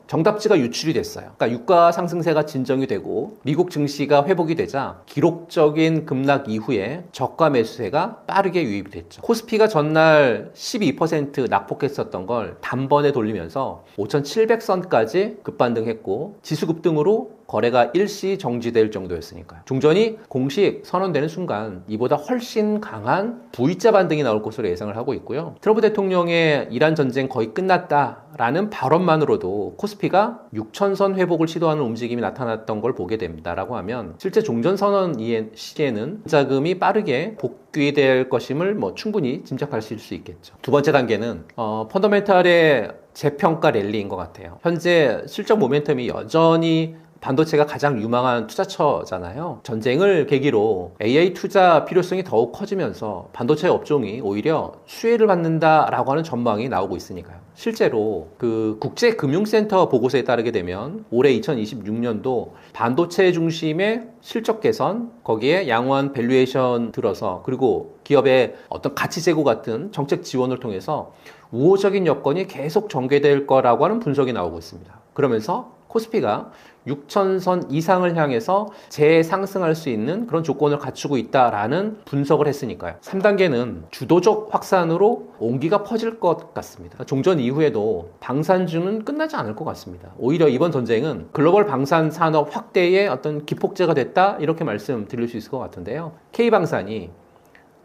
정답지가 유출이 됐어요. 그러니까 유가 상승세가 진정이 되고 미국 증시가 회복이 되자 기록적인 급락 이후에 저가 매수세가 빠르게 유입이 됐죠. 코스피가 전날 12% 낙폭했었던 걸 단번에 돌리면서 5,700선까지 급반등했고 지수 급등으로 거래가 일시 정지될 정도였으니까요. 종전이 공식 선언되는 순간 이보다 훨씬 강한 V자 반등이 나올 것으로 예상을 하고 있고요. 트럼프 대통령의 이란 전쟁 거의 끝났다라는 발언만으로도 코스피가 6,000선 회복을 시도하는 움직임이 나타났던 걸 보게 됩니다라고 하면 실제 종전 선언 시기에는 자금이 빠르게 복귀될 것임을 충분히 짐작하실 수 있겠죠. 두 번째 단계는 펀더멘탈의 재평가 랠리인 것 같아요. 현재 실적 모멘텀이 여전히 반도체가 가장 유망한 투자처잖아요. 전쟁을 계기로 AI 투자 필요성이 더욱 커지면서 반도체 업종이 오히려 수혜를 받는다라고 하는 전망이 나오고 있으니까요. 실제로 그 국제금융센터 보고서에 따르게 되면 올해 2026년도 반도체 중심의 실적 개선, 거기에 양호한 밸류에이션 들어서 그리고 기업의 어떤 가치 제고 같은 정책 지원을 통해서 우호적인 여건이 계속 전개될 거라고 하는 분석이 나오고 있습니다. 그러면서 코스피가 6,000선 이상을 향해서 재상승할 수 있는 그런 조건을 갖추고 있다라는 분석을 했으니까요. 3단계는 주도적 확산으로 온기가 퍼질 것 같습니다. 종전 이후에도 방산주는 끝나지 않을 것 같습니다. 오히려 이번 전쟁은 글로벌 방산 산업 확대의 어떤 기폭제가 됐다 이렇게 말씀드릴 수 있을 것 같은데요. K방산이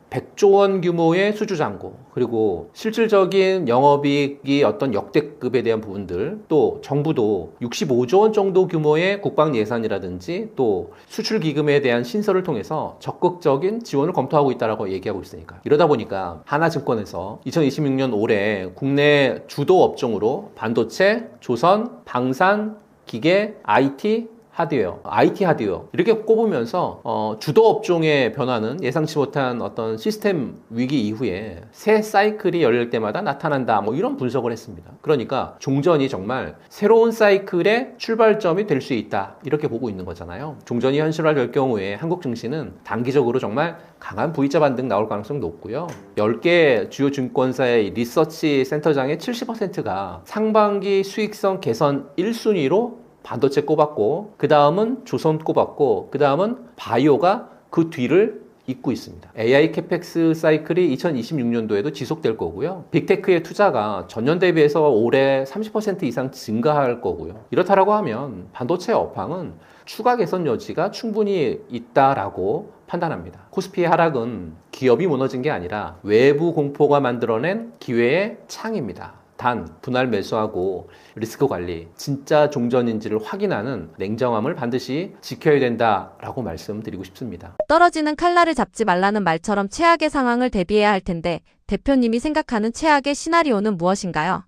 100조 원 규모의 수주 잔고, 그리고 실질적인 영업이익이 어떤 역대급에 대한 부분들, 또 정부도 65조 원 정도 규모의 국방 예산이라든지 또 수출 기금에 대한 신설을 통해서 적극적인 지원을 검토하고 있다라고 얘기하고 있으니까. 이러다 보니까 하나증권에서 2026년 올해 국내 주도 업종으로 반도체, 조선, 방산, 기계, IT, 하드웨어, IT 하드웨어 이렇게 꼽으면서 주도 업종의 변화는 예상치 못한 어떤 시스템 위기 이후에 새 사이클이 열릴 때마다 나타난다. 뭐 이런 분석을 했습니다. 그러니까 종전이 정말 새로운 사이클의 출발점이 될 수 있다. 이렇게 보고 있는 거잖아요. 종전이 현실화될 경우에 한국 증시는 단기적으로 정말 강한 V자 반등 나올 가능성이 높고요. 10개 주요 증권사의 리서치 센터장의 70%가 상반기 수익성 개선 1순위로 반도체 꼽았고, 그 다음은 조선 꼽았고, 그 다음은 바이오가 그 뒤를 잇고 있습니다. AI 캐펙스 사이클이 2026년도에도 지속될 거고요. 빅테크의 투자가 전년 대비해서 올해 30% 이상 증가할 거고요. 이렇다라고 하면 반도체 업황은 추가 개선 여지가 충분히 있다라고 판단합니다. 코스피의 하락은 기업이 무너진 게 아니라 외부 공포가 만들어낸 기회의 창입니다. 단, 분할 매수하고 리스크 관리, 진짜 종전인지를 확인하는 냉정함을 반드시 지켜야 된다라고 말씀드리고 싶습니다. 떨어지는 칼날을 잡지 말라는 말처럼 최악의 상황을 대비해야 할 텐데 대표님이 생각하는 최악의 시나리오는 무엇인가요?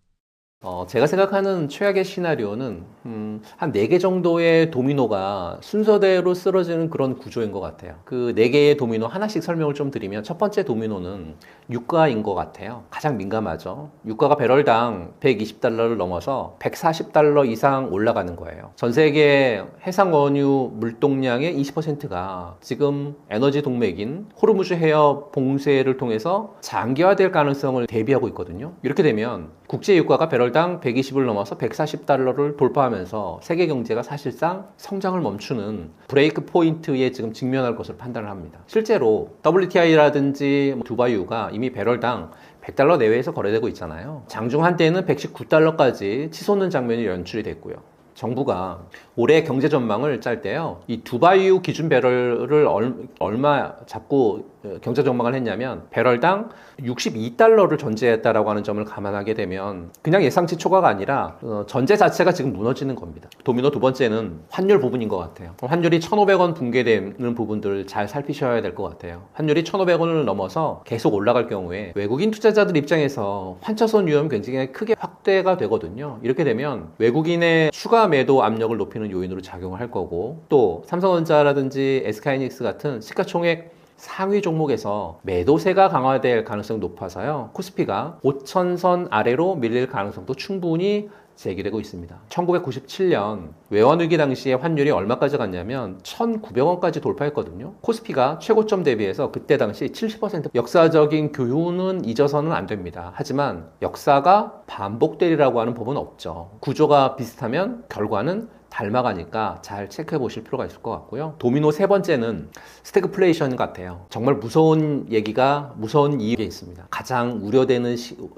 제가 생각하는 최악의 시나리오는 한 4개 정도의 도미노가 순서대로 쓰러지는 그런 구조인 것 같아요. 그 4개의 도미노 하나씩 설명을 좀 드리면 첫 번째 도미노는 유가인 것 같아요. 가장 민감하죠. 유가가 배럴당 120달러를 넘어서 140달러 이상 올라가는 거예요. 전 세계 해상 원유 물동량의 20%가 지금 에너지 동맥인 호르무즈 해협 봉쇄를 통해서 장기화될 가능성을 대비하고 있거든요. 이렇게 되면 국제 유가가 배럴당 120을 넘어서 140달러를 돌파하면서 세계 경제가 사실상 성장을 멈추는 브레이크 포인트에 지금 직면할 것으로 판단을 합니다. 실제로 WTI라든지 두바이유가 이미 배럴당 100달러 내외에서 거래되고 있잖아요. 장중 한때는 119달러까지 치솟는 장면이 연출이 됐고요. 정부가 올해 경제 전망을 짤 때요, 이 두바이유 기준 배럴을 얼마 잡고 경제 전망을 했냐면 배럴당 62달러를 전제했다라고 하는 점을 감안하게 되면 그냥 예상치 초과가 아니라 전제 자체가 지금 무너지는 겁니다. 도미노 두 번째는 환율 부분인 것 같아요. 환율이 1,500원 붕괴되는 부분들 잘 살피셔야 될 것 같아요. 환율이 1,500원을 넘어서 계속 올라갈 경우에 외국인 투자자들 입장에서 환차손 위험이 굉장히 크게 확대가 되거든요. 이렇게 되면 외국인의 추가 매도 압력을 높이는 요인으로 작용을 할 거고, 또 삼성전자라든지 SK하이닉스 같은 시가총액 상위 종목에서 매도세가 강화될 가능성이 높아서요, 코스피가 5,000선 아래로 밀릴 가능성도 충분히 제기되고 있습니다. 1997년 외환위기 당시에 환율이 얼마까지 갔냐면 1,900원까지 돌파했거든요. 코스피가 최고점 대비해서 그때 당시 70% 역사적인 교훈은 잊어서는 안 됩니다. 하지만 역사가 반복되리라고 하는 법은 없죠. 구조가 비슷하면 결과는 닮아가니까 잘 체크해 보실 필요가 있을 것 같고요. 도미노 세 번째는 스태그플레이션 같아요. 정말 무서운 얘기가, 무서운 이유가 있습니다. 가장 우려되는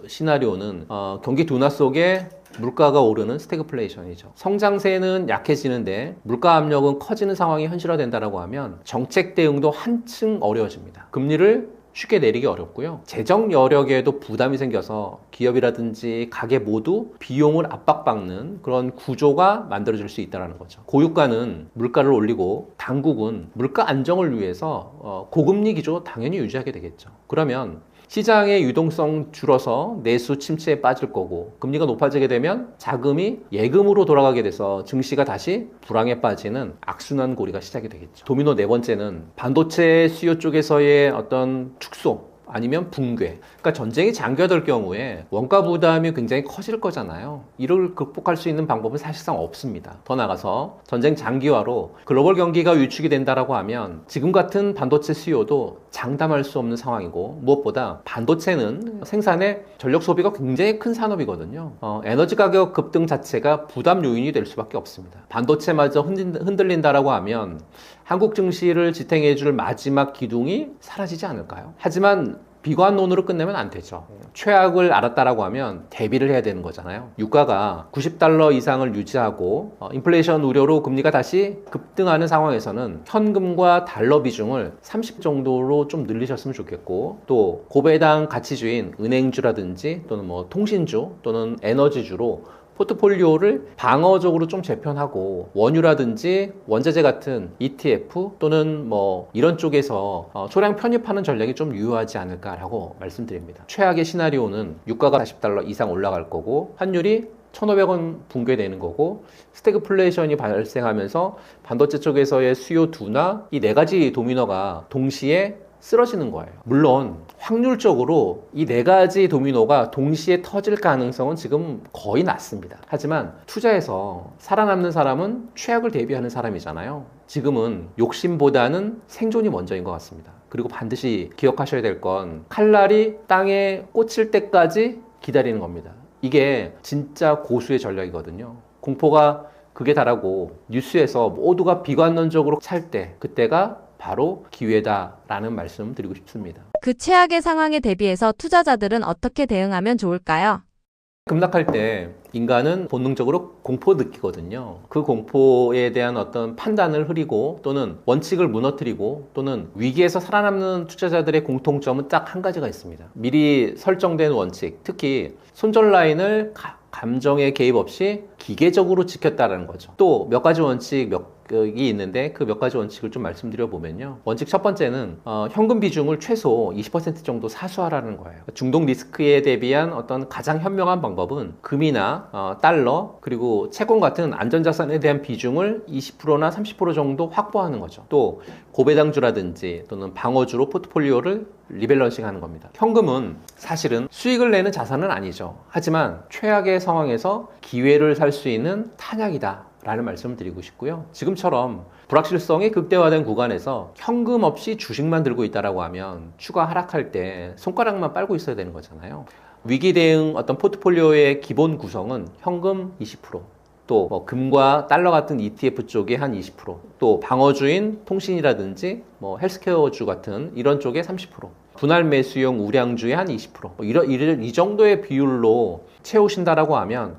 시나리오는 경기 둔화 속에 물가가 오르는 스태그플레이션이죠. 성장세는 약해지는데 물가 압력은 커지는 상황이 현실화된다고 하면 정책 대응도 한층 어려워집니다. 금리를 쉽게 내리기 어렵고요. 재정 여력에도 부담이 생겨서 기업이라든지 가게 모두 비용을 압박받는 그런 구조가 만들어질 수 있다는 거죠. 고유가는 물가를 올리고 당국은 물가 안정을 위해서 고금리 기조 당연히 유지하게 되겠죠. 그러면 시장의 유동성 줄어서 내수 침체에 빠질 거고, 금리가 높아지게 되면 자금이 예금으로 돌아가게 돼서 증시가 다시 불황에 빠지는 악순환 고리가 시작이 되겠죠. 도미노 네 번째는 반도체 수요 쪽에서의 어떤 축소, 아니면 붕괴. 그러니까 전쟁이 장기화될 경우에 원가 부담이 굉장히 커질 거잖아요. 이를 극복할 수 있는 방법은 사실상 없습니다. 더 나아가서 전쟁 장기화로 글로벌 경기가 위축이 된다라고 하면 지금 같은 반도체 수요도 장담할 수 없는 상황이고, 무엇보다 반도체는 생산의 전력 소비가 굉장히 큰 산업이거든요. 에너지 가격 급등 자체가 부담 요인이 될 수밖에 없습니다. 반도체마저 흔들린다라고 하면 한국 증시를 지탱해줄 마지막 기둥이 사라지지 않을까요? 하지만 비관론으로 끝내면 안 되죠. 최악을 알았다라고 하면 대비를 해야 되는 거잖아요. 유가가 90달러 이상을 유지하고 인플레이션 우려로 금리가 다시 급등하는 상황에서는 현금과 달러 비중을 30 정도로 좀 늘리셨으면 좋겠고, 또 고배당 가치주인 은행주라든지 또는 뭐 통신주 또는 에너지주로 포트폴리오를 방어적으로 좀 재편하고, 원유라든지 원자재 같은 ETF 또는 뭐 이런 쪽에서 소량 편입하는 전략이 좀 유효하지 않을까라고 말씀드립니다. 최악의 시나리오는 유가가 40달러 이상 올라갈 거고 환율이 1,500원 붕괴되는 거고, 스태그플레이션이 발생하면서 반도체 쪽에서의 수요 둔화, 이 네 가지 도미노가 동시에 쓰러지는 거예요. 물론 확률적으로 이 네 가지 도미노가 동시에 터질 가능성은 지금 거의 낮습니다. 하지만 투자에서 살아남는 사람은 최악을 대비하는 사람이잖아요. 지금은 욕심보다는 생존이 먼저인 것 같습니다. 그리고 반드시 기억하셔야 될 건 칼날이 땅에 꽂힐 때까지 기다리는 겁니다. 이게 진짜 고수의 전략이거든요. 공포가 극에 달하고 뉴스에서 모두가 비관론적으로 찰 때, 그때가 바로 기회다라는 말씀 드리고 싶습니다. 그 최악의 상황에 대비해서 투자자들은 어떻게 대응하면 좋을까요? 급락할 때 인간은 본능적으로 공포 느끼거든요. 그 공포에 대한 어떤 판단을 흐리고 또는 원칙을 무너뜨리고 또는 위기에서 살아남는 투자자들의 공통점은 딱 한 가지가 있습니다. 미리 설정된 원칙, 특히 손절 라인을 감정의 개입 없이 기계적으로 지켰다는 거죠. 또 몇 가지 원칙이 있는데 그 몇 가지 원칙을 좀 말씀드려 보면요. 원칙 첫 번째는 현금 비중을 최소 20% 정도 사수하라는 거예요. 중동 리스크에 대비한 어떤 가장 현명한 방법은 금이나 달러 그리고 채권 같은 안전자산에 대한 비중을 20%나 30% 정도 확보하는 거죠. 또 고배당주라든지 또는 방어주로 포트폴리오를 리밸런싱 하는 겁니다. 현금은 사실은 수익을 내는 자산은 아니죠. 하지만 최악의 상황에서 기회를 살 수 있는 탄약이다 라는 말씀을 드리고 싶고요. 지금처럼 불확실성이 극대화된 구간에서 현금 없이 주식만 들고 있다라고 하면 추가 하락할 때 손가락만 빨고 있어야 되는 거잖아요. 위기 대응 어떤 포트폴리오의 기본 구성은 현금 20%, 또 금과 달러 같은 ETF 쪽에 한 20%, 또 방어주인 통신이라든지 헬스케어주 같은 이런 쪽에 30%, 분할 매수용 우량주의 한 20%, 이 정도의 비율로 채우신다라고 하면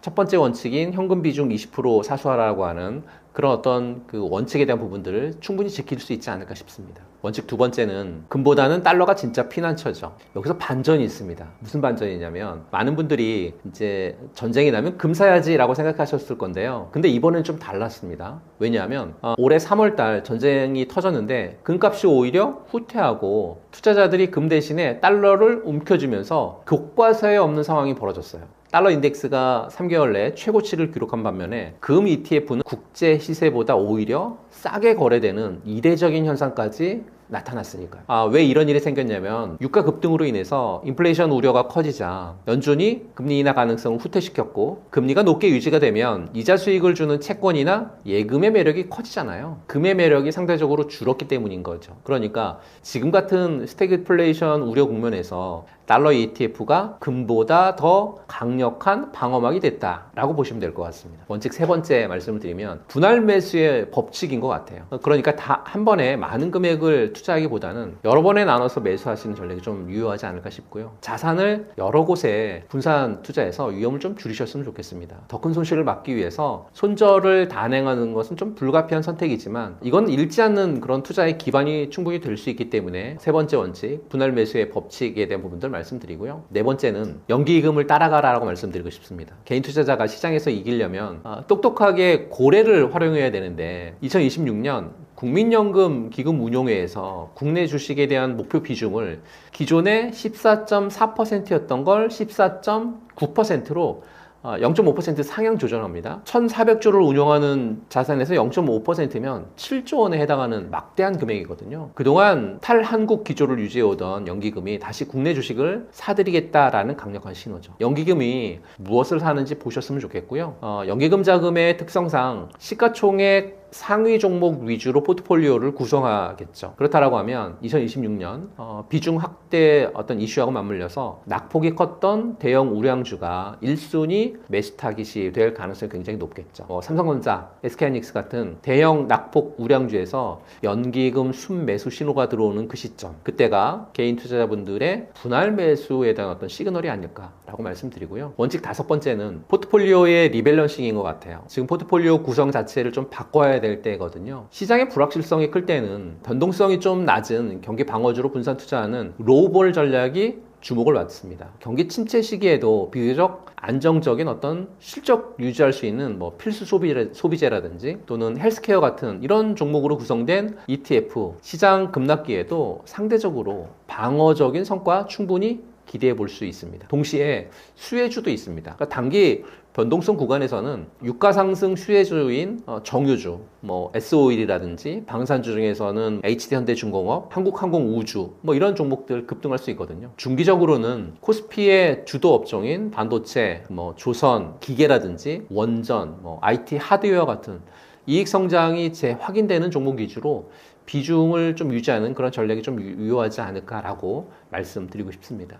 첫 번째 원칙인 현금 비중 20% 사수하라고 하는 그런 어떤 그 원칙에 대한 부분들을 충분히 지킬 수 있지 않을까 싶습니다. 원칙 두 번째는 금보다는 달러가 진짜 피난처죠. 여기서 반전이 있습니다. 무슨 반전이냐면 많은 분들이 이제 전쟁이 나면 금 사야지라고 생각하셨을 건데요. 근데 이번엔 좀 달랐습니다. 왜냐하면 올해 3월 달 전쟁이 터졌는데 금값이 오히려 후퇴하고 투자자들이 금 대신에 달러를 움켜쥐면서 교과서에 없는 상황이 벌어졌어요. 달러 인덱스가 3개월 내 최고치를 기록한 반면에 금 ETF는 국제 시세보다 오히려 싸게 거래되는 이례적인 현상까지 나타났으니까요. 왜 이런 일이 생겼냐면 유가 급등으로 인해서 인플레이션 우려가 커지자 연준이 금리 인하 가능성을 후퇴시켰고 금리가 높게 유지가 되면 이자 수익을 주는 채권이나 예금의 매력이 커지잖아요. 금의 매력이 상대적으로 줄었기 때문인 거죠. 그러니까 지금 같은 스태그플레이션 우려 국면에서 달러 ETF가 금보다 더 강력한 방어막이 됐다라고 보시면 될 것 같습니다. 원칙 세 번째 말씀을 드리면 분할 매수의 법칙인 것 같아요. 그러니까 다 한 번에 많은 금액을 투자하기보다는 여러 번에 나눠서 매수하시는 전략이 좀 유효하지 않을까 싶고요. 자산을 여러 곳에 분산 투자해서 위험을 좀 줄이셨으면 좋겠습니다. 더 큰 손실을 막기 위해서 손절을 단행하는 것은 좀 불가피한 선택이지만 이건 잃지 않는 그런 투자의 기반이 충분히 될 수 있기 때문에 세 번째 원칙 분할 매수의 법칙에 대한 부분들 말씀드리고요. 네 번째는 연기금을 따라가라고 말씀드리고 싶습니다. 개인 투자자가 시장에서 이기려면 똑똑하게 고래를 활용해야 되는데 2026년 국민연금 기금 운용회에서 국내 주식에 대한 목표 비중을 기존에 14.4%였던 걸 14.9%로 0.5% 상향 조정합니다. 1,400조를 운용하는 자산에서 0.5%면 7조 원에 해당하는 막대한 금액이거든요. 그동안 탈한국 기조를 유지해오던 연기금이 다시 국내 주식을 사들이겠다라는 강력한 신호죠. 연기금이 무엇을 사는지 보셨으면 좋겠고요. 연기금 자금의 특성상 시가총액 상위 종목 위주로 포트폴리오를 구성하겠죠. 그렇다라고 하면 2026년 비중 확대 어떤 이슈하고 맞물려서 낙폭이 컸던 대형 우량주가 1순위 매수 타깃이 될 가능성이 굉장히 높겠죠. 삼성전자, SK하이닉스 같은 대형 낙폭 우량주에서 연기금 순매수 신호가 들어오는 그 시점, 그때가 개인 투자자분들의 분할 매수에 대한 어떤 시그널이 아닐까라고 말씀드리고요. 원칙 다섯 번째는 포트폴리오의 리밸런싱인 것 같아요. 지금 포트폴리오 구성 자체를 좀 바꿔야 될 때거든요. 시장의 불확실성이 클 때는 변동성이 좀 낮은 경기 방어주로 분산 투자하는 로우볼 전략이 주목을 받습니다. 경기 침체 시기에도 비교적 안정적인 어떤 실적 유지할 수 있는 필수 소비재라든지 또는 헬스케어 같은 이런 종목으로 구성된 ETF 시장 급락기에도 상대적으로 방어적인 성과 충분히 기대해 볼 수 있습니다. 동시에 수혜주도 있습니다. 그러니까 단기 변동성 구간에서는 유가 상승 수혜주인 정유주, 뭐 S-오일이라든지 방산주 중에서는 HD현대중공업, 한국항공우주 뭐 이런 종목들 급등할 수 있거든요. 중기적으로는 코스피의 주도 업종인 반도체, 뭐 조선, 기계라든지 원전, 뭐 IT 하드웨어 같은 이익 성장이 재확인되는 종목 위주로 비중을 좀 유지하는 그런 전략이 좀 유효하지 않을까라고 말씀드리고 싶습니다.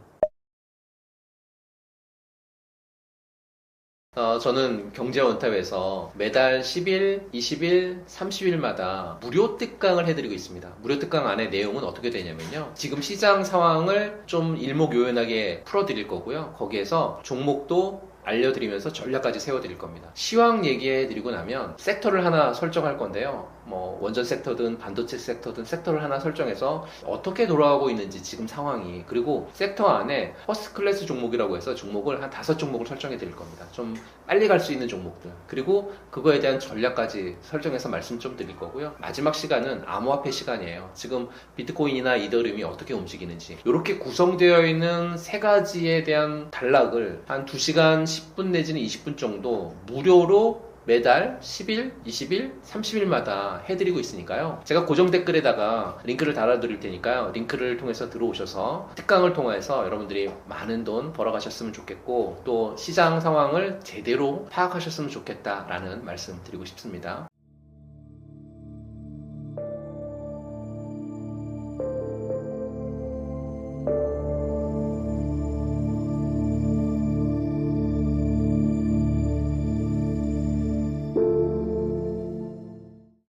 저는 경제원탑에서 매달 10일, 20일, 30일마다 무료 특강을 해드리고 있습니다. 무료 특강 안에 내용은 어떻게 되냐면요. 지금 시장 상황을 좀 일목요연하게 풀어드릴 거고요. 거기에서 종목도 알려드리면서 전략까지 세워드릴 겁니다. 시황 얘기해드리고 나면 섹터를 하나 설정할 건데요. 뭐 원전 섹터든 반도체 섹터든 섹터를 하나 설정해서 어떻게 돌아가고 있는지 지금 상황이, 그리고 섹터 안에 퍼스트 클래스 종목이라고 해서 종목을 한 5종목을 설정해 드릴 겁니다. 좀 빨리 갈 수 있는 종목들, 그리고 그거에 대한 전략까지 설정해서 말씀 좀 드릴 거고요. 마지막 시간은 암호화폐 시간이에요. 지금 비트코인이나 이더리움이 어떻게 움직이는지, 이렇게 구성되어 있는 세 가지에 대한 단락을 한 2시간 10분 내지는 20분 정도 무료로 매달 10일, 20일, 30일마다 해드리고 있으니까요. 제가 고정 댓글에다가 링크를 달아드릴 테니까요. 링크를 통해서 들어오셔서 특강을 통해서 여러분들이 많은 돈 벌어가셨으면 좋겠고, 또 시장 상황을 제대로 파악하셨으면 좋겠다라는 말씀 드리고 싶습니다.